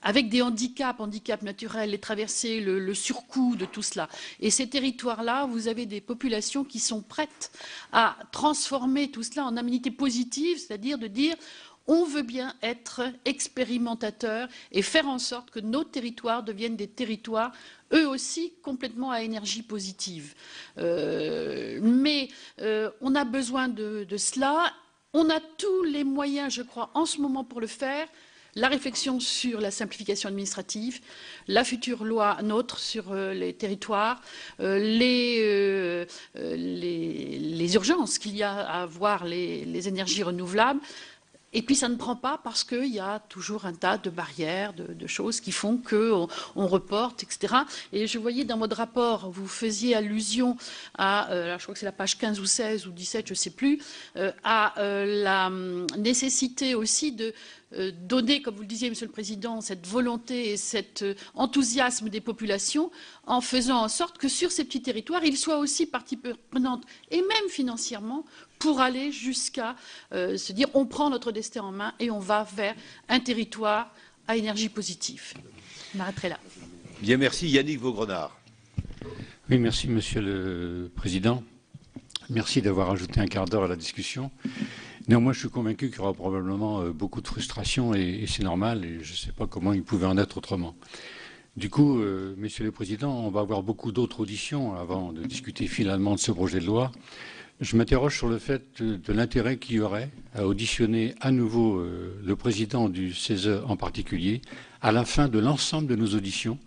avec des handicaps naturels, les traversées, le surcoût de tout cela. Et ces territoires-là, vous avez des populations qui sont prêtes à transformer tout cela en aménité positive, c'est-à-dire de dire on veut bien être expérimentateurs et faire en sorte que nos territoires deviennent des territoires, eux aussi, complètement à énergie positive. Mais on a besoin de cela. On a tous les moyens, je crois, en ce moment pour le faire. La réflexion sur la simplification administrative, la future loi NOTRe sur les territoires, les urgences qu'il y a à avoir les énergies renouvelables. Et puis ça ne prend pas parce qu'il y a toujours un tas de barrières, de choses qui font qu'on reporte, etc. Et je voyais dans votre rapport, vous faisiez allusion à, alors je crois que c'est la page 15 ou 16 ou 17, je ne sais plus, à la nécessité aussi de donner, comme vous le disiez, Monsieur le Président, cette volonté et cet enthousiasme des populations en faisant en sorte que sur ces petits territoires, ils soient aussi partie prenante et même financièrement pour aller jusqu'à se dire on prend notre destin en main et on va vers un territoire à énergie positive. Je m'arrêterai là. Bien, merci. Yannick Vaugrenard. Oui, merci Monsieur le Président. Merci d'avoir ajouté un quart d'heure à la discussion. Néanmoins, je suis convaincu qu'il y aura probablement beaucoup de frustration et c'est normal et je ne sais pas comment il pouvait en être autrement. Du coup, Monsieur le Président, on va avoir beaucoup d'autres auditions avant de discuter finalement de ce projet de loi. Je m'interroge sur le fait de l'intérêt qu'il y aurait à auditionner à nouveau le président du CESE en particulier à la fin de l'ensemble de nos auditions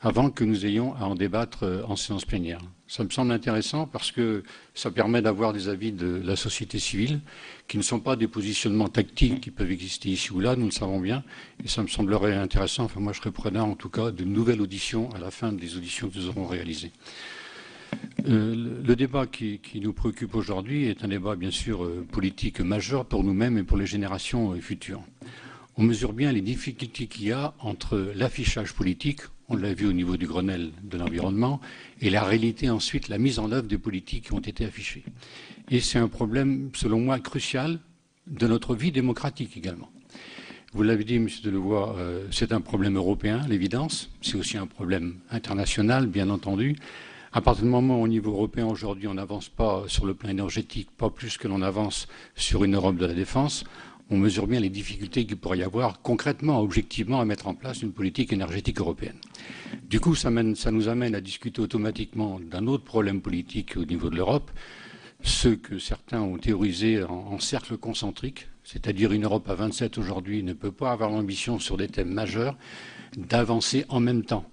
avant que nous ayons à en débattre en séance plénière. Ça me semble intéressant parce que ça permet d'avoir des avis de la société civile qui ne sont pas des positionnements tactiques qui peuvent exister ici ou là, nous le savons bien, et ça me semblerait intéressant, enfin moi je serais preneur en tout cas, de nouvelles auditions à la fin des auditions que nous aurons réalisées. Le débat qui nous préoccupe aujourd'hui est un débat bien sûr politique majeur pour nous-mêmes et pour les générations futures. On mesure bien les difficultés qu'il y a entre l'affichage politique, on l'a vu au niveau du Grenelle de l'environnement, et la réalité ensuite, la mise en œuvre des politiques qui ont été affichées. Et c'est un problème, selon moi, crucial de notre vie démocratique également. Vous l'avez dit, M. Delevoye, c'est un problème européen, l'évidence. C'est aussi un problème international, bien entendu. À partir du moment où, au niveau européen, aujourd'hui, on n'avance pas sur le plan énergétique, pas plus que l'on avance sur une Europe de la défense, on mesure bien les difficultés qu'il pourrait y avoir concrètement, objectivement, à mettre en place une politique énergétique européenne. Du coup, ça nous amène à discuter automatiquement d'un autre problème politique au niveau de l'Europe, ceux que certains ont théorisés en cercle concentrique, c'est-à-dire une Europe à 27 aujourd'hui ne peut pas avoir l'ambition sur des thèmes majeurs d'avancer en même temps.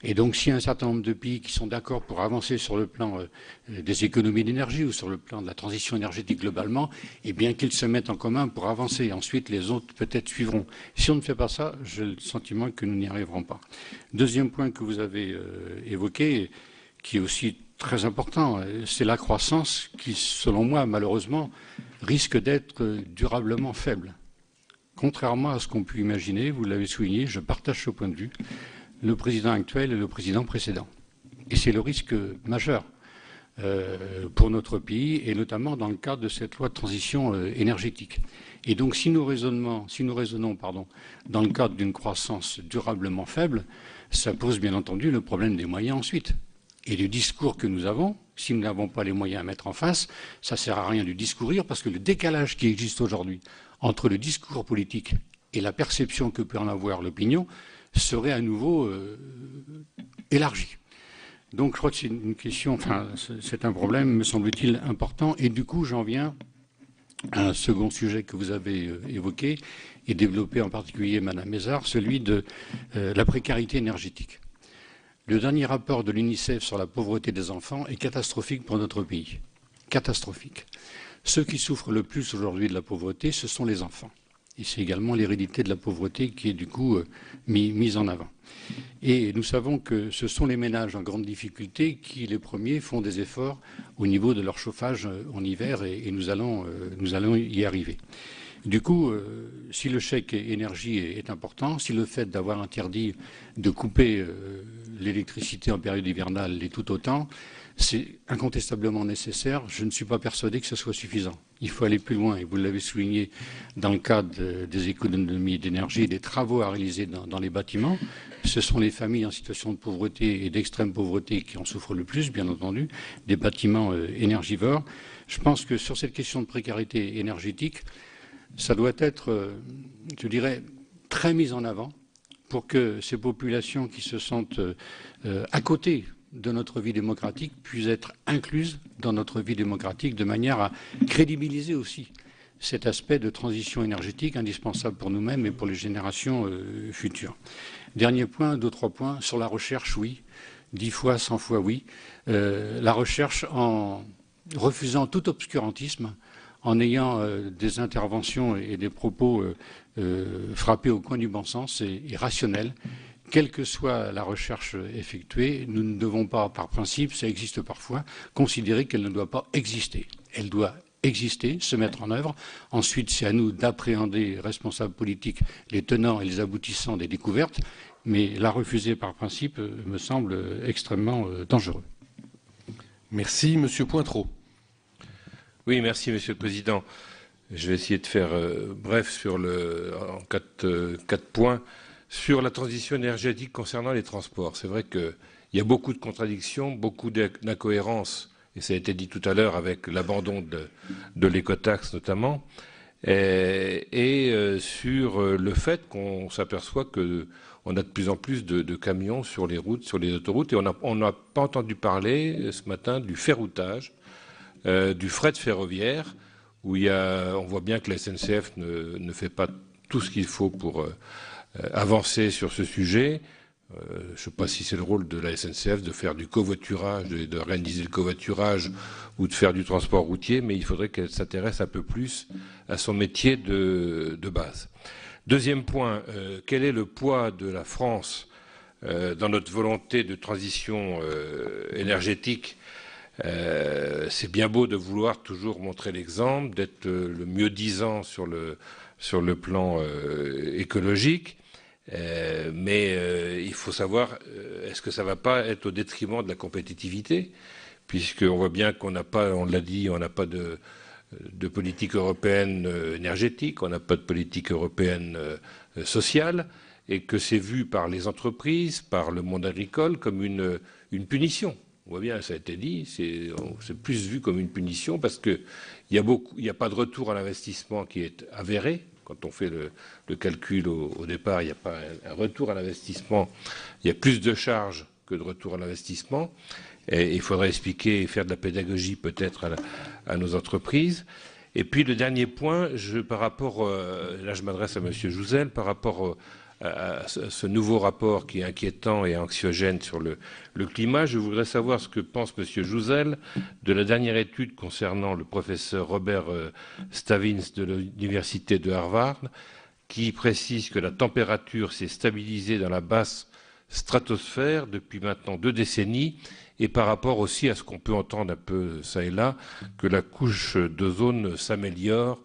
Et donc, s'il y a un certain nombre de pays qui sont d'accord pour avancer sur le plan des économies d'énergie ou sur le plan de la transition énergétique globalement, eh bien qu'ils se mettent en commun pour avancer. Ensuite, les autres peut-être suivront. Si on ne fait pas ça, j'ai le sentiment que nous n'y arriverons pas. Deuxième point que vous avez évoqué, qui est aussi très important, c'est la croissance qui, selon moi, malheureusement, risque d'être durablement faible. Contrairement à ce qu'on peut imaginer, vous l'avez souligné, je partage ce point de vue, le président actuel et le président précédent. Et c'est le risque majeur pour notre pays, et notamment dans le cadre de cette loi de transition énergétique. Et donc, si nous raisonnons dans le cadre d'une croissance durablement faible, ça pose bien entendu le problème des moyens ensuite. Et le discours que nous avons, si nous n'avons pas les moyens à mettre en face, ça ne sert à rien de discourir, parce que le décalage qui existe aujourd'hui entre le discours politique et la perception que peut en avoir l'opinion serait à nouveau élargi. Donc je crois que c'est une question, enfin c'est un problème, me semble-t-il, important. Et du coup, j'en viens à un second sujet que vous avez évoqué et développé en particulier, Madame Mézard, celui de la précarité énergétique. Le dernier rapport de l'UNICEF sur la pauvreté des enfants est catastrophique pour notre pays. Catastrophique. Ceux qui souffrent le plus aujourd'hui de la pauvreté, ce sont les enfants. Et c'est également l'hérédité de la pauvreté qui est du coup mise en avant. Et nous savons que ce sont les ménages en grande difficulté qui, les premiers, font des efforts au niveau de leur chauffage en hiver et nous allons y arriver. Du coup, si le chèque énergie est important, si le fait d'avoir interdit de couper l'électricité en période hivernale l'est tout autant, c'est incontestablement nécessaire. Je ne suis pas persuadé que ce soit suffisant. Il faut aller plus loin, et vous l'avez souligné dans le cadre des économies d'énergie et des travaux à réaliser dans les bâtiments. Ce sont les familles en situation de pauvreté et d'extrême pauvreté qui en souffrent le plus, bien entendu, des bâtiments énergivores. Je pense que sur cette question de précarité énergétique, ça doit être, je dirais, très mis en avant pour que ces populations qui se sentent à côté de notre vie démocratique puissent être incluses dans notre vie démocratique de manière à crédibiliser aussi cet aspect de transition énergétique indispensable pour nous-mêmes et pour les générations futures. Dernier point, 2-3 points. Sur la recherche, oui. 10 fois, 100 fois, oui. La recherche en refusant tout obscurantisme, en ayant des interventions et des propos frappés au coin du bon sens et rationnels. Quelle que soit la recherche effectuée, nous ne devons pas, par principe, ça existe parfois, considérer qu'elle ne doit pas exister. Elle doit exister, se mettre en œuvre. Ensuite, c'est à nous d'appréhender, responsables politiques, les tenants et les aboutissants des découvertes, mais la refuser par principe me semble extrêmement dangereux. Merci, Monsieur Pointreau. Oui, merci, Monsieur le Président. Je vais essayer de faire bref sur en quatre points. Sur la transition énergétique concernant les transports, c'est vrai qu'il y a beaucoup de contradictions, beaucoup d'incohérences, et ça a été dit tout à l'heure avec l'abandon de l'écotaxe notamment, et sur le fait qu'on s'aperçoit qu'on a de plus en plus de camions sur les routes, sur les autoroutes, et on n'a pas entendu parler ce matin du ferroutage, du fret ferroviaire, où on voit bien que la SNCF ne fait pas tout ce qu'il faut pour avancer sur ce sujet. Je ne sais pas si c'est le rôle de la SNCF de faire du covoiturage, de réaliser le covoiturage ou de faire du transport routier, mais il faudrait qu'elle s'intéresse un peu plus à son métier de base. Deuxième point, quel est le poids de la France dans notre volonté de transition énergétique? C'est bien beau de vouloir toujours montrer l'exemple, d'être le mieux-disant sur le plan écologique. Mais il faut savoir, est-ce que ça ne va pas être au détriment de la compétitivité, puisqu'on voit bien qu'on n'a pas, on l'a dit, on n'a pas de politique européenne énergétique, on n'a pas de politique européenne sociale, et que c'est vu par les entreprises, par le monde agricole, comme une punition. On voit bien, ça a été dit, c'est plus vu comme une punition, parce qu'il n'y a pas de retour à l'investissement qui est avéré. Quand on fait le calcul au départ, il n'y a pas un retour à l'investissement. Il y a plus de charges que de retour à l'investissement. Et il faudrait expliquer et faire de la pédagogie peut-être à nos entreprises. Et puis le dernier point, par rapport, là je m'adresse à M. Jouzel, par rapport à ce nouveau rapport qui est inquiétant et anxiogène sur le climat, je voudrais savoir ce que pense M. Jouzel de la dernière étude concernant le professeur Robert Stavins de l'Université de Harvard, qui précise que la température s'est stabilisée dans la basse stratosphère depuis maintenant 2 décennies, et par rapport aussi à ce qu'on peut entendre un peu ça et là, que la couche d'ozone s'améliore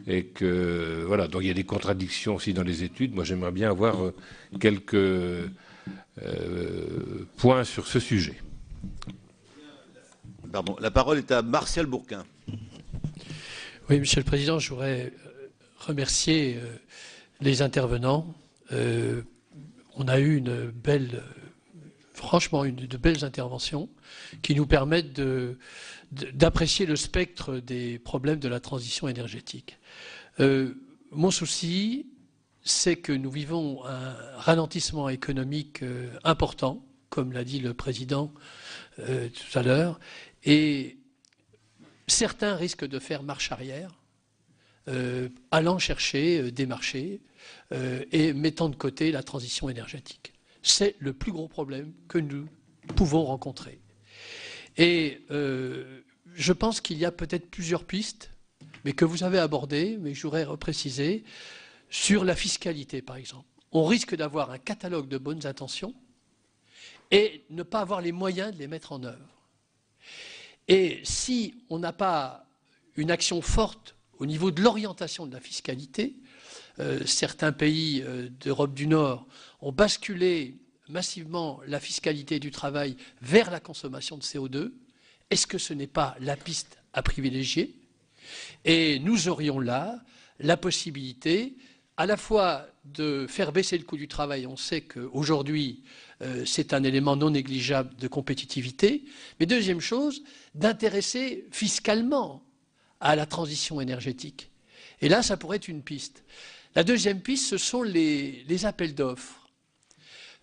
et que voilà, donc il y a des contradictions aussi dans les études. Moi, j'aimerais bien avoir quelques points sur ce sujet. Pardon. La parole est à Martial Bourquin. Oui, Monsieur le Président, je voudrais remercier les intervenants. On a eu franchement de belles interventions qui nous permettent d'apprécier le spectre des problèmes de la transition énergétique. Mon souci, c'est que nous vivons un ralentissement économique important, comme l'a dit le Président tout à l'heure, et certains risquent de faire marche arrière, allant chercher des marchés et mettant de côté la transition énergétique. C'est le plus gros problème que nous pouvons rencontrer. Et je pense qu'il y a peut-être plusieurs pistes, mais que vous avez abordées, mais je voudrais repréciser, sur la fiscalité, par exemple. On risque d'avoir un catalogue de bonnes intentions et ne pas avoir les moyens de les mettre en œuvre. Et si on n'a pas une action forte au niveau de l'orientation de la fiscalité, certains pays d'Europe du Nord ont basculé massivement la fiscalité du travail vers la consommation de CO2. Est-ce que ce n'est pas la piste à privilégier? Et nous aurions là la possibilité à la fois de faire baisser le coût du travail. On sait qu'aujourd'hui, c'est un élément non négligeable de compétitivité. Mais deuxième chose, d'intéresser fiscalement à la transition énergétique. Et là, ça pourrait être une piste. La deuxième piste, ce sont les appels d'offres.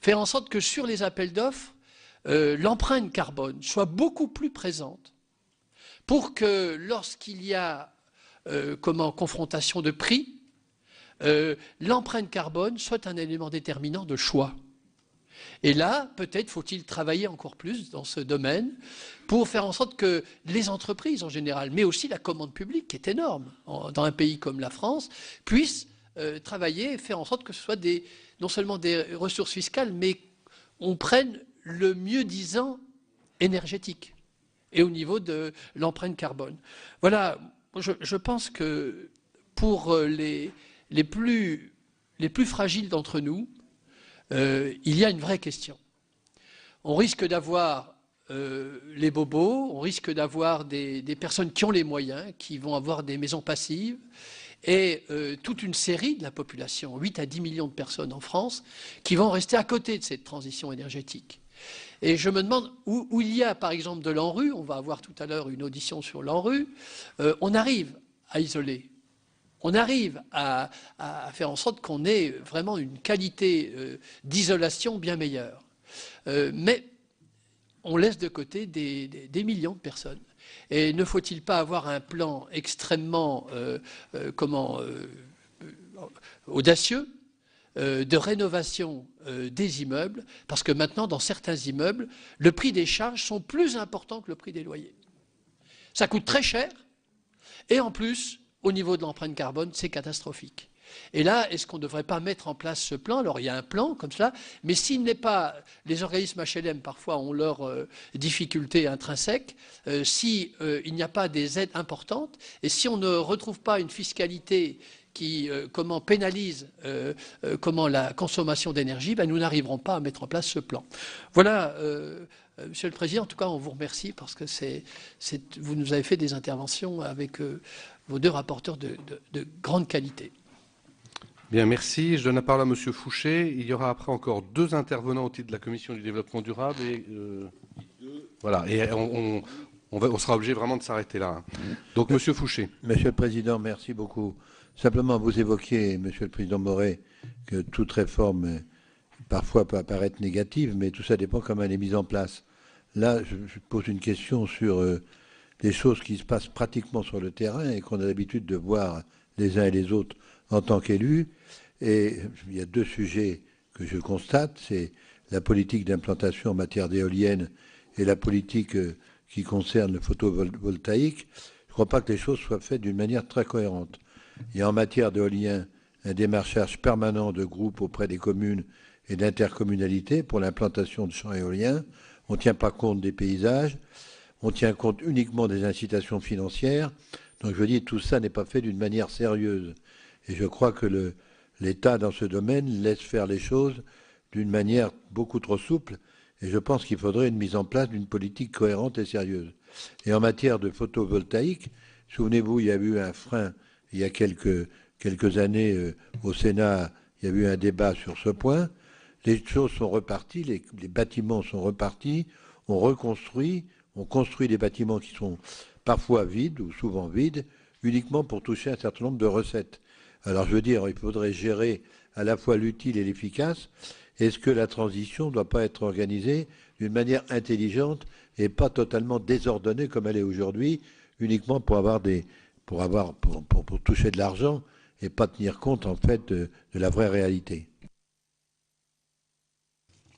Faire en sorte que sur les appels d'offres, l'empreinte carbone soit beaucoup plus présente pour que lorsqu'il y a confrontation de prix, l'empreinte carbone soit un élément déterminant de choix. Et là, peut-être faut-il travailler encore plus dans ce domaine pour faire en sorte que les entreprises en général, mais aussi la commande publique, qui est énorme dans un pays comme la France, puissent travailler et faire en sorte que ce soit non seulement des ressources fiscales, mais on prenne le mieux-disant énergétique et au niveau de l'empreinte carbone. Voilà, je pense que pour les plus fragiles d'entre nous, il y a une vraie question. On risque d'avoir les bobos, on risque d'avoir des personnes qui ont les moyens, qui vont avoir des maisons passives, et toute une série de la population, 8 à 10 millions de personnes en France, qui vont rester à côté de cette transition énergétique. Et je me demande où il y a, par exemple, de l'ANRU, on va avoir tout à l'heure une audition sur l'ANRU, on arrive à isoler. On arrive à faire en sorte qu'on ait vraiment une qualité d'isolation bien meilleure. Mais on laisse de côté des millions de personnes. Et ne faut-il pas avoir un plan extrêmement audacieux de rénovation des immeubles, parce que maintenant, dans certains immeubles, le prix des charges sont plus importants que le prix des loyers. Ça coûte très cher, et en plus, au niveau de l'empreinte carbone, c'est catastrophique. Et là, est-ce qu'on ne devrait pas mettre en place ce plan? Alors, il y a un plan comme cela, mais s'il n'est pas... Les organismes HLM, parfois, ont leurs difficultés intrinsèques. Si il n'y a pas des aides importantes, et si on ne retrouve pas une fiscalité qui pénalise la consommation d'énergie, ben, nous n'arriverons pas à mettre en place ce plan. Voilà, Monsieur le Président, en tout cas, on vous remercie parce que vous nous avez fait des interventions avec vos deux rapporteurs de grande qualité. Bien, merci. Je donne la parole à Monsieur Fouché. Il y aura après encore 2 intervenants au titre de la Commission du développement durable. Et, voilà, et on sera obligé vraiment de s'arrêter là. Donc, Monsieur Fouché. Monsieur le Président, merci beaucoup. Simplement, vous évoquiez, Monsieur le Président Moret, que toute réforme, parfois, peut apparaître négative, mais tout ça dépend comment elle est mise en place. Là, je pose une question sur des choses qui se passent pratiquement sur le terrain et qu'on a l'habitude de voir les uns et les autres en tant qu'élus. Et il y a deux sujets que je constate, c'est la politique d'implantation en matière d'éoliennes et la politique qui concerne le photovoltaïque. Je ne crois pas que les choses soient faites d'une manière très cohérente. Il y a en matière d'éolien un démarchage permanent de groupes auprès des communes et d'intercommunalités pour l'implantation de champs éoliens. On ne tient pas compte des paysages, on tient compte uniquement des incitations financières. Donc je veux dire, tout ça n'est pas fait d'une manière sérieuse. Et je crois que l'État, dans ce domaine, laisse faire les choses d'une manière beaucoup trop souple. Et je pense qu'il faudrait une mise en place d'une politique cohérente et sérieuse. Et en matière de photovoltaïque, souvenez-vous, il y a eu un frein il y a quelques années au Sénat, il y a eu un débat sur ce point. Les choses sont reparties, les bâtiments sont repartis, on construit des bâtiments qui sont parfois vides ou souvent vides, uniquement pour toucher un certain nombre de recettes. Alors je veux dire, il faudrait gérer à la fois l'utile et l'efficace. Est-ce que la transition ne doit pas être organisée d'une manière intelligente et pas totalement désordonnée comme elle est aujourd'hui, uniquement pour toucher de l'argent et pas tenir compte en fait de la vraie réalité?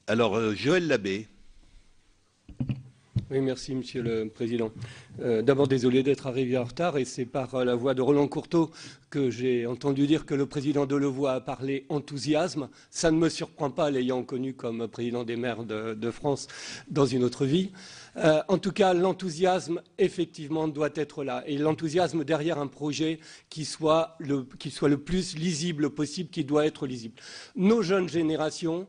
Alors, Joël Labbé. Oui, merci, Monsieur le Président. D'abord, désolé d'être arrivé en retard, et c'est par la voix de Roland Courteau que j'ai entendu dire que le président Delevoye a parlé enthousiasme. Ça ne me surprend pas, l'ayant connu comme président des maires de France dans une autre vie. En tout cas, l'enthousiasme, effectivement, doit être là. Et l'enthousiasme derrière un projet qui soit le plus lisible possible, qui doit être lisible. Nos jeunes générations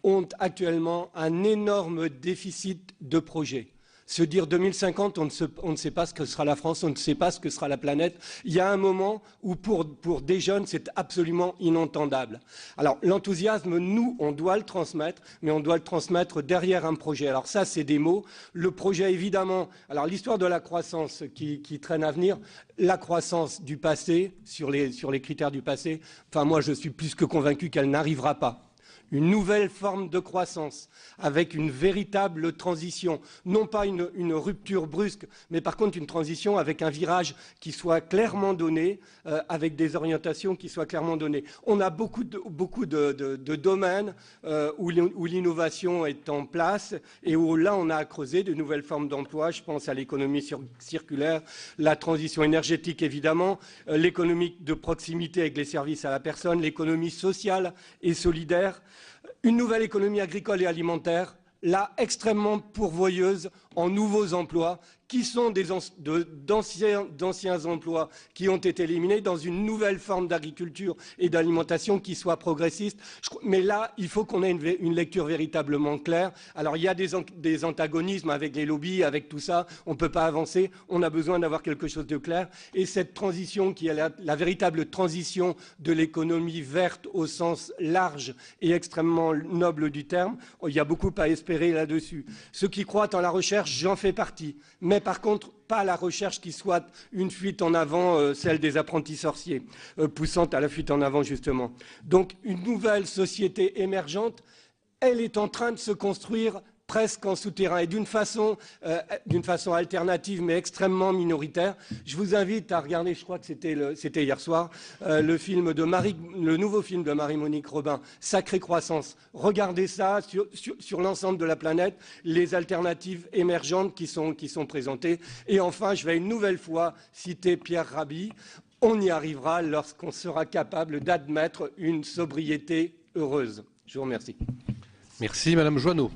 ont actuellement un énorme déficit de projets. Se dire 2050, on ne sait pas ce que sera la France, on ne sait pas ce que sera la planète. Il y a un moment où pour des jeunes, c'est absolument inentendable. Alors l'enthousiasme, nous, on doit le transmettre, mais on doit le transmettre derrière un projet. Alors ça, c'est des mots. Le projet, évidemment, alors l'histoire de la croissance qui traîne à venir, la croissance du passé, sur les critères du passé, enfin moi, je suis plus que convaincu qu'elle n'arrivera pas. Une nouvelle forme de croissance avec une véritable transition, non pas une rupture brusque, mais par contre une transition avec un virage qui soit clairement donné, avec des orientations qui soient clairement données. On a beaucoup de domaines où l'innovation est en place et où là on a à creuser de nouvelles formes d'emploi. Je pense à l'économie circulaire, la transition énergétique évidemment, l'économie de proximité avec les services à la personne, l'économie sociale et solidaire. Une nouvelle économie agricole et alimentaire, là, extrêmement pourvoyeuse en nouveaux emplois, qui sont d'anciens emplois qui ont été éliminés dans une nouvelle forme d'agriculture et d'alimentation qui soit progressiste. Mais là, il faut qu'on ait une lecture véritablement claire. Alors, il y a des antagonismes avec les lobbies, avec tout ça. On ne peut pas avancer. On a besoin d'avoir quelque chose de clair. Et cette transition qui est la véritable transition de l'économie verte au sens large et extrêmement noble du terme, il y a beaucoup à espérer là-dessus. Ceux qui croient en la recherche, j'en fais partie. Mais par contre, pas la recherche qui soit une fuite en avant, celle des apprentis sorciers, poussant à la fuite en avant justement. Donc une nouvelle société émergente, elle est en train de se construire presque en souterrain et d'une façon alternative mais extrêmement minoritaire. Je vous invite à regarder, je crois que c'était hier soir, le nouveau film de Marie-Monique Robin, Sacrée Croissance. Regardez ça sur l'ensemble de la planète, les alternatives émergentes qui sont présentées. Et enfin, je vais une nouvelle fois citer Pierre Rabhi. On y arrivera lorsqu'on sera capable d'admettre une sobriété heureuse. Je vous remercie. Merci, Madame Joanneau.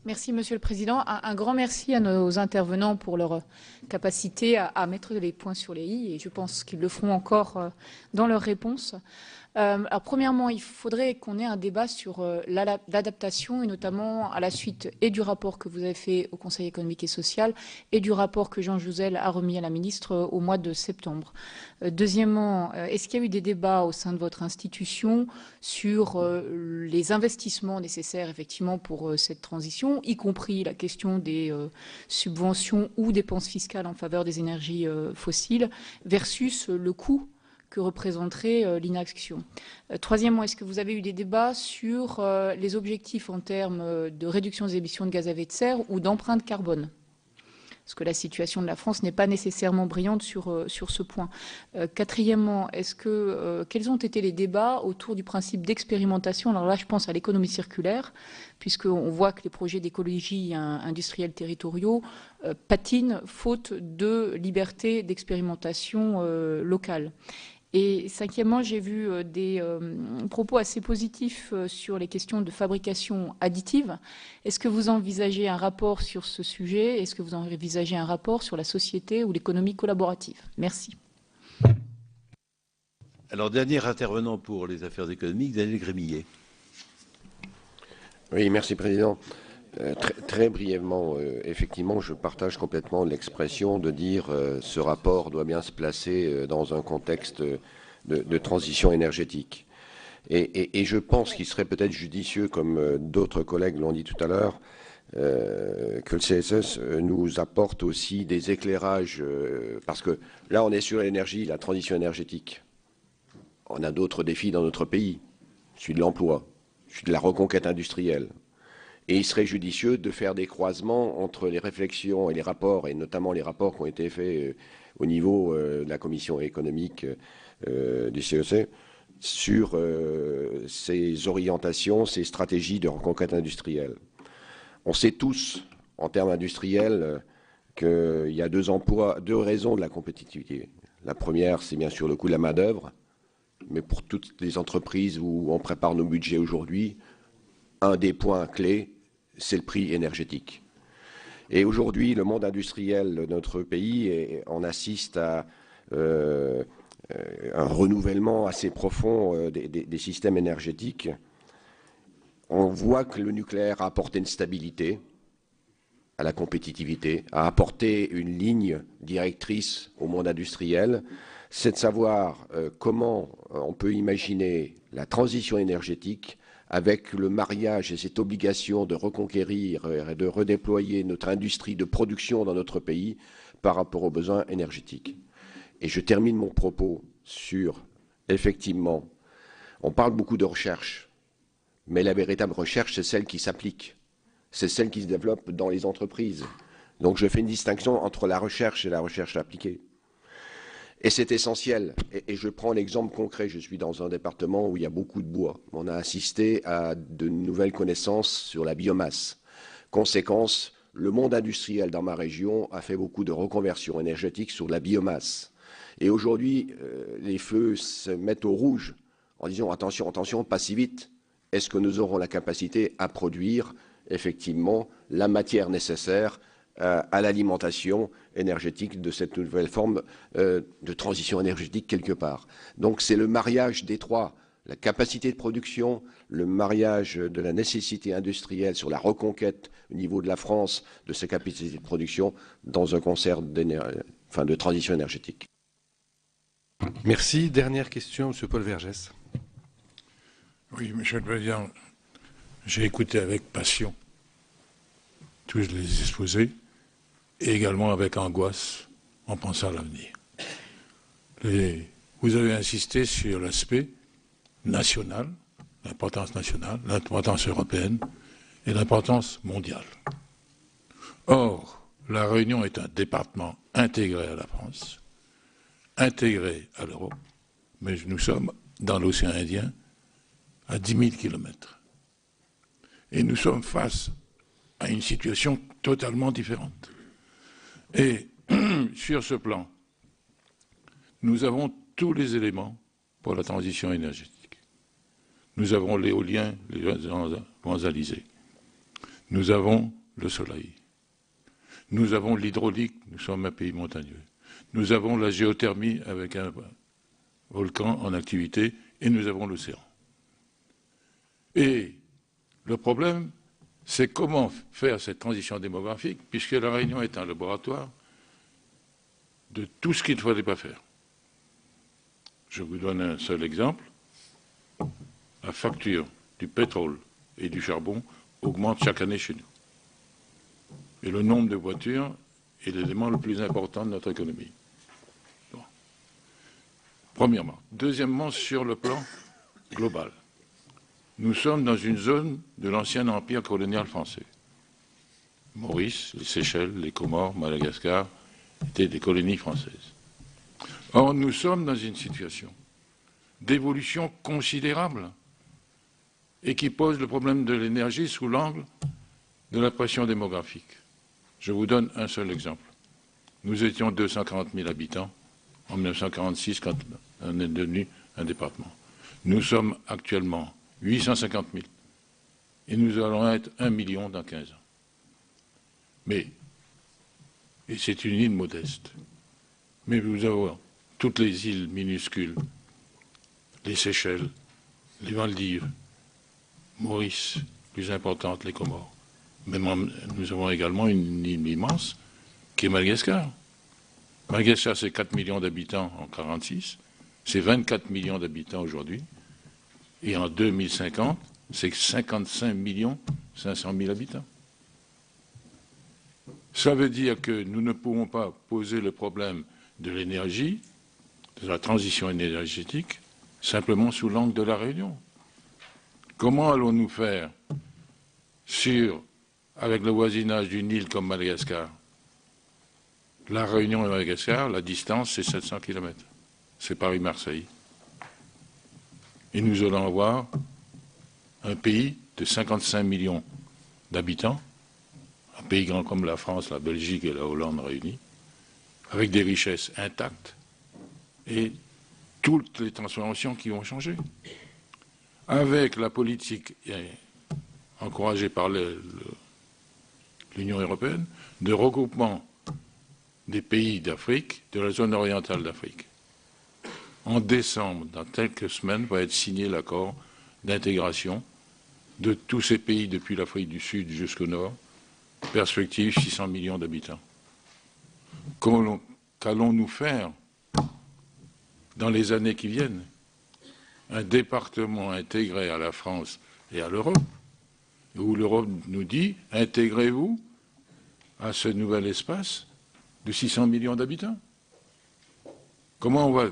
Merci, Monsieur le Président. Un grand merci à nos intervenants pour leur capacité à mettre les points sur les i, et je pense qu'ils le feront encore dans leurs réponses. Alors, premièrement, il faudrait qu'on ait un débat sur l'adaptation, et notamment à la suite et du rapport que vous avez fait au Conseil économique et social et du rapport que Jean Jouzel a remis à la ministre au mois de septembre. Deuxièmement, est-ce qu'il y a eu des débats au sein de votre institution sur les investissements nécessaires effectivement pour cette transition, y compris la question des subventions ou dépenses fiscales en faveur des énergies fossiles versus le coût que représenterait l'inaction. Troisièmement, est-ce que vous avez eu des débats sur les objectifs en termes de réduction des émissions de gaz à effet de serre ou d'empreinte carbone ? Parce que la situation de la France n'est pas nécessairement brillante sur ce point. Quatrièmement, quels ont été les débats autour du principe d'expérimentation? Alors là, je pense à l'économie circulaire, puisqu'on voit que les projets d'écologie industrielle territoriaux patinent faute de liberté d'expérimentation locale. Et cinquièmement, j'ai vu des propos assez positifs sur les questions de fabrication additive. Est-ce que vous envisagez un rapport sur ce sujet? Est-ce que vous envisagez un rapport sur la société ou l'économie collaborative? Merci. Alors, dernier intervenant pour les affaires économiques, Daniel Grémillet. Oui, merci Président. Très brièvement, effectivement, je partage complètement l'expression de dire ce rapport doit bien se placer dans un contexte de transition énergétique. Et je pense qu'il serait peut-être judicieux, comme d'autres collègues l'ont dit tout à l'heure, que le CSE nous apporte aussi des éclairages, parce que là, on est sur l'énergie, la transition énergétique. On a d'autres défis dans notre pays, celui de l'emploi, celui de la reconquête industrielle. Et il serait judicieux de faire des croisements entre les réflexions et les rapports, et notamment les rapports qui ont été faits au niveau de la commission économique du CEC, sur ces orientations, ces stratégies de reconquête industrielle. On sait tous, en termes industriels, qu'il y a deux raisons de la compétitivité. La première, c'est bien sûr le coût de la main-d'œuvre, mais pour toutes les entreprises où on prépare nos budgets aujourd'hui, un des points clés, c'est le prix énergétique. Et aujourd'hui, le monde industriel de notre pays, on assiste à un renouvellement assez profond des systèmes énergétiques. On voit que le nucléaire a apporté une stabilité à la compétitivité, a apporté une ligne directrice au monde industriel. C'est de savoir comment on peut imaginer la transition énergétique avec le mariage et cette obligation de reconquérir et de redéployer notre industrie de production dans notre pays par rapport aux besoins énergétiques. Et je termine mon propos sur, effectivement, on parle beaucoup de recherche, mais la véritable recherche, c'est celle qui s'applique, c'est celle qui se développe dans les entreprises. Donc je fais une distinction entre la recherche et la recherche appliquée. Et c'est essentiel. Et je prends l'exemple concret. Je suis dans un département où il y a beaucoup de bois. On a assisté à de nouvelles connaissances sur la biomasse. Conséquence, le monde industriel dans ma région a fait beaucoup de reconversion énergétique sur la biomasse. Et aujourd'hui, les feux se mettent au rouge en disant attention, attention, pas si vite. Est-ce que nous aurons la capacité à produire effectivement la matière nécessaire à l'alimentation énergétique de cette nouvelle forme de transition énergétique quelque part. Donc c'est le mariage des trois, la capacité de production, le mariage de la nécessité industrielle sur la reconquête au niveau de la France de ses capacités de production dans un concert de transition énergétique. Merci. Dernière question, M. Paul Vergès. Oui, Monsieur le Président, j'ai écouté avec passion tous les exposés, et également avec angoisse en pensant à l'avenir. Vous avez insisté sur l'aspect national, l'importance européenne et l'importance mondiale. Or, la Réunion est un département intégré à la France, intégré à l'Europe, mais nous sommes dans l'océan Indien à 10 000 kilomètres. Et nous sommes face à une situation totalement différente. Et sur ce plan, nous avons tous les éléments pour la transition énergétique. Nous avons l'éolien, les vents alizés. Nous avons le soleil. Nous avons l'hydraulique, nous sommes un pays montagneux. Nous avons la géothermie avec un volcan en activité et nous avons l'océan. Et le problème, c'est comment faire cette transition démographique, puisque la Réunion est un laboratoire de tout ce qu'il ne fallait pas faire. Je vous donne un seul exemple. La facture du pétrole et du charbon augmente chaque année chez nous. Et le nombre de voitures est l'élément le plus important de notre économie. Bon. Premièrement. Deuxièmement, sur le plan global. Nous sommes dans une zone de l'ancien empire colonial français. Maurice, les Seychelles, les Comores, Madagascar étaient des colonies françaises. Or, nous sommes dans une situation d'évolution considérable et qui pose le problème de l'énergie sous l'angle de la pression démographique. Je vous donne un seul exemple. Nous étions 240 000 habitants en 1946 quand on est devenu un département. Nous sommes actuellement 850 000 et nous allons être 1 million dans 15 ans. Mais, et c'est une île modeste, mais vous avez toutes les îles minuscules, les Seychelles, les Maldives, Maurice, plus importante, les Comores. Mais nous avons également une île immense qui est Madagascar. Madagascar, c'est 4 millions d'habitants en 1946, c'est 24 millions d'habitants aujourd'hui, et en 2050, c'est 55 500 000 habitants. Ça veut dire que nous ne pourrons pas poser le problème de l'énergie, de la transition énergétique, simplement sous l'angle de la Réunion. Comment allons-nous faire avec le voisinage d'une île comme Madagascar? La Réunion et Madagascar, la distance, c'est 700 km. C'est Paris-Marseille. Et nous allons avoir un pays de 55 millions d'habitants, un pays grand comme la France, la Belgique et la Hollande réunis, avec des richesses intactes et toutes les transformations qui vont changer. Avec la politique encouragée par l'Union européenne de regroupement des pays d'Afrique, de la zone orientale d'Afrique. En décembre, dans quelques semaines, va être signé l'accord d'intégration de tous ces pays depuis l'Afrique du Sud jusqu'au Nord, perspective 600 millions d'habitants. Qu'allons-nous faire dans les années qui viennent? Un département intégré à la France et à l'Europe, où l'Europe nous dit « intégrez-vous à ce nouvel espace de 600 millions d'habitants ». Comment on va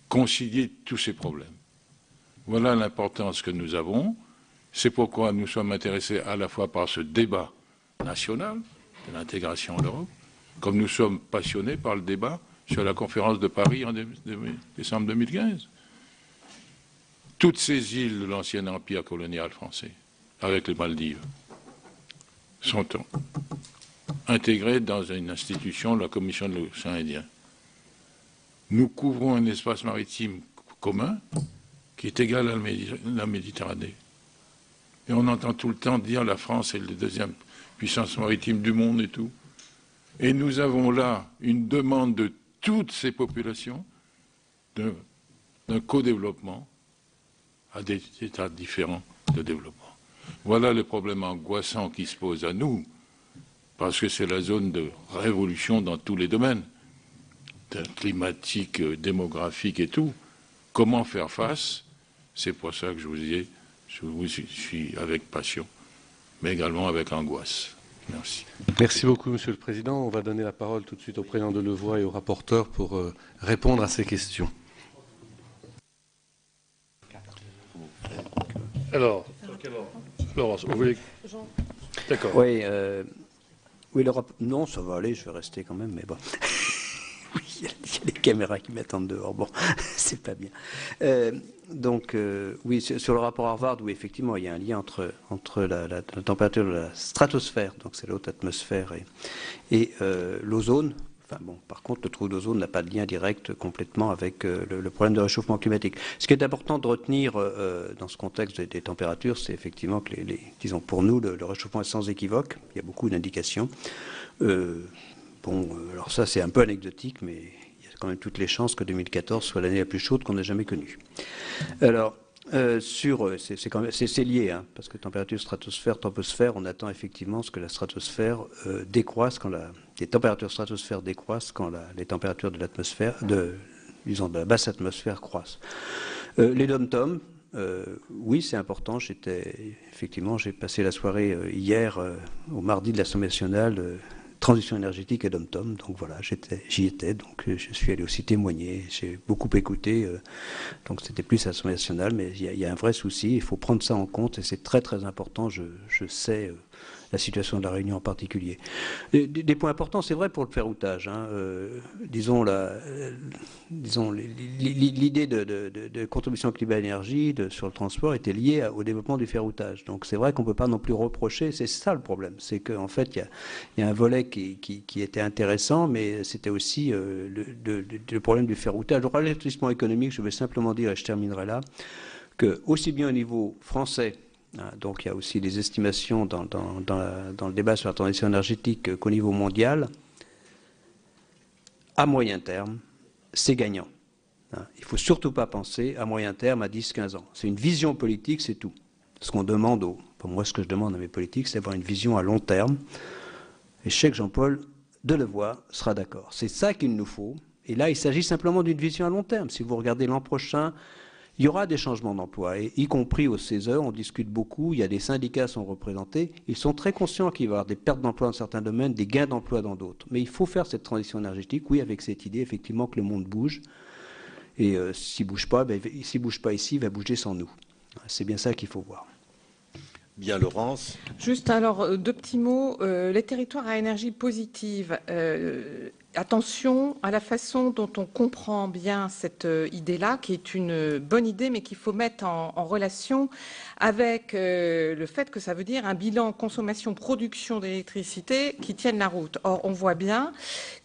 concilier tous ces problèmes? Voilà l'importance que nous avons. C'est pourquoi nous sommes intéressés à la fois par ce débat national de l'intégration en Europe, comme nous sommes passionnés par le débat sur la conférence de Paris en décembre 2015. Toutes ces îles de l'ancien empire colonial français, avec les Maldives, sont intégrées dans une institution, la Commission de l'océan Indien. Nous couvrons un espace maritime commun qui est égal à la Méditerranée. Et on entend tout le temps dire la France est la deuxième puissance maritime du monde et tout. Et nous avons là une demande de toutes ces populations d'un co-développement à des états différents de développement. Voilà le problème angoissant qui se pose à nous, parce que c'est la zone de révolution dans tous les domaines, climatique, démographique et tout. Comment faire face? C'est pour ça que je vous suis avec passion, mais également avec angoisse. Merci. Merci beaucoup, Monsieur le Président. On va donner la parole tout de suite au président de Levoix et au rapporteur pour répondre à ces questions. Alors, Laurence, vous voulez... D'accord. Oui, oui, non, ça va aller, je vais rester quand même, mais bon. Oui, il y a des caméras qui m'attendent dehors. Bon, c'est pas bien. Oui, sur le rapport Harvard, oui, effectivement, il y a un lien entre la température de la stratosphère, donc c'est la haute atmosphère, et l'ozone. Enfin, bon, par contre, le trou d'ozone n'a pas de lien direct complètement avec le problème de réchauffement climatique. Ce qui est important de retenir dans ce contexte des températures, c'est effectivement que, disons, pour nous, le réchauffement est sans équivoque. Il y a beaucoup d'indications. Alors ça, c'est un peu anecdotique, mais il y a quand même toutes les chances que 2014 soit l'année la plus chaude qu'on ait jamais connue. Alors, c'est lié, hein, parce que température, stratosphère, temposphère, on attend effectivement ce que la stratosphère décroisse, les températures stratosphère décroissent quand les températures de l'atmosphère, de la basse atmosphère croissent. Les dom-toms, oui, c'est important. Effectivement, j'ai passé la soirée hier, au mardi de l'Assemblée nationale, transition énergétique et DOM-TOM. Donc voilà, j'y étais, donc je suis allé aussi témoigner, j'ai beaucoup écouté, donc c'était plus à l'Assemblée nationale, mais il y a un vrai souci, il faut prendre ça en compte et c'est très très important, je sais la situation de la Réunion en particulier. Des points importants, c'est vrai pour le ferroutage. Hein, disons l'idée de contribution climat-énergie sur le transport était liée au développement du ferroutage. Donc c'est vrai qu'on ne peut pas non plus reprocher, c'est ça le problème, c'est qu'en fait il y a un volet qui était intéressant, mais c'était aussi le problème du ferroutage. Le ralentissement économique, je vais simplement dire, et je terminerai là, que aussi bien au niveau français, donc il y a aussi des estimations dans le débat sur la transition énergétique qu'au niveau mondial, à moyen terme, c'est gagnant. Il ne faut surtout pas penser à moyen terme à 10-15 ans. C'est une vision politique, c'est tout. Ce qu'on demande moi, ce que je demande à mes politiques, c'est d'avoir une vision à long terme. Et je sais que Jean-Paul Delevoye sera d'accord. C'est ça qu'il nous faut. Et là, il s'agit simplement d'une vision à long terme. Si vous regardez l'an prochain, il y aura des changements d'emploi, et y compris au CESE, on discute beaucoup, il y a des syndicats qui sont représentés, ils sont très conscients qu'il va y avoir des pertes d'emploi dans certains domaines, des gains d'emploi dans d'autres. Mais il faut faire cette transition énergétique, oui, avec cette idée, effectivement, que le monde bouge, et s'il ne bouge pas, ici, il va bouger sans nous. C'est bien ça qu'il faut voir. Bien, Laurence. Juste alors, deux petits mots. Les territoires à énergie positive. Attention à la façon dont on comprend bien cette idée-là, qui est une bonne idée, mais qu'il faut mettre en relation avec le fait que ça veut dire un bilan consommation-production d'électricité qui tienne la route. Or, on voit bien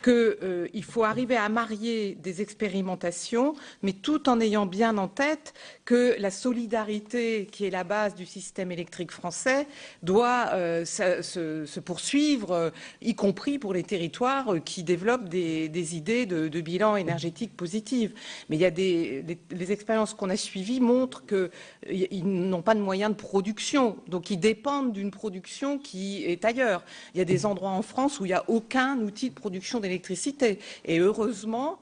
qu'il faut arriver à marier des expérimentations, mais tout en ayant bien en tête que la solidarité qui est la base du système électrique français doit se poursuivre, y compris pour les territoires qui développent des idées de bilan énergétique positif. Mais il y a les expériences qu'on a suivies montrent qu'ils n'ont pas de moyens de production, donc ils dépendent d'une production qui est ailleurs. Il y a des endroits en France où il n'y a aucun outil de production d'électricité. Et heureusement,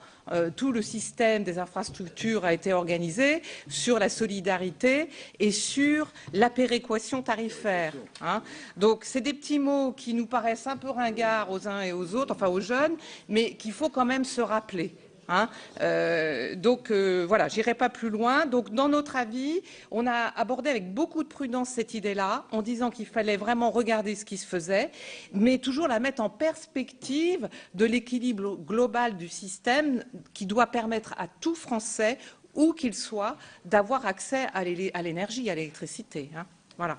tout le système des infrastructures a été organisé sur la solidarité et sur la péréquation tarifaire. Hein. Donc, c'est des petits mots qui nous paraissent un peu ringards aux uns et aux autres, enfin aux jeunes, mais qu'il faut quand même se rappeler. Hein. Voilà, j'irai pas plus loin. Donc, dans notre avis, on a abordé avec beaucoup de prudence cette idée-là, en disant qu'il fallait vraiment regarder ce qui se faisait, mais toujours la mettre en perspective de l'équilibre global du système qui doit permettre à tout Français, où qu'il soit, d'avoir accès à l'énergie, à l'électricité. Hein. Voilà.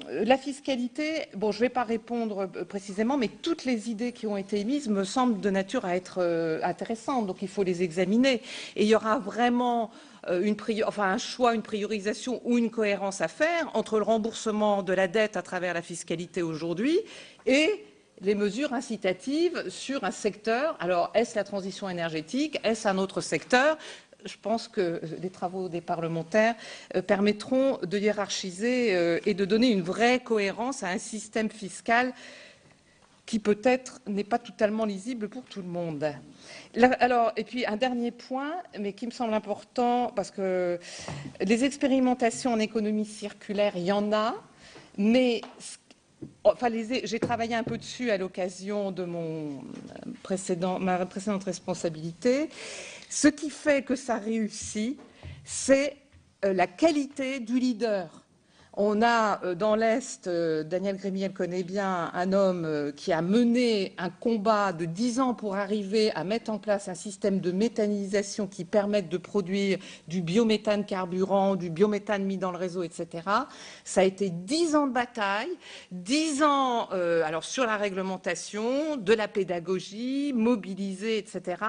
La fiscalité, bon, je ne vais pas répondre précisément, mais toutes les idées qui ont été émises me semblent de nature à être intéressantes, donc il faut les examiner. Et il y aura vraiment un choix, une priorisation ou une cohérence à faire entre le remboursement de la dette à travers la fiscalité aujourd'hui et les mesures incitatives sur un secteur. Alors, est-ce la transition énergétique? Est-ce un autre secteur? Je pense que les travaux des parlementaires permettront de hiérarchiser et de donner une vraie cohérence à un système fiscal qui peut-être n'est pas totalement lisible pour tout le monde. Alors, et puis un dernier point, mais qui me semble important, parce que les expérimentations en économie circulaire, il y en a, mais j'ai travaillé un peu dessus à l'occasion de ma précédente responsabilité. Ce qui fait que ça réussit, c'est la qualité du leader. On a dans l'Est, Daniel Grémiel connaît bien, un homme qui a mené un combat de 10 ans pour arriver à mettre en place un système de méthanisation qui permette de produire du biométhane carburant, du biométhane mis dans le réseau, etc. Ça a été 10 ans de bataille, 10 ans alors sur la réglementation, de la pédagogie, mobiliser, etc.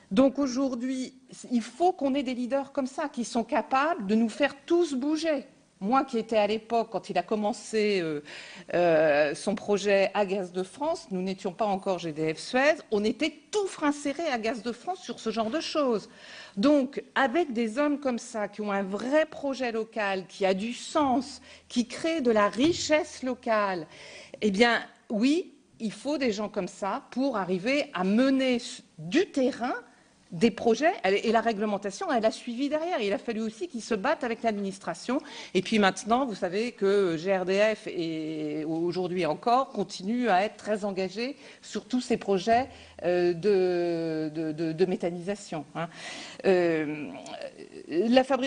Donc aujourd'hui, il faut qu'on ait des leaders comme ça, qui sont capables de nous faire tous bouger. Moi qui étais à l'époque, quand il a commencé son projet à Gaz de France, nous n'étions pas encore GDF Suez, on était tout frein serré à Gaz de France sur ce genre de choses. Donc, avec des hommes comme ça, qui ont un vrai projet local, qui a du sens, qui crée de la richesse locale, eh bien, oui, il faut des gens comme ça pour arriver à mener du terrain des projets, et la réglementation, elle a suivi derrière. Il a fallu aussi qu'ils se battent avec l'administration. Et puis maintenant, vous savez que GRDF, et aujourd'hui encore, continue à être très engagé sur tous ces projets de méthanisation. Hein.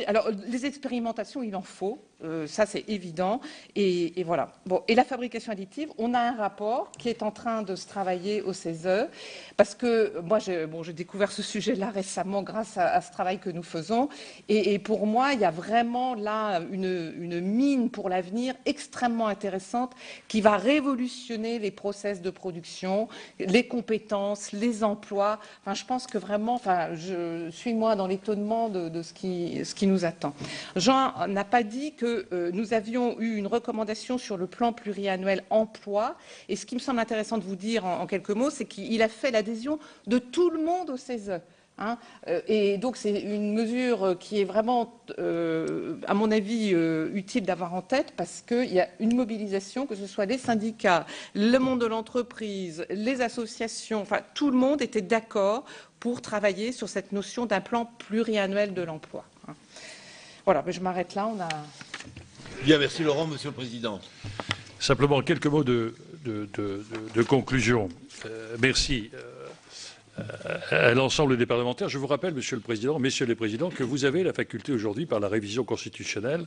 Alors, les expérimentations, il en faut, ça c'est évident, et voilà. Bon, et la fabrication additive, on a un rapport qui est en train de se travailler au CESE, parce que moi, j'ai découvert ce sujet-là récemment grâce à ce travail que nous faisons, et pour moi, il y a vraiment là une mine pour l'avenir extrêmement intéressante qui va révolutionner les process de production, les compétences, les emplois. Enfin, je pense que vraiment, je suis moi dans l'étonnement de ce qui nous attend. Jean n'a pas dit que nous avions eu une recommandation sur le plan pluriannuel emploi, et ce qui me semble intéressant de vous dire en quelques mots, c'est qu'il a fait l'adhésion de tout le monde au CESE. Hein, et donc c'est une mesure qui est vraiment, à mon avis, utile d'avoir en tête, parce qu'il y a une mobilisation, que ce soit les syndicats, le monde de l'entreprise, les associations, enfin tout le monde était d'accord pour travailler sur cette notion d'un plan pluriannuel de l'emploi. Hein. Voilà, mais je m'arrête là. Bien, merci Laurent, Monsieur le Président. Simplement quelques mots de conclusion. Merci. À l'ensemble des parlementaires, je vous rappelle, Monsieur le Président, Messieurs les Présidents, que vous avez la faculté aujourd'hui, par la révision constitutionnelle,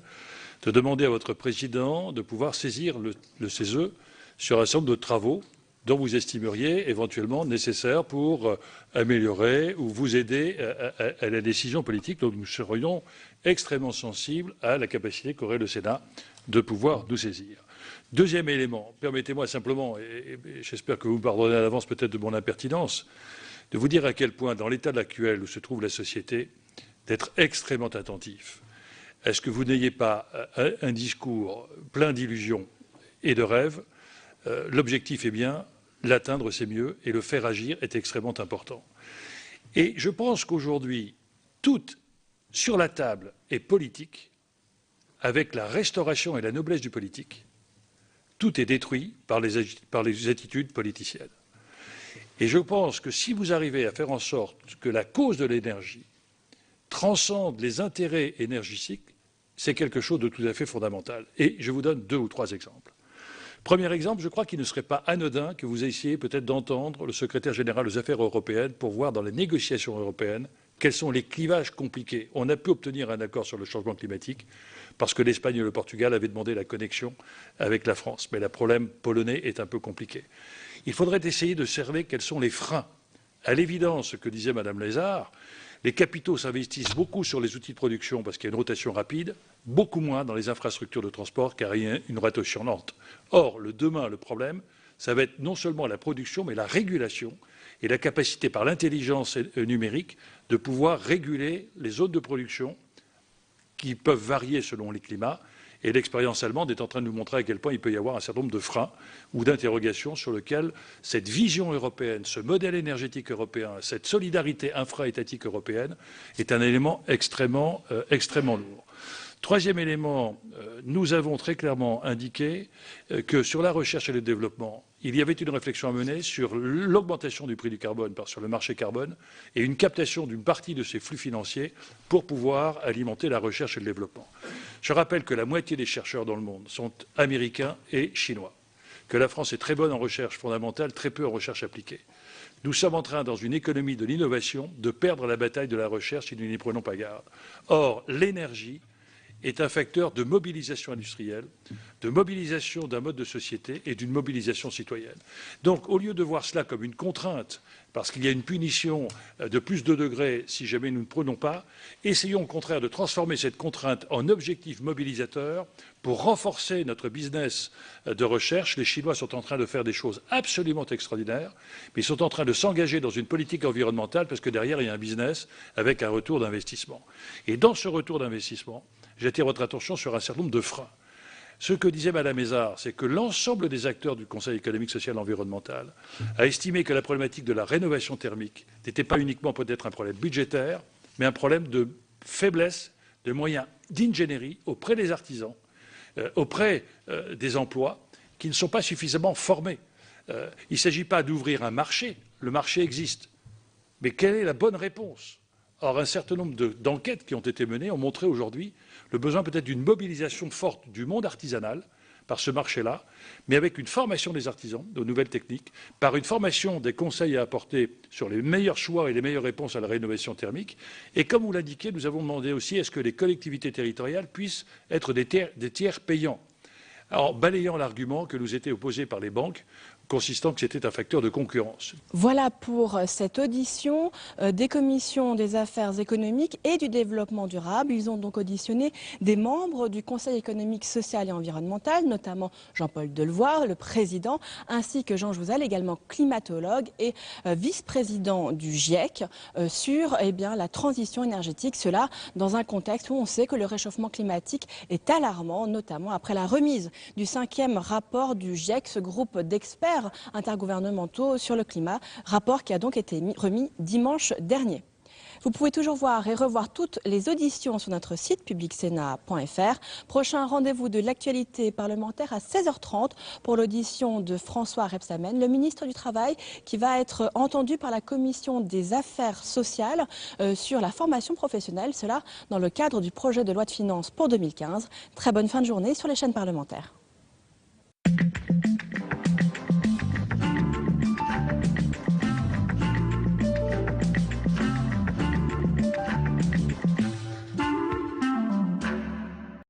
de demander à votre Président de pouvoir saisir le CESE sur un certain nombre de travaux dont vous estimeriez éventuellement nécessaires pour améliorer ou vous aider à la décision politique. Donc nous serions extrêmement sensibles à la capacité qu'aurait le Sénat de pouvoir nous saisir. Deuxième élément, permettez-moi simplement, et j'espère que vous me pardonnez à l'avance peut-être de mon impertinence, de vous dire à quel point, dans l'état actuel où se trouve la société, d'être extrêmement attentif à ce que vous n'ayez pas un discours plein d'illusions et de rêves. L'objectif est bien, l'atteindre c'est mieux, et le faire agir est extrêmement important. Et je pense qu'aujourd'hui, tout sur la table est politique, avec la restauration et la noblesse du politique. Tout est détruit par les attitudes politiciennes. Et je pense que si vous arrivez à faire en sorte que la cause de l'énergie transcende les intérêts énergétiques, c'est quelque chose de tout à fait fondamental. Et je vous donne 2 ou 3 exemples. Premier exemple, je crois qu'il ne serait pas anodin que vous essayiez peut-être d'entendre le secrétaire général aux affaires européennes pour voir dans les négociations européennes quels sont les clivages compliqués. On a pu obtenir un accord sur le changement climatique parce que l'Espagne et le Portugal avaient demandé la connexion avec la France. Mais le problème polonais est un peu compliqué. Il faudrait essayer de cerner quels sont les freins. À l'évidence, ce que disait Mme Lézard, les capitaux s'investissent beaucoup sur les outils de production parce qu'il y a une rotation rapide, beaucoup moins dans les infrastructures de transport car il y a une rotation lente. Or, demain, le problème, ça va être non seulement la production, mais la régulation et la capacité par l'intelligence numérique de pouvoir réguler les zones de production qui peuvent varier selon les climats. Et l'expérience allemande est en train de nous montrer à quel point il peut y avoir un certain nombre de freins ou d'interrogations sur lesquels cette vision européenne, ce modèle énergétique européen, cette solidarité infra-étatique européenne est un élément extrêmement lourd. Troisième élément, nous avons très clairement indiqué que sur la recherche et le développement, il y avait une réflexion à mener sur l'augmentation du prix du carbone sur le marché carbone et une captation d'une partie de ces flux financiers pour pouvoir alimenter la recherche et le développement. Je rappelle que la moitié des chercheurs dans le monde sont américains et chinois, que la France est très bonne en recherche fondamentale, très peu en recherche appliquée. Nous sommes en train, dans une économie de l'innovation, de perdre la bataille de la recherche si nous n'y prenons pas garde. Or, l'énergie est un facteur de mobilisation industrielle, de mobilisation d'un mode de société et d'une mobilisation citoyenne. Donc, au lieu de voir cela comme une contrainte, parce qu'il y a une punition de plus de degrés si jamais nous ne prenons pas, essayons au contraire de transformer cette contrainte en objectif mobilisateur pour renforcer notre business de recherche. Les Chinois sont en train de faire des choses absolument extraordinaires, mais ils sont en train de s'engager dans une politique environnementale parce que derrière, il y a un business avec un retour d'investissement. Et dans ce retour d'investissement, j'attire votre attention sur un certain nombre de freins. Ce que disait Mme Lézard, c'est que l'ensemble des acteurs du Conseil économique, social et environnemental a estimé que la problématique de la rénovation thermique n'était pas uniquement peut-être un problème budgétaire, mais un problème de faiblesse de moyens d'ingénierie auprès des artisans, auprès des emplois qui ne sont pas suffisamment formés. Il ne s'agit pas d'ouvrir un marché, le marché existe. Mais quelle est la bonne réponse? Or, un certain nombre d'enquêtes qui ont été menées ont montré aujourd'hui le besoin peut-être d'une mobilisation forte du monde artisanal par ce marché-là, mais avec une formation des artisans aux nouvelles techniques, par une formation des conseils à apporter sur les meilleurs choix et les meilleures réponses à la rénovation thermique. Et comme vous l'indiquez, nous avons demandé aussi est-ce que les collectivités territoriales puissent être des tiers payants. Alors, balayant l'argument que nous était opposé par les banques, consistant que c'était un facteur de concurrence. Voilà pour cette audition des commissions des affaires économiques et du développement durable. Ils ont donc auditionné des membres du Conseil économique, social et environnemental, notamment Jean-Paul Delevoye, le président, ainsi que Jean Jouzel, également climatologue et vice-président du GIEC, sur la transition énergétique. Cela dans un contexte où on sait que le réchauffement climatique est alarmant, notamment après la remise du 5e rapport du GIEC, ce groupe d'experts intergouvernementaux sur le climat, rapport qui a donc été remis dimanche dernier. Vous pouvez toujours voir et revoir toutes les auditions sur notre site publicsénat.fr. Prochain rendez-vous de l'actualité parlementaire à 16h30 pour l'audition de François Rebsamen, le ministre du Travail, qui va être entendu par la Commission des affaires sociales sur la formation professionnelle, cela dans le cadre du projet de loi de finances pour 2015. Très bonne fin de journée sur les chaînes parlementaires.